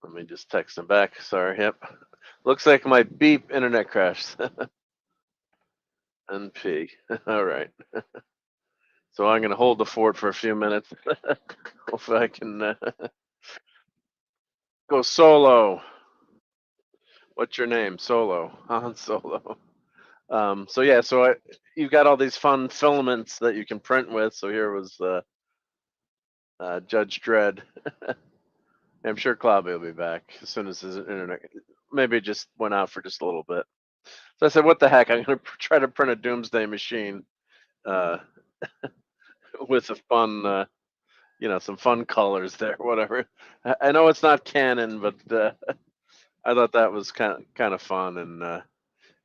Let me just text him back. Sorry. Yep. Looks like my beep internet crashed. NP. All right. So I'm going to hold the fort for a few minutes. Hopefully I can go solo. What's your name? Solo. Han Solo. So yeah, you've got all these fun filaments that you can print with. So here was Judge Dredd. I'm sure Clobby will be back as soon as his internet. Maybe it just went out for just a little bit. So I said, "What the heck? I'm going to try to print a Doomsday Machine with a fun, some fun colors there, whatever." I know it's not canon, but I thought that was kind of fun, and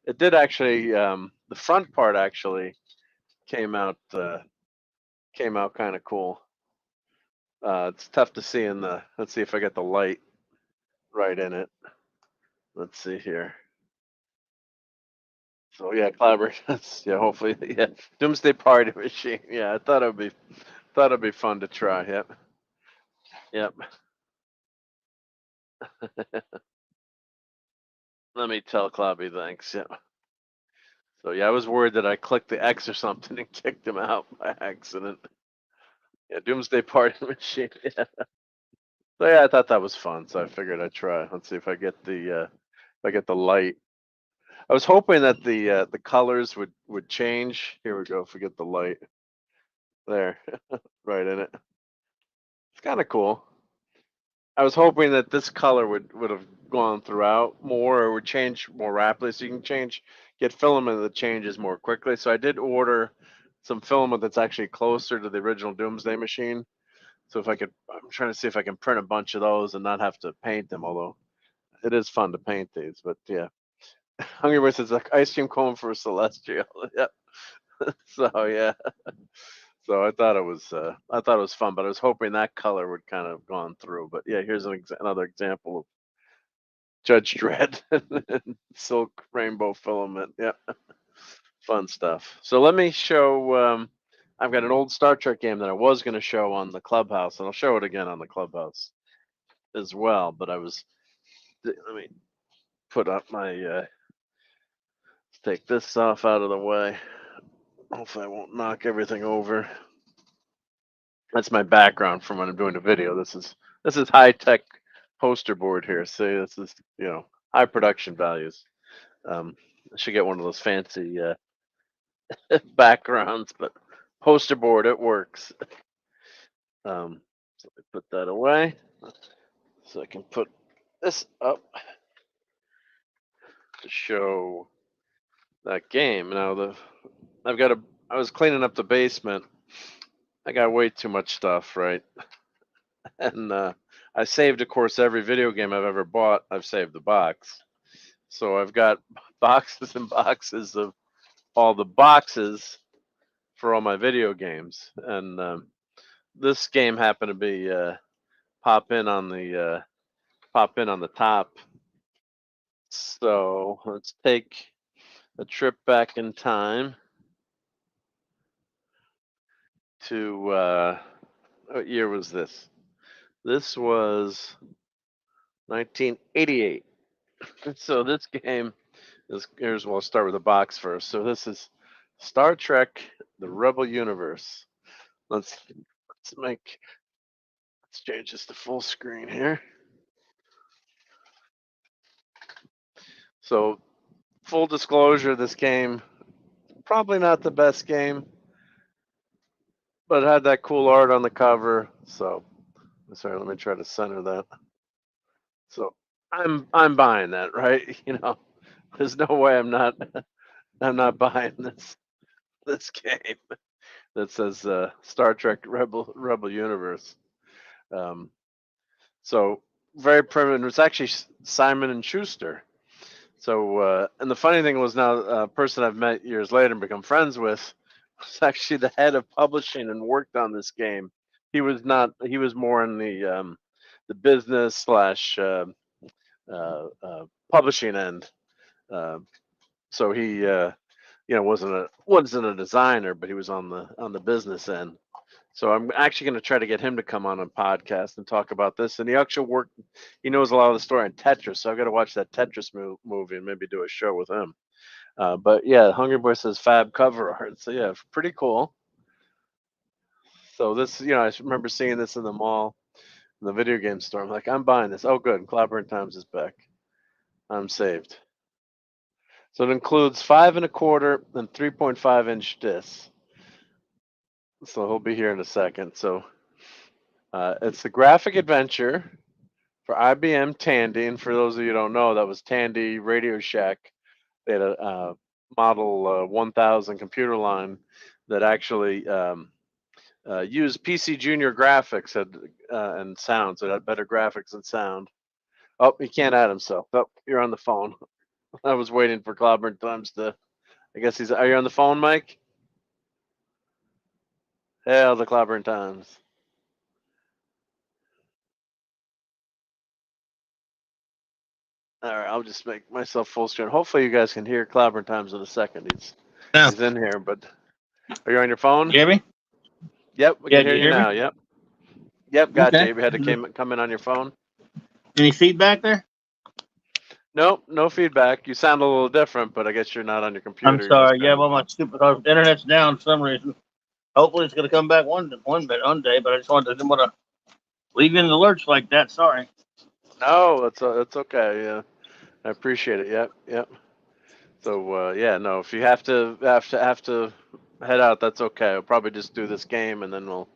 it did actually. The front part actually came out kind of cool. It's tough to see in the. Let's see if I get the light right in it. Let's see here. So yeah, collaborations. Yeah, hopefully, yeah. Doomsday Party Machine. Yeah, I thought it'd be fun to try. Yep. Yep. Let me tell Clobby thanks. Yep. So yeah, I was worried that I clicked the X or something and kicked him out by accident. Yeah, Doomsday Party Machine. Yeah. So yeah, I thought that was fun, so I figured I'd try. Let's see if I get the light. I was hoping that the colors would change. Here we go. If we get the light, there, right in it. kind of cool. I was hoping that this color would have gone throughout more, or would change more rapidly, so you can get filament that changes more quickly. So I did order some filament that's actually closer to the original Doomsday Machine. So I'm trying to see if I can print a bunch of those and not have to paint them. Although it is fun to paint these, but yeah. Hungry Voice is like ice cream cone for Celestial. Yep. So yeah. So I thought it was fun, but I was hoping that color would kind of gone through. But yeah, here's another example of Judge Dredd and silk rainbow filament. Yeah, fun stuff. So let me show. I've got an old Star Trek game that I was going to show on the Clubhouse, and I'll show it again on the Clubhouse as well. But let me put up my. Let's take this off out of the way. Hopefully, I won't knock everything over. That's my background from when I'm doing the video. This is high tech poster board here. See, this is high production values. I should get one of those fancy backgrounds, but poster board, it works. So I put that away so I can put this up to show that game. Now I was cleaning up the basement. I got way too much stuff, right? And I saved, of course, every video game I've ever bought. I've saved the box. So I've got boxes and boxes of all the boxes for all my video games. And this game happened to be pop in on the top. So let's take a trip back in time to what year was this? This was 1988. So this game we'll start with the box first. So this is Star Trek: The Rebel Universe. Let's change this to full screen here. So full disclosure, this game probably not the best game, but it had that cool art on the cover. So sorry, let me try to center that. So I'm buying that, right? There's no way I'm not buying this game that says Star Trek Rebel Universe. So very primitive. It's actually Simon and Schuster. So and the funny thing was, now a person I've met years later and become friends with was actually the head of publishing and worked on this game. He was not. He was more in the business / publishing end. So he wasn't a designer, but he was on the business end. So I'm actually going to try to get him to come on a podcast and talk about this. And he actually he knows a lot of the story on Tetris. So I've got to watch that Tetris movie and maybe do a show with him. But yeah, Hungry Boy says fab cover art. So yeah, pretty cool. So this, I remember seeing this in the mall, in the video game store. I'm like, I'm buying this. Oh, good. Cloudburn Times is back. I'm saved. So it includes 5 1/4 and 3.5-inch discs. So he'll be here in a second. So it's the graphic adventure for IBM Tandy. And for those of you who don't know, that was Tandy Radio Shack. They had a Model 1000 computer line that actually used PC Junior graphics and sound. So it had better graphics and sound. Oh, he can't add himself. Oh, you're on the phone. I was waiting for Cloudburn Times to. I guess are you on the phone, Mike? Hell, the Cloudburn Times. All right, I'll just make myself full screen. Hopefully, you guys can hear Cloudburn Times in a second. He's in here, but are you on your phone? You hear me? Yep, we can hear you now. Me? Yep, gotcha. Okay. You had to come in on your phone. Any feedback there? Nope, no feedback. You sound a little different, but I guess you're not on your computer. I'm sorry. Yeah, well, my stupid internet's down for some reason. Hopefully, it's going to come back one day, but I just didn't want to leave you in the lurch like that. Sorry. No, it's okay. Yeah, I appreciate it. Yep. So yeah, no, if you have to head out, that's okay. I'll probably just do this game and then we'll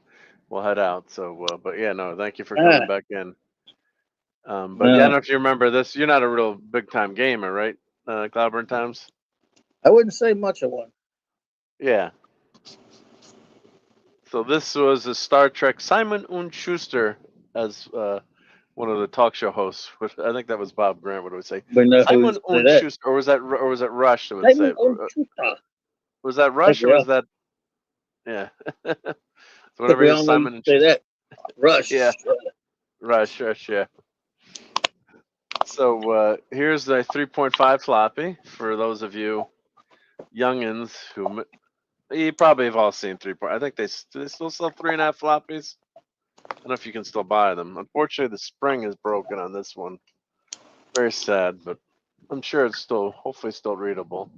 we'll head out. So, but yeah, no, thank you for coming back in. But yeah, I don't know if you remember this. You're not a real big time gamer, right? Cloudburn Times. I wouldn't say much of one. Yeah. So this was a Star Trek Simon und Schuster as one of the talk show hosts. I think that was Bob Grant. What do we say? Simon und Schuster, or was that Rush? That would say. Was that Rush or was that? Yeah. So whatever it is, Simon and Schuster. That. Rush. Yeah. Rush. Yeah. So here's the 3.5 floppy for those of you youngins who you probably have all seen 3. I think they still sell 3.5 floppies. I don't know if you can still buy them. Unfortunately, the spring is broken on this one. Very sad, but I'm sure it's hopefully still readable.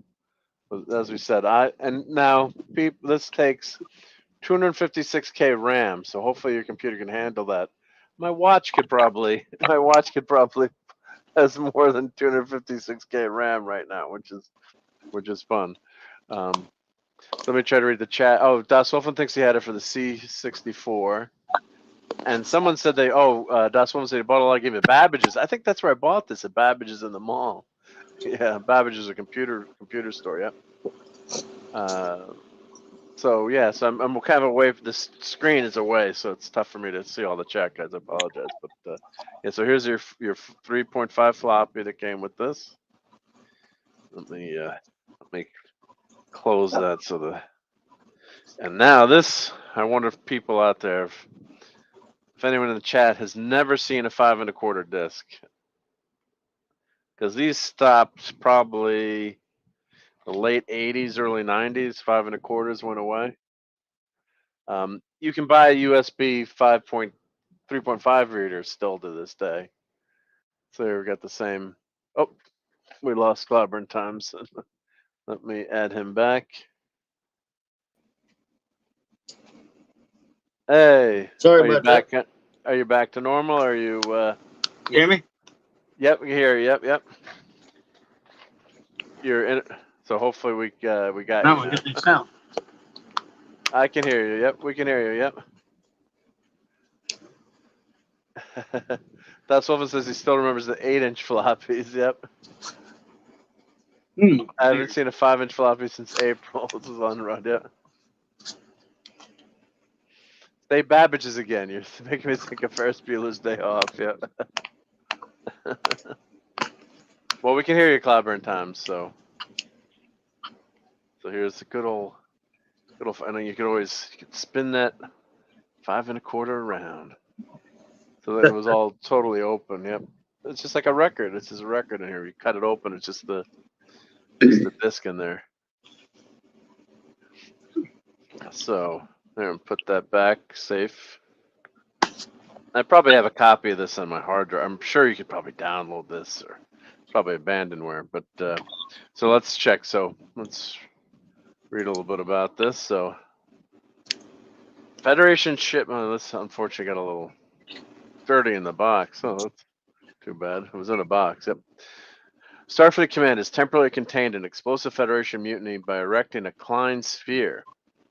But as we said, now this takes 256K RAM, so hopefully your computer can handle that. My watch could probably has more than 256K RAM right now, which is fun. Let me try to read the chat. Oh, Das Wolfen thinks he had it for the C64. And someone said Das Wolfen said he bought a lot of games at Babbage's. I think that's where I bought this, at Babbage's in the mall. Yeah, Babbage is a computer store, yep. So I'm kind of away from this screen is away, so it's tough for me to see all the chat, guys. I apologize. But yeah, so here's your 3.5 floppy that came with this. Let me close that and now this, I wonder if people out there, if anyone in the chat has never seen a 5 1/4 disc, because these stopped probably the late 80s, early 90s. 5 1/4s went away. You can buy a USB 3.5 reader still to this day. So we got the same. Oh, we lost Cloudburn Times. Let me add him back. Hey, sorry about that. Are you back to normal? Or are you? You hear me? Yep, we hear you. Yep. You're in. So hopefully we got you. Now we're getting sound. I can hear you. Yep, we can hear you. Yep. That's Wolfen says he still remembers the 8-inch floppies. Yep. I haven't seen a 5-inch floppy since April. This is on run. Yep. Say Babbage's again. You're making me think of Ferris Bueller's Day Off. Yep. Well, we can hear you, Cloudburn Times. So here's the good old. I know you could spin that 5 1/4 around. So that it was all totally open. Yep. It's just like a record. This is a record in here. You cut it open. It's just the disc in there. So there, and put that back safe. I probably have a copy of this on my hard drive. I'm sure you could probably download this, or probably abandonware. But so let's check. So let's read a little bit about this. So Federation shipment. This unfortunately got a little dirty in the box. Oh, that's too bad. It was in a box. Yep. Starfleet Command is temporarily contained in explosive Federation mutiny by erecting a Klein sphere.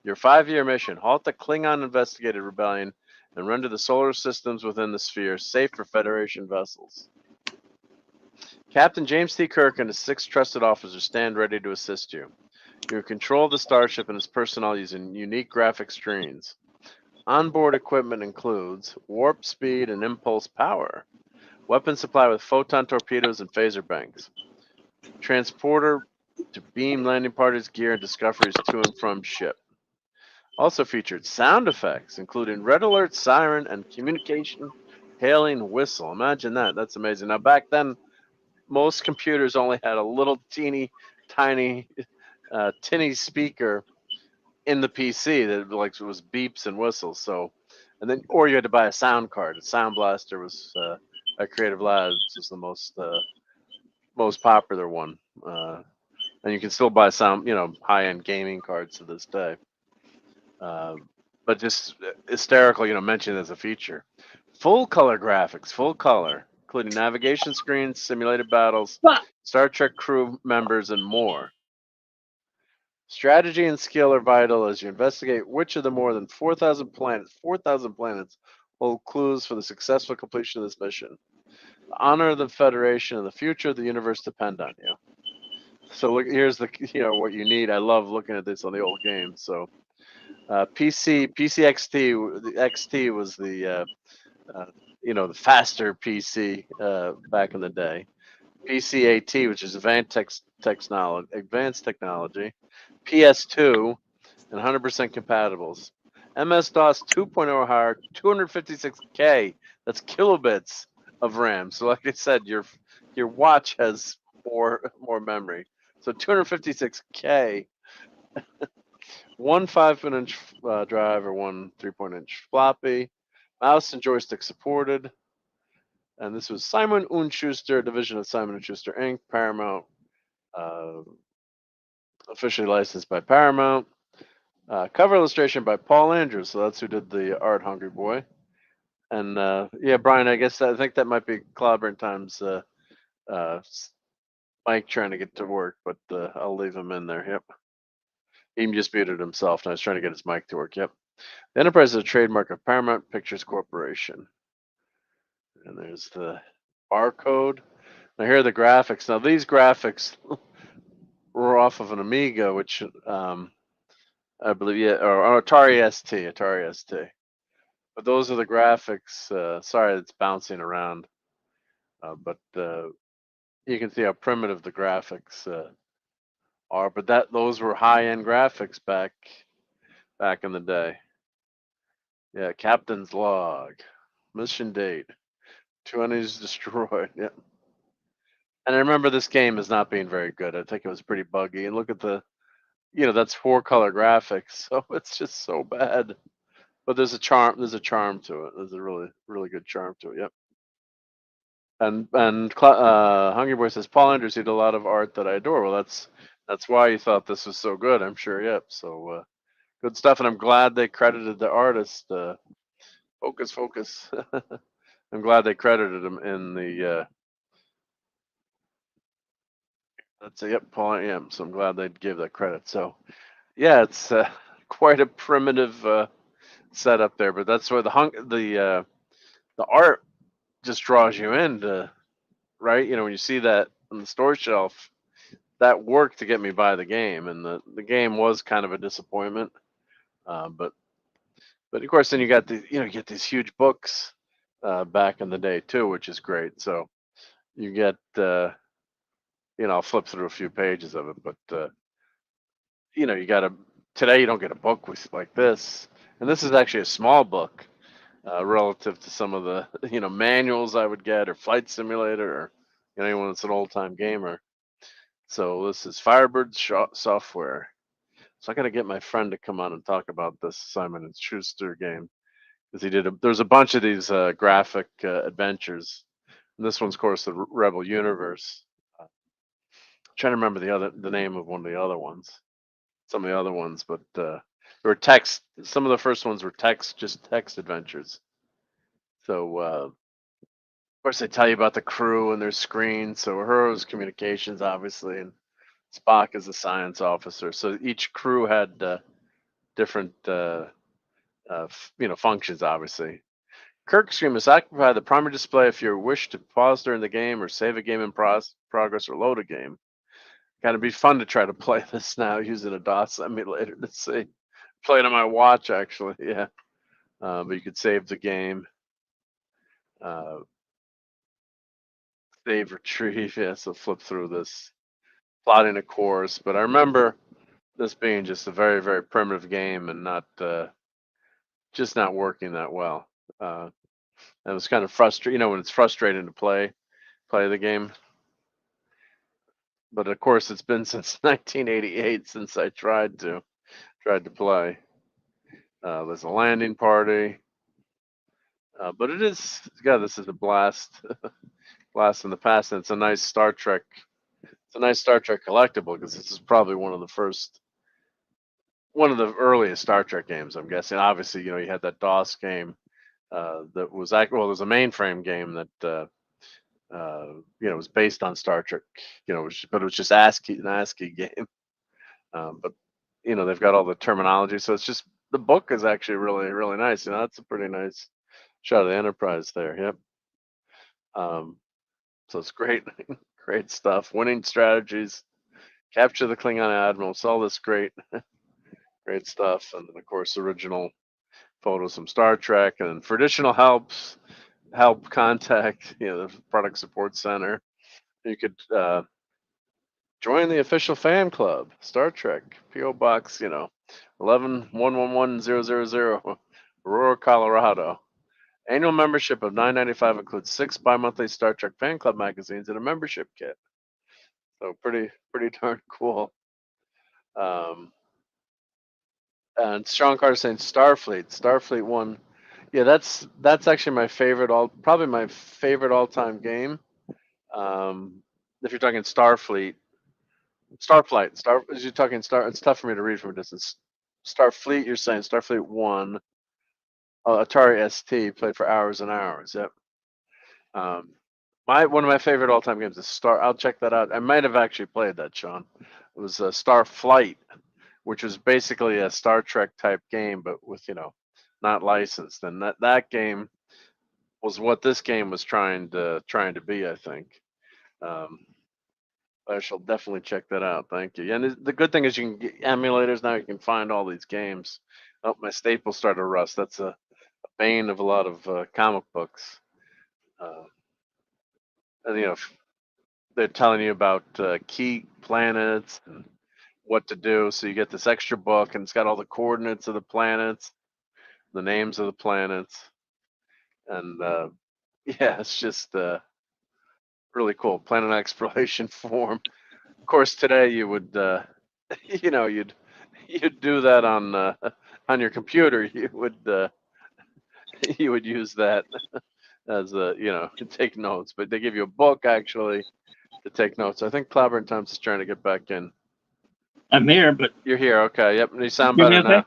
Your 5-year mission: halt the Klingon investigated rebellion and render the solar systems within the sphere safe for Federation vessels. Captain James T. Kirk and his 6 trusted officers stand ready to assist you. You control the starship and its personnel using unique graphic screens. Onboard equipment includes warp speed and impulse power, weapon supply with photon torpedoes and phaser banks, transporter to beam landing parties, gear, and discoveries to and from ship. Also featured sound effects, including red alert, siren, and communication hailing whistle. Imagine that. That's amazing. Now, back then, most computers only had a little teeny tiny tinny speaker in the PC that was beeps and whistles. So, and then, or you had to buy a sound card. A Sound Blaster was at Creative Labs was the most popular one. And you can still buy high-end gaming cards to this day. But just hysterical, mentioned as a feature. Full color graphics, full color, including navigation screens, simulated battles, Star Trek crew members, and more. Strategy and skill are vital as you investigate which of the more than 4,000 planets hold clues for the successful completion of this mission. The honor of the Federation and the future of the universe depend on you. So look, here's the what you need. I love looking at this on the old game. So PC XT, the XT was the the faster PC back in the day. PCAT, which is advanced technology. PS2 and 100% compatibles. MS-DOS 2.0 or higher, 256K. That's kilobits of RAM. So, like I said, your watch has more memory. So 256K. One 5-inch drive or one 3-inch floppy. Mouse and joystick supported. And this was Simon & Schuster, division of Simon & Schuster Inc., Paramount, officially licensed by Paramount. Cover illustration by Paul Andrews, so that's who did the art, Hungry Boy. And yeah, Brian, I think that might be Clobberin Time's Mike trying to get to work, but I'll leave him in there. Yep. He just muted himself, and I was trying to get his mic to work. Yep. The Enterprise is a trademark of Paramount Pictures Corporation. And there's the barcode. Now here are the graphics. Now these graphics were off of an Amiga, which I believe, yeah, or Atari ST. But those are the graphics. Sorry, it's bouncing around, but you can see how primitive the graphics are. But those were high-end graphics back in the day. Yeah, Captain's Log, mission date, 2 enemies destroyed. Yeah. And I remember this game as not being very good. I think it was pretty buggy. And look at that's 4-color graphics, so it's just so bad. But there's a charm to it. There's a really, really good charm to it. Yep. And Hungry Boy says Paul Andrews did a lot of art that I adore. Well, that's why you thought this was so good, I'm sure. Yep. So good stuff, and I'm glad they credited the artist. Focus. I'm glad they credited him in the. That's it. Yep, Paul. Yeah. So I'm glad they gave that credit. So yeah, it's quite a primitive setup there, but that's where the art just draws you in, right? When you see that on the store shelf, that worked to get me by the game, and the game was kind of a disappointment. But of course, then you got you get these huge books back in the day too, which is great. So you get I'll flip through a few pages of it, but you got today you don't get a book like this, and this is actually a small book. Relative to some of the manuals I would get, or Flight Simulator, or anyone that's an old time gamer. So this is Firebird Software. So I got to get my friend to come on and talk about this Simon & Schuster game, because there's a bunch of these graphic adventures, and this one's of course the Rebel Universe. I'm trying to remember the name of one of the other ones, some of the other ones, but there were text. Some of the first ones were just text adventures. So, of course, they tell you about the crew and their screens. So, Uhura's communications, obviously, and Spock is the science officer. So each crew had different, functions. Obviously, Kirk screen must occupy the primary display if you wish to pause during the game or save a game in progress or load a game. Gotta be fun to try to play this now using a DOS emulator. Let's see. Play it on my watch, actually. Yeah. But you could save the game. Save, retrieve. Yeah, so flip through this. Plotting a course. But I remember this being just a very, very primitive game and just not working that well. It was kind of frustrating, when it's frustrating to play the game. But of course, it's been since 1988 since I tried to play. There's a landing party, but this is a blast, blast in the past, and it's a nice Star Trek. It's a nice Star Trek collectible because this is probably one of the earliest Star Trek games, I'm guessing. Obviously, you had that DOS game that was there's a mainframe game that was based on Star Trek, but it was just an ASCII game. But they've got all the terminology. So it's just the book is actually really, really nice. That's a pretty nice shot of the Enterprise there. Yep. So it's great, great stuff. Winning strategies, capture the Klingon admirals, all this great, great stuff. And then of course, original photos from Star Trek, and for additional help contact, the product support center. You could join the official fan club, Star Trek, PO Box, 11-111-000, Aurora, Colorado. Annual membership of $9.95 includes 6 bi-monthly Star Trek fan club magazines and a membership kit. So pretty darn cool. And Sean Carter saying Starfleet 1. Yeah, that's actually my favorite probably my favorite all-time game. If you're talking Starfleet, as you're talking it's tough for me to read from a distance. Starfleet, you're saying Starfleet 1, Atari ST, played for hours and hours. Yep. One of my favorite all-time games is I'll check that out. I might have actually played that, Sean. It was Starflight, which was basically a Star Trek type game, but with not licensed. And that game was what this game was trying to be, I think. I shall definitely check that out. Thank you. And the good thing is you can get emulators now. You can find all these games. Oh, my staples started to rust. That's a bane of a lot of comic books. And they're telling you about key planets and what to do. So you get this extra book, and it's got all the coordinates of the planets, the names of the planets, and it's just really cool. Planet exploration form. Of course, today you would, you'd do that on your computer. You would use that as to take notes. But they give you a book actually to take notes. I think Clobber and Tom's is trying to get back in. I'm here, but you're here. Okay. Yep. You sound Hear me better okay? now.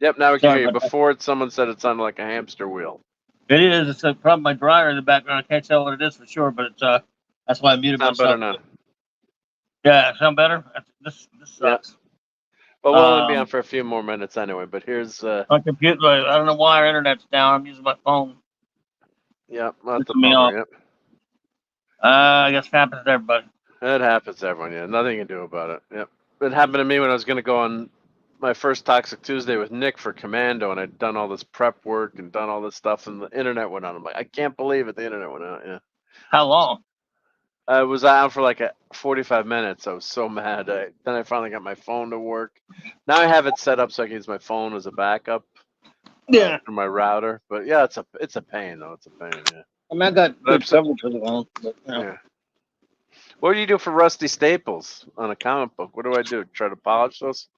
Yep. Now we can Sorry hear you. about that. Before someone said it sounded like a hamster wheel. It is. It's probably my dryer in the background. I can't tell what it is for sure, but it's that's why I muted Sound myself. better now. Yeah, sound better. This sucks. But we'll only be on for a few more minutes anyway. But here's my computer. I don't know why our internet's down. I'm using my phone. Yep. That's the Me off. bummer. Yep. I guess it happens to everybody. It happens to everyone. Yeah. Nothing you can do about it. Yep. It happened to me when I was going to go on my first Toxic Tuesday with Nick for Commando, and I'd done all this prep work and done all this stuff, and the internet went out. I'm like, I can't believe it. The internet went out. Yeah. How long? I was out for like 45 minutes. I was so mad. Then I finally got my phone to work. Now I have it set up so I can use my phone as a backup. Yeah. For my router. But yeah, it's a pain though. It's a pain. Yeah. I mean, I got good coverage for the phone. But, Yeah. What do you do for rusty staples on a comic book? What do I do? Try to polish those?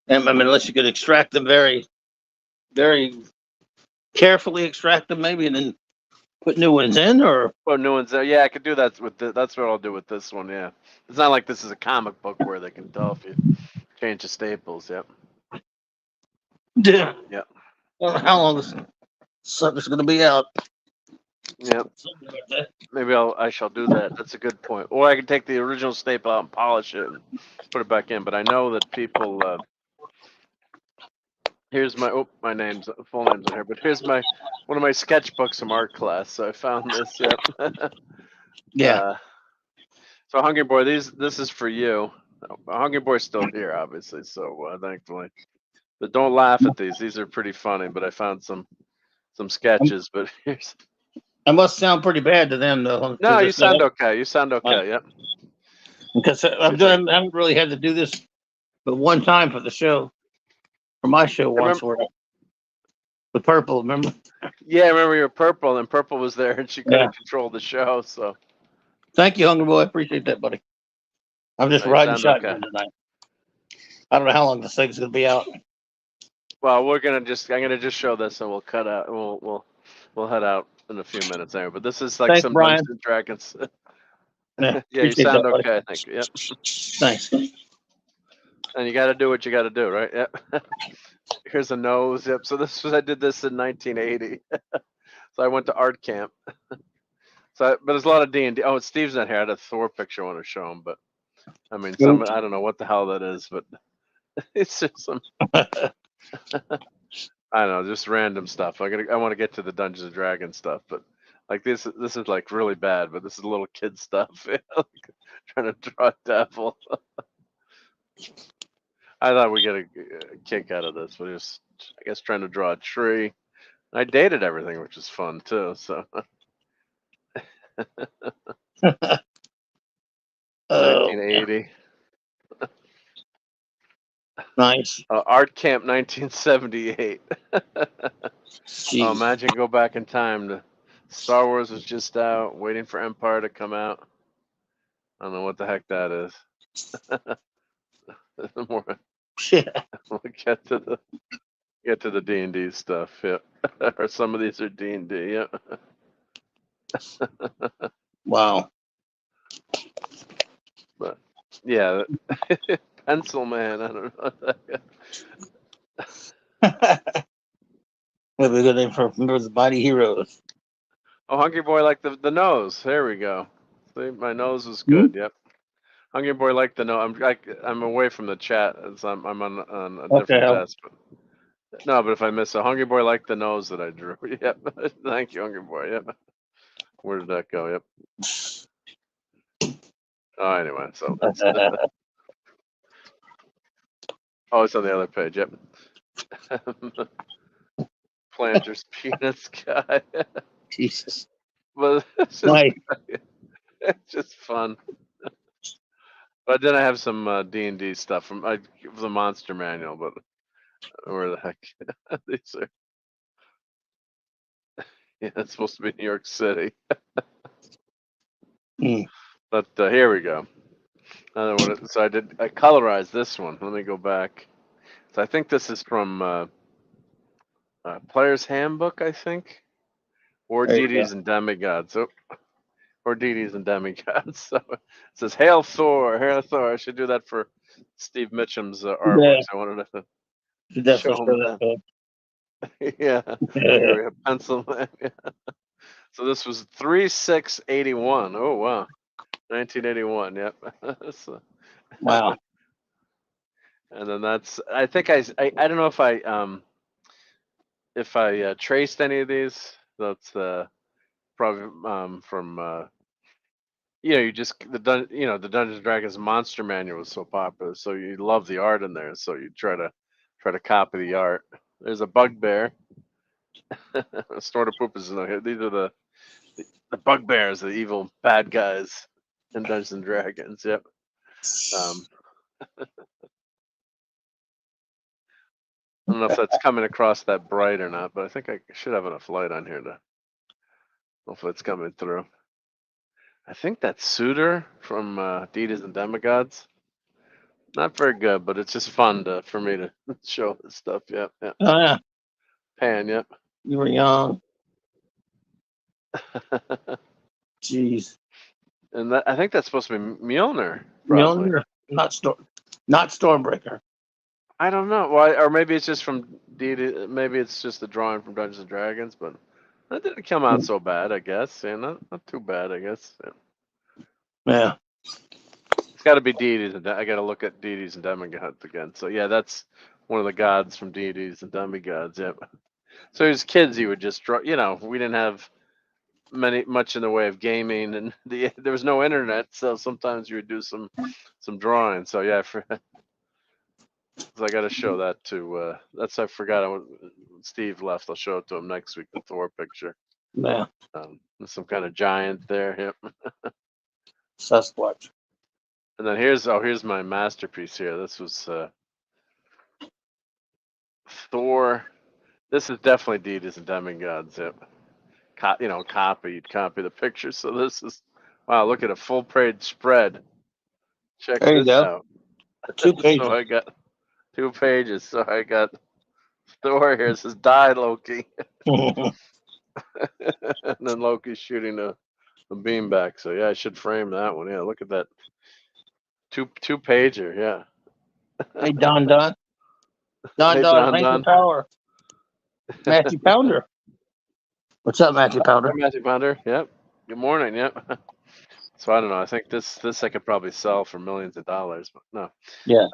I mean, unless you could extract them very, very carefully, extract them maybe, and then put new ones in, or new ones there. Yeah, I could do that with that's what I'll do with this one. Yeah, it's not like this is a comic book where they can tell if you change the staples. Yep. Yeah. Yep. Well, how long this sucker's going to be out? Yep. Maybe I shall do that. That's a good point. Or I can take the original staple out and polish it and put it back in. But I know that people. Here's my my name's full name's in here. But here's one of my sketchbooks from art class. So I found this. Yep. Yeah. So Hungry Boy, this is for you. Hungry Boy's still here, obviously. So thankfully, but don't laugh at these. These are pretty funny. But I found some sketches. But here's. I must sound pretty bad to them, though. No, you sound okay. You sound okay. Yep. Because I haven't really had to do this but one time for the show, for my show once, where the Purple, remember? Yeah, I remember you were Purple, and Purple was there, and she couldn't control the show. So, thank you, Hungry Boy. I appreciate that, buddy. I'm just riding shotgun tonight. I don't know how long this thing's gonna be out. Well, I'm gonna just show this, and we'll cut out. We'll head out in a few minutes anyway. But this is like some Dungeons and Dragons. Yeah, you sound that, okay. Thank you. Yep. Thanks. And you got to do what you got to do, right? Yep. Here's a nose. Yep. So I did this in 1980. So I went to art camp. But there's a lot of D&D. Oh, Steve's not here. I had a Thor picture I want to show him, but I mean, I don't know what the hell that is, but It's just some. I don't know, just random stuff. I want to get to the Dungeons and Dragons stuff, but like this is like really bad. But this is little kid stuff. Like, trying to draw a devil. I thought we get a kick out of this, but just I guess trying to draw a tree. I dated everything, which is fun too. So. 1980. Nice. Art Camp 1978. Oh, imagine go back in time to Star Wars was just out, waiting for Empire to come out. I don't know what the heck that is. More, we'll get to the D&D stuff. Yeah, or some of these are D&D. Yeah. Wow. But yeah, Pencil Man. I don't know. What a good name for the Mighty Heroes. Oh, Hungry Boy liked the nose. There we go. See, my nose was good. Yep. Hungry Boy liked the nose. I'm away from the chat as I'm on a different desk. But if I miss a Hungry Boy liked the nose that I drew. Yep. Thank you, Hungry Boy. Yep. Where did that go? Yep. Oh, anyway, so that's oh, it's on the other page. Yep. Planters Peanuts guy. Jesus. But it's just fun. But then I have some D&D stuff from the Monster Manual, but where the heck these are? Yeah, it's supposed to be New York City. But here we go. So I colorized this one. Let me go back. So I think this is from Player's Handbook, I think, or Deities and Demigods. Oh, or Deities and Demigods. So it says, "Hail Thor, hail Thor." I should do that for Steve Mitchum's artwork. I wanted to show him that. Yeah, here we have Pennsylvania. So this was 3/6/81. Oh wow, 1981. Yep. So, wow. And then that's. I think I don't know if I traced any of these. That's probably from. You just the Dungeons and Dragons Monster Manual was so popular, so you love the art in there, so you try to copy the art. There's a bugbear. Snort of Poop is in here. These are the bugbears, the evil bad guys in Dungeons and Dragons. Yep. I don't know if that's coming across that bright or not, but I think I should have enough light on here to. Hopefully, it's coming through. I think that's Suitor from Deities and Demigods. Not very good, but it's just fun for me to show this stuff. Yep. Oh yeah. Pan. Yep. You were young. Jeez. And I think that's supposed to be Mjolnir. Mjolnir, not Stormbreaker. I don't know why, or maybe it's just from Deity. Maybe it's just a drawing from Dungeons and Dragons, but that didn't come out so bad, I guess. Yeah, not too bad, I guess. Yeah. It's got to be deities, and I got to look at deities and demigods again. So yeah, that's one of the gods from deities and demigods. Yep. So as kids, you would just draw. We didn't have much in the way of gaming, and there was no internet, so sometimes you would do some drawing. So yeah, so I got to show that to. That's I forgot. When Steve left, I'll show it to him next week. The Thor picture. Yeah. Some kind of giant there. Yep. Sasquatch. And then here's my masterpiece here. This was Thor. This is definitely deities and demigods. Yep. Copy the picture. So this is wow. Look at a full page spread. Check this out. 2 pages. So I got 2 pages. So I got Thor here. It says "Die Loki," and then Loki's shooting a beanbag. So yeah, I should frame that one. Yeah, look at that. Two pager. Yeah. Hey Don. Matthew Power. Matthew Pounder. What's up, Matthew Pounder? Matthew Pounder. Yep. Good morning. Yep. So I don't know. I think this I could probably sell for millions of dollars, but no. Yeah.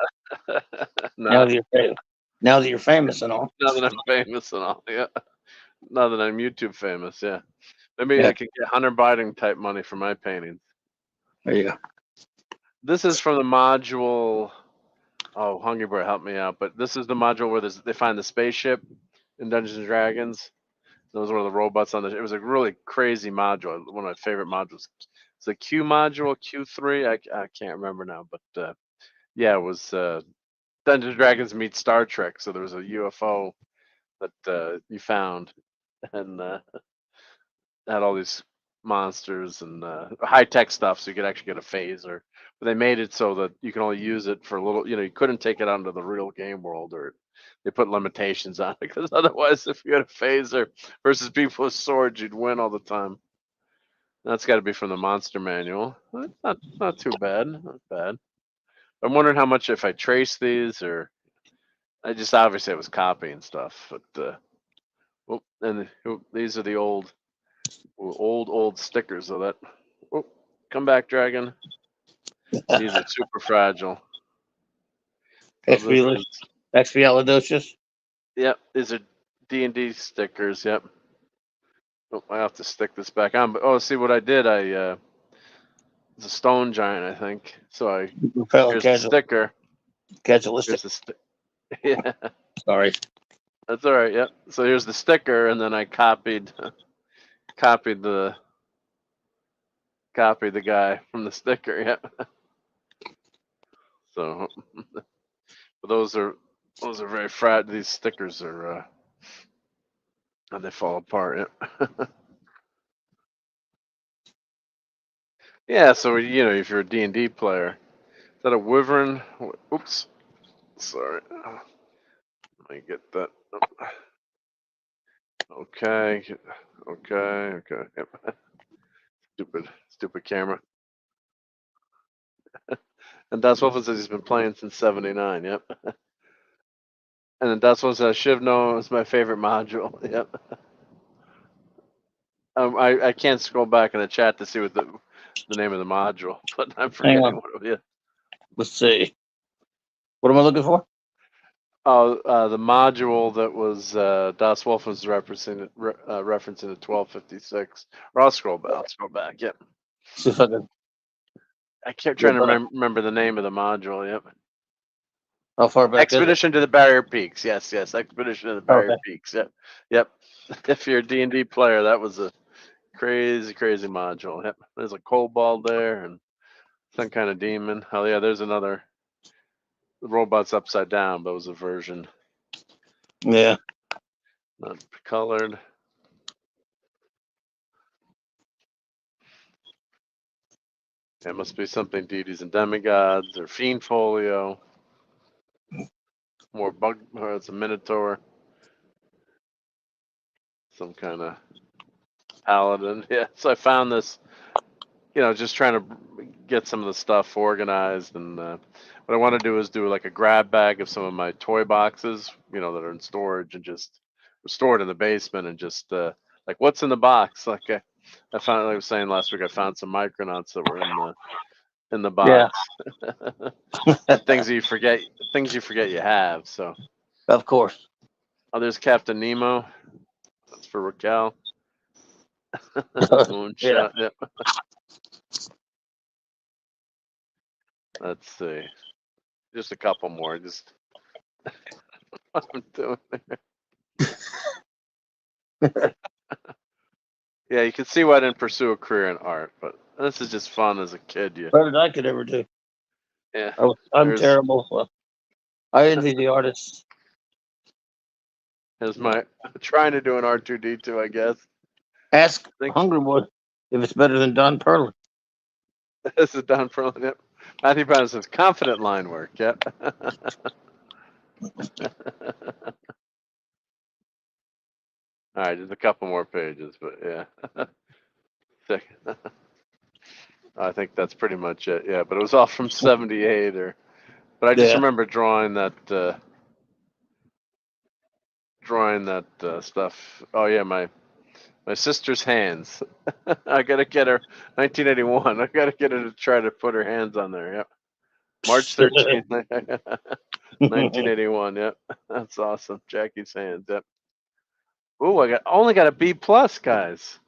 Now that you're famous and all. Now that I'm famous and all, yeah. Now that I'm YouTube famous, yeah. Maybe Yeah. I could get Hunter Biden type money for my paintings. There you go. This is from the module. Oh, Hungry Boy, help me out. But this is the module where they find the spaceship in Dungeons and Dragons. Those were the robots on the. It was a really crazy module. One of my favorite modules. It's the Q module, Q3. I can't remember now, but yeah, it was Dungeons and Dragons meets Star Trek. So there was a UFO that you found, and had all these monsters and high tech stuff, so you could actually get a phaser. But they made it so that you can only use it for a little. You couldn't take it out into the real game world, or they put limitations on it, because otherwise, if you had a phaser versus people with swords, you'd win all the time. That's got to be from the Monster Manual. Not too bad. Not bad. I'm wondering how much if I trace these, or I just obviously it was copying stuff. But these are the old stickers of that. Oh, come back, Dragon. These are super fragile. Expialidocious. Yep, these are D&D stickers. Yep. Oh, I have to stick this back on. But see what I did. It's a stone giant, I think. So here's the sticker. Casualistic. Yeah. Sorry. That's all right. Yep. So here's the sticker, and then I copied the guy from the sticker. Yep. So, but those are very fragile. These stickers are and they fall apart. Yeah. Yeah. So if you're a D&D player, is that a wyvern? Oops. Sorry. Let me get that. Okay. Yep. Stupid camera. And Das Wolfen says he's been playing since '79. Yep. And then Das Wolfen says Shivno is my favorite module. Yep. I can't scroll back in the chat to see what the name of the module, but I'm forgetting what it is. Let's see. What am I looking for? Oh, the module that was Das Wolfen's referencing the 1256. Or I'll scroll back. Yep. See if I can. I kept trying to remember the name of the module. Yep. How far back? Expedition to the Barrier Peaks. Yes. Expedition to the Barrier Peaks. Yep. If you're a D&D player, that was a crazy module. Yep. There's a kobold there and some kind of demon. Oh yeah, there's another. The robot's upside down, but it was a version. Yeah. Not colored. It must be something deities and demigods or fiend folio. More bug, or it's a minotaur. Some kind of paladin. Yeah. So I found this, just trying to get some of the stuff organized. And what I want to do is do like a grab bag of some of my toy boxes, that are in storage and just stored in the basement, and just like what's in the box. Like I found, like I was saying last week, I found some Micronauts that were in the box. Yeah. things you forget you have. So. Of course. Oh, there's Captain Nemo. That's for Raquel. Moonshot. Yep. Let's see. Just a couple more. Just what I'm doing there. Yeah, you can see why I didn't pursue a career in art, but this is just fun as a kid. Better than I could ever do. Yeah. I'm terrible. Well, I envy the artists. Is my trying to do an R2D2, I guess. Ask Hungry Boy if it's better than Don Perlin. This is Don Perlin. Yep. Matthew Brown says confident line work. Yep. All right, just a couple more pages, but yeah. I think that's pretty much it. Yeah, but it was all from '78, but I just remember drawing that stuff. Oh yeah, my sister's hands. I gotta get her 1981. I gotta get her to try to put her hands on there. Yep. March 13th, 1981. Yep, that's awesome. Jackie's hands. Yep. Ooh, I only got a B plus, guys.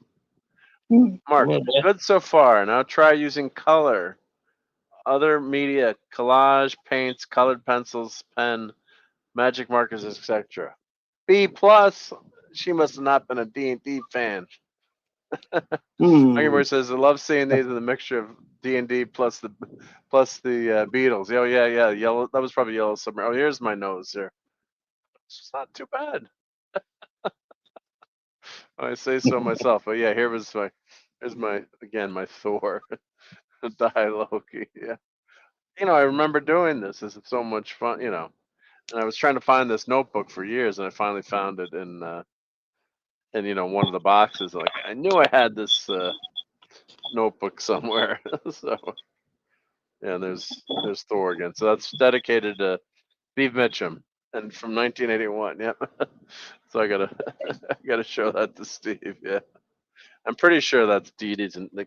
Mark, good so far. Now try using color, other media, collage, paints, colored pencils, pen, magic markers, etc. B plus. She must have not been a D&D fan. Hungry says, "I love seeing these in the mixture of D&D plus the Beatles." Oh yeah, yellow. That was probably Yellow Submarine. Oh, here's my nose here. It's not too bad. I say so myself, but yeah, here's my Thor, die Loki. Yeah, I remember doing this. This is so much fun, And I was trying to find this notebook for years, and I finally found it in one of the boxes. Like I knew I had this notebook somewhere. So yeah, there's Thor again. So that's dedicated to Steve Mitchum, and from 1981. Yep. So I gotta show that to Steve. Yeah, I'm pretty sure that's Deities and the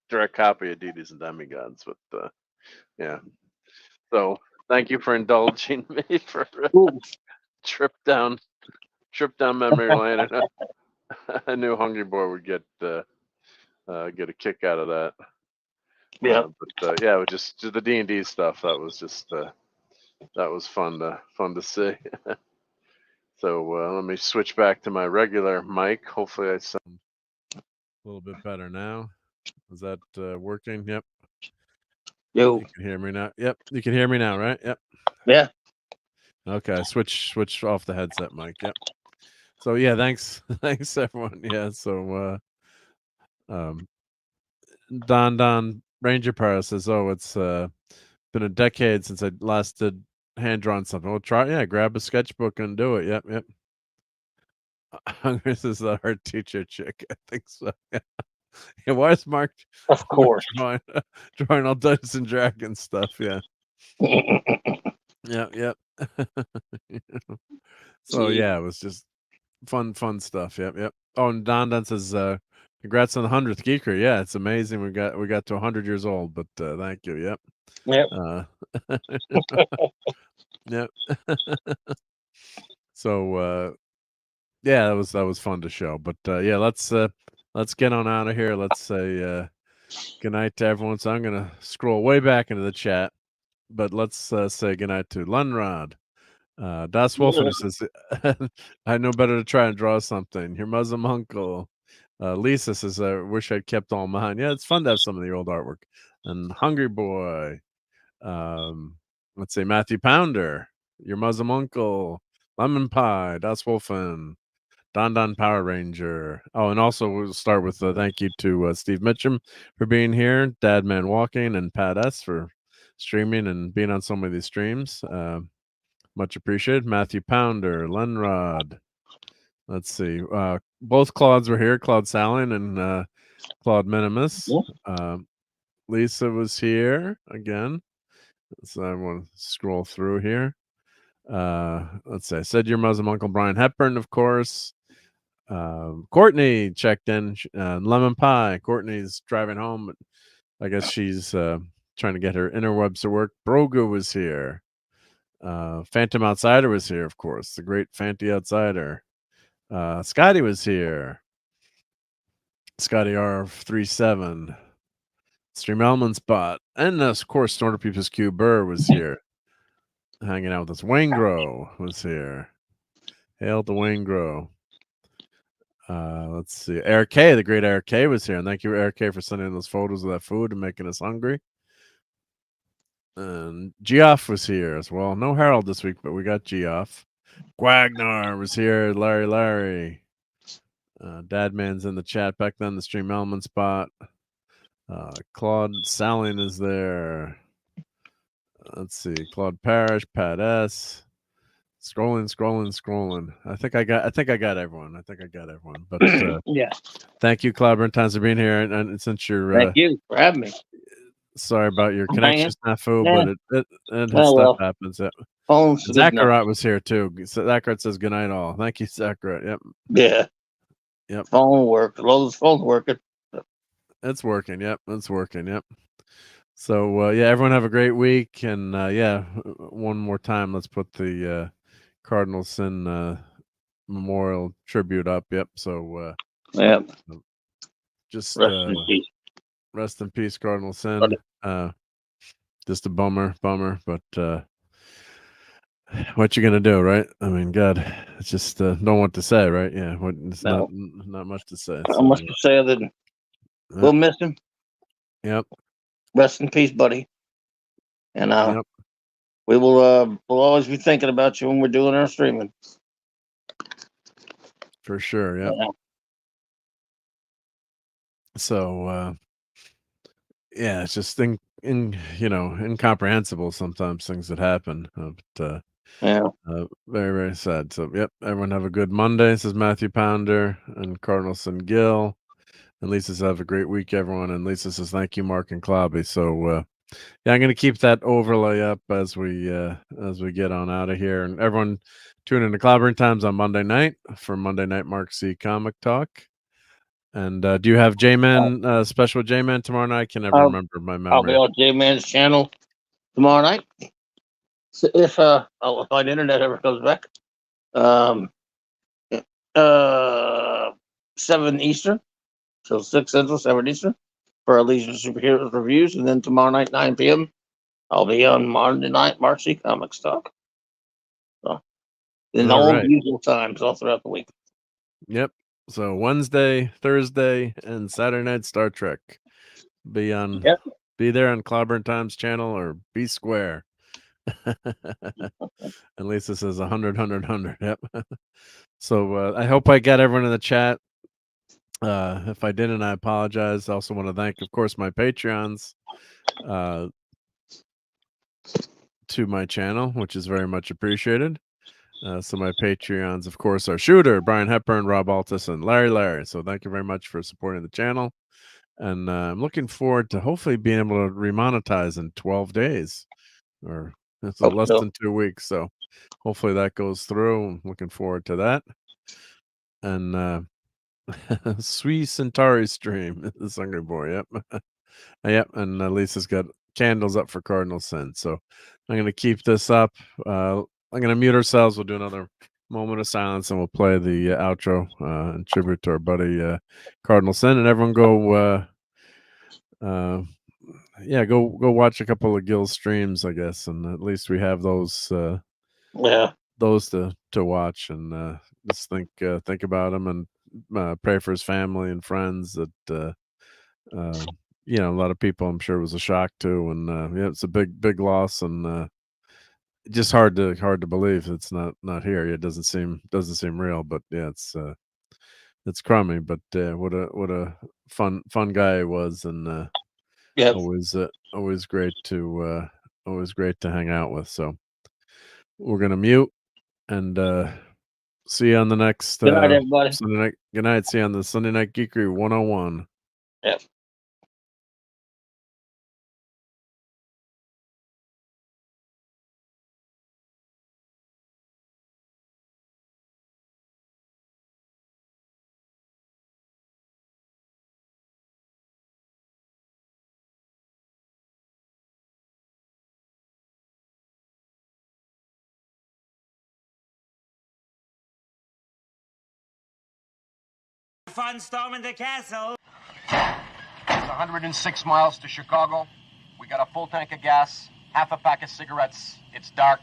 direct copy of Deities and Demigods. But yeah. So thank you for indulging me for trip down memory lane. I knew Hungry Boy would get a kick out of that. Yeah. But yeah, just the D&D stuff. That was just that was fun to see. So let me switch back to my regular mic. Hopefully I sound a little bit better now. Is that working? Yep. Yo. You can hear me now. Yep. You can hear me now, right? Yep. Yeah. Okay. Switch off the headset mic. Yep. So yeah, thanks everyone. Yeah. So Don Ranger Power says, "Oh, it's been a decade since I last did hand drawn something. Well, grab a sketchbook and do it. Yep. This is the art teacher chick. I think so. Yeah. Why is Mark? Of course. Drawing all Dungeons and Dragons stuff. Yeah. Yep. So yeah, it was just fun stuff. Yep. Oh, and Don says, "Congrats on the 100th Geekery." Yeah, it's amazing. We got to 100 years old. But thank you. Yep. Yep. So yeah, that was fun to show. But yeah, let's get on out of here. Let's say good night to everyone. So I'm gonna scroll way back into the chat, but let's say good night to Lunrod. Das Wolfen says, "I know better to try and draw something." Your Muslim uncle. Lisa says, "I wish I'd kept all mine." Yeah, it's fun to have some of the old artwork. And Hungry Boy. Let's say Matthew Pounder. Your Muslim uncle. Lemon Pie. Das Wolfen. Don Power Ranger. Oh, and also we'll start with a thank you to Steve Mitchum for being here, Dadman Walking, and Pat S for streaming and being on so many of these streams. Much appreciated. Matthew Pounder, Lenrod. Let's see. Both Claudes were here, Claude Salin and Claude Minimus. Lisa was here again. So I want to scroll through here. Let's see. I said your Muslim uncle Brian Hepburn, of course. Courtney checked in. Lemon Pie. Courtney's driving home, but I guess she's trying to get her interwebs to work. Brogu was here. Phantom Outsider was here, of course. The great Fanty Outsider. Scotty was here. Scotty R37. Stream Element Spot. And of course, Snorter People's Q Burr was here. Hanging out with us. Wangro was here. Hail to Wangro. Let's see. Eric K, the great Eric K was here. And thank you, Eric K, for sending in those photos of that food and making us hungry. And Geoff was here as well. No Harold this week, but we got Geoff. Gwagnar was here. Larry. Dadman's in the chat back then. The Stream Element Spot. Claude Salin is there. Let's see. Claude Parrish, Pat S. Scrolling. I think I got everyone. But yeah. Thank you, Claude Brentans, for being here. And since you're thank you for having me. Sorry about your connection snafu, but stuff happens. Zachariah was here too. Zachariah says good night all. Thank you, Zachariah. Yep. Yeah. Yep. Phone worked. Lowe's phone's working. It's working. Yep. It's working. Yep. So yeah, everyone have a great week, and yeah, one more time, let's put the Cardinal Sin memorial tribute up. Yep. So Yep. just Rest in peace. Cardinal Sin. Just a bummer, but what you gonna do, right? I mean, God, it's just don't know what to say, right? Yeah, it's No. not much to say. Not much to say other than we'll miss him. Yep. Rest in peace, buddy. And Yep. we will we'll always be thinking about you when we're doing our streaming. For sure. Yep. Yeah. So yeah, it's just incomprehensible sometimes things that happen. But yeah. Very, very sad. So yep, everyone have a good Monday. This is Matthew Pounder and Cardinal Sin Gill. And Lisa says have a great week, everyone. And Lisa says thank you, Mark and Clobby. So yeah, I'm gonna keep that overlay up as we get on out of here. And everyone tune in to Clobbering Times on Monday night for Monday Night Mark C Comic Talk. And do you have J-Man special J-Man tomorrow night? I can never remember my memory. I'll be on J-Man's channel tomorrow night. So if my internet ever comes back. 7 Eastern. So 6 Central, 7 Eastern for our Legion of Superheroes reviews. And then tomorrow night, 9 p.m. I'll be on Monday night Mark C Comics Talk. So in all the usual times all throughout the week. Yep. So Wednesday, Thursday, and Saturday night Star Trek. Be there on Clobbering Times channel or be square. And Lisa says 100, 100, 100. Yep. So I hope I got everyone in the chat. If I didn't, I apologize. I also want to thank, of course, my Patreons to my channel, which is very much appreciated. So my Patreons, of course, are Shooter, Brian Hepburn, RobAltis, and Larry. So thank you very much for supporting the channel. And I'm looking forward to hopefully being able to remonetize in 12 days or less than 2 weeks. So hopefully that goes through. I'm looking forward to that. And Sweet Centauri stream, the Hungry Boy. Yep. Yep. And Lisa's got candles up for Cardinal Sin. So I'm going to keep this up. I'm going to mute ourselves. We'll do another moment of silence and we'll play the outro in tribute to our buddy Cardinal Sin. And everyone go watch a couple of Gil streams, I guess, and at least we have those those to watch, and just think about him and pray for his family and friends. That a lot of people, I'm sure, it was a shock to, and it's a big loss, and just hard to believe it's not here. It doesn't seem real, but yeah, it's crummy. But what a fun guy he was, and always great to hang out with. So we're gonna mute and see you on the next good night, everybody. Sunday night. Good night. See you on the Sunday Night Geekery 101. Yep. Fun storming the castle. It's 106 miles to Chicago. We got a full tank of gas, half a pack of cigarettes. It's dark,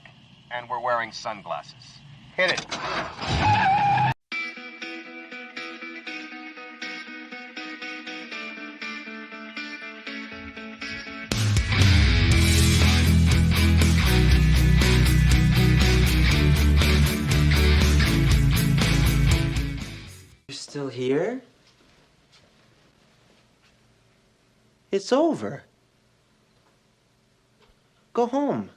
and we're wearing sunglasses. Hit it. Still here? It's over. Go home.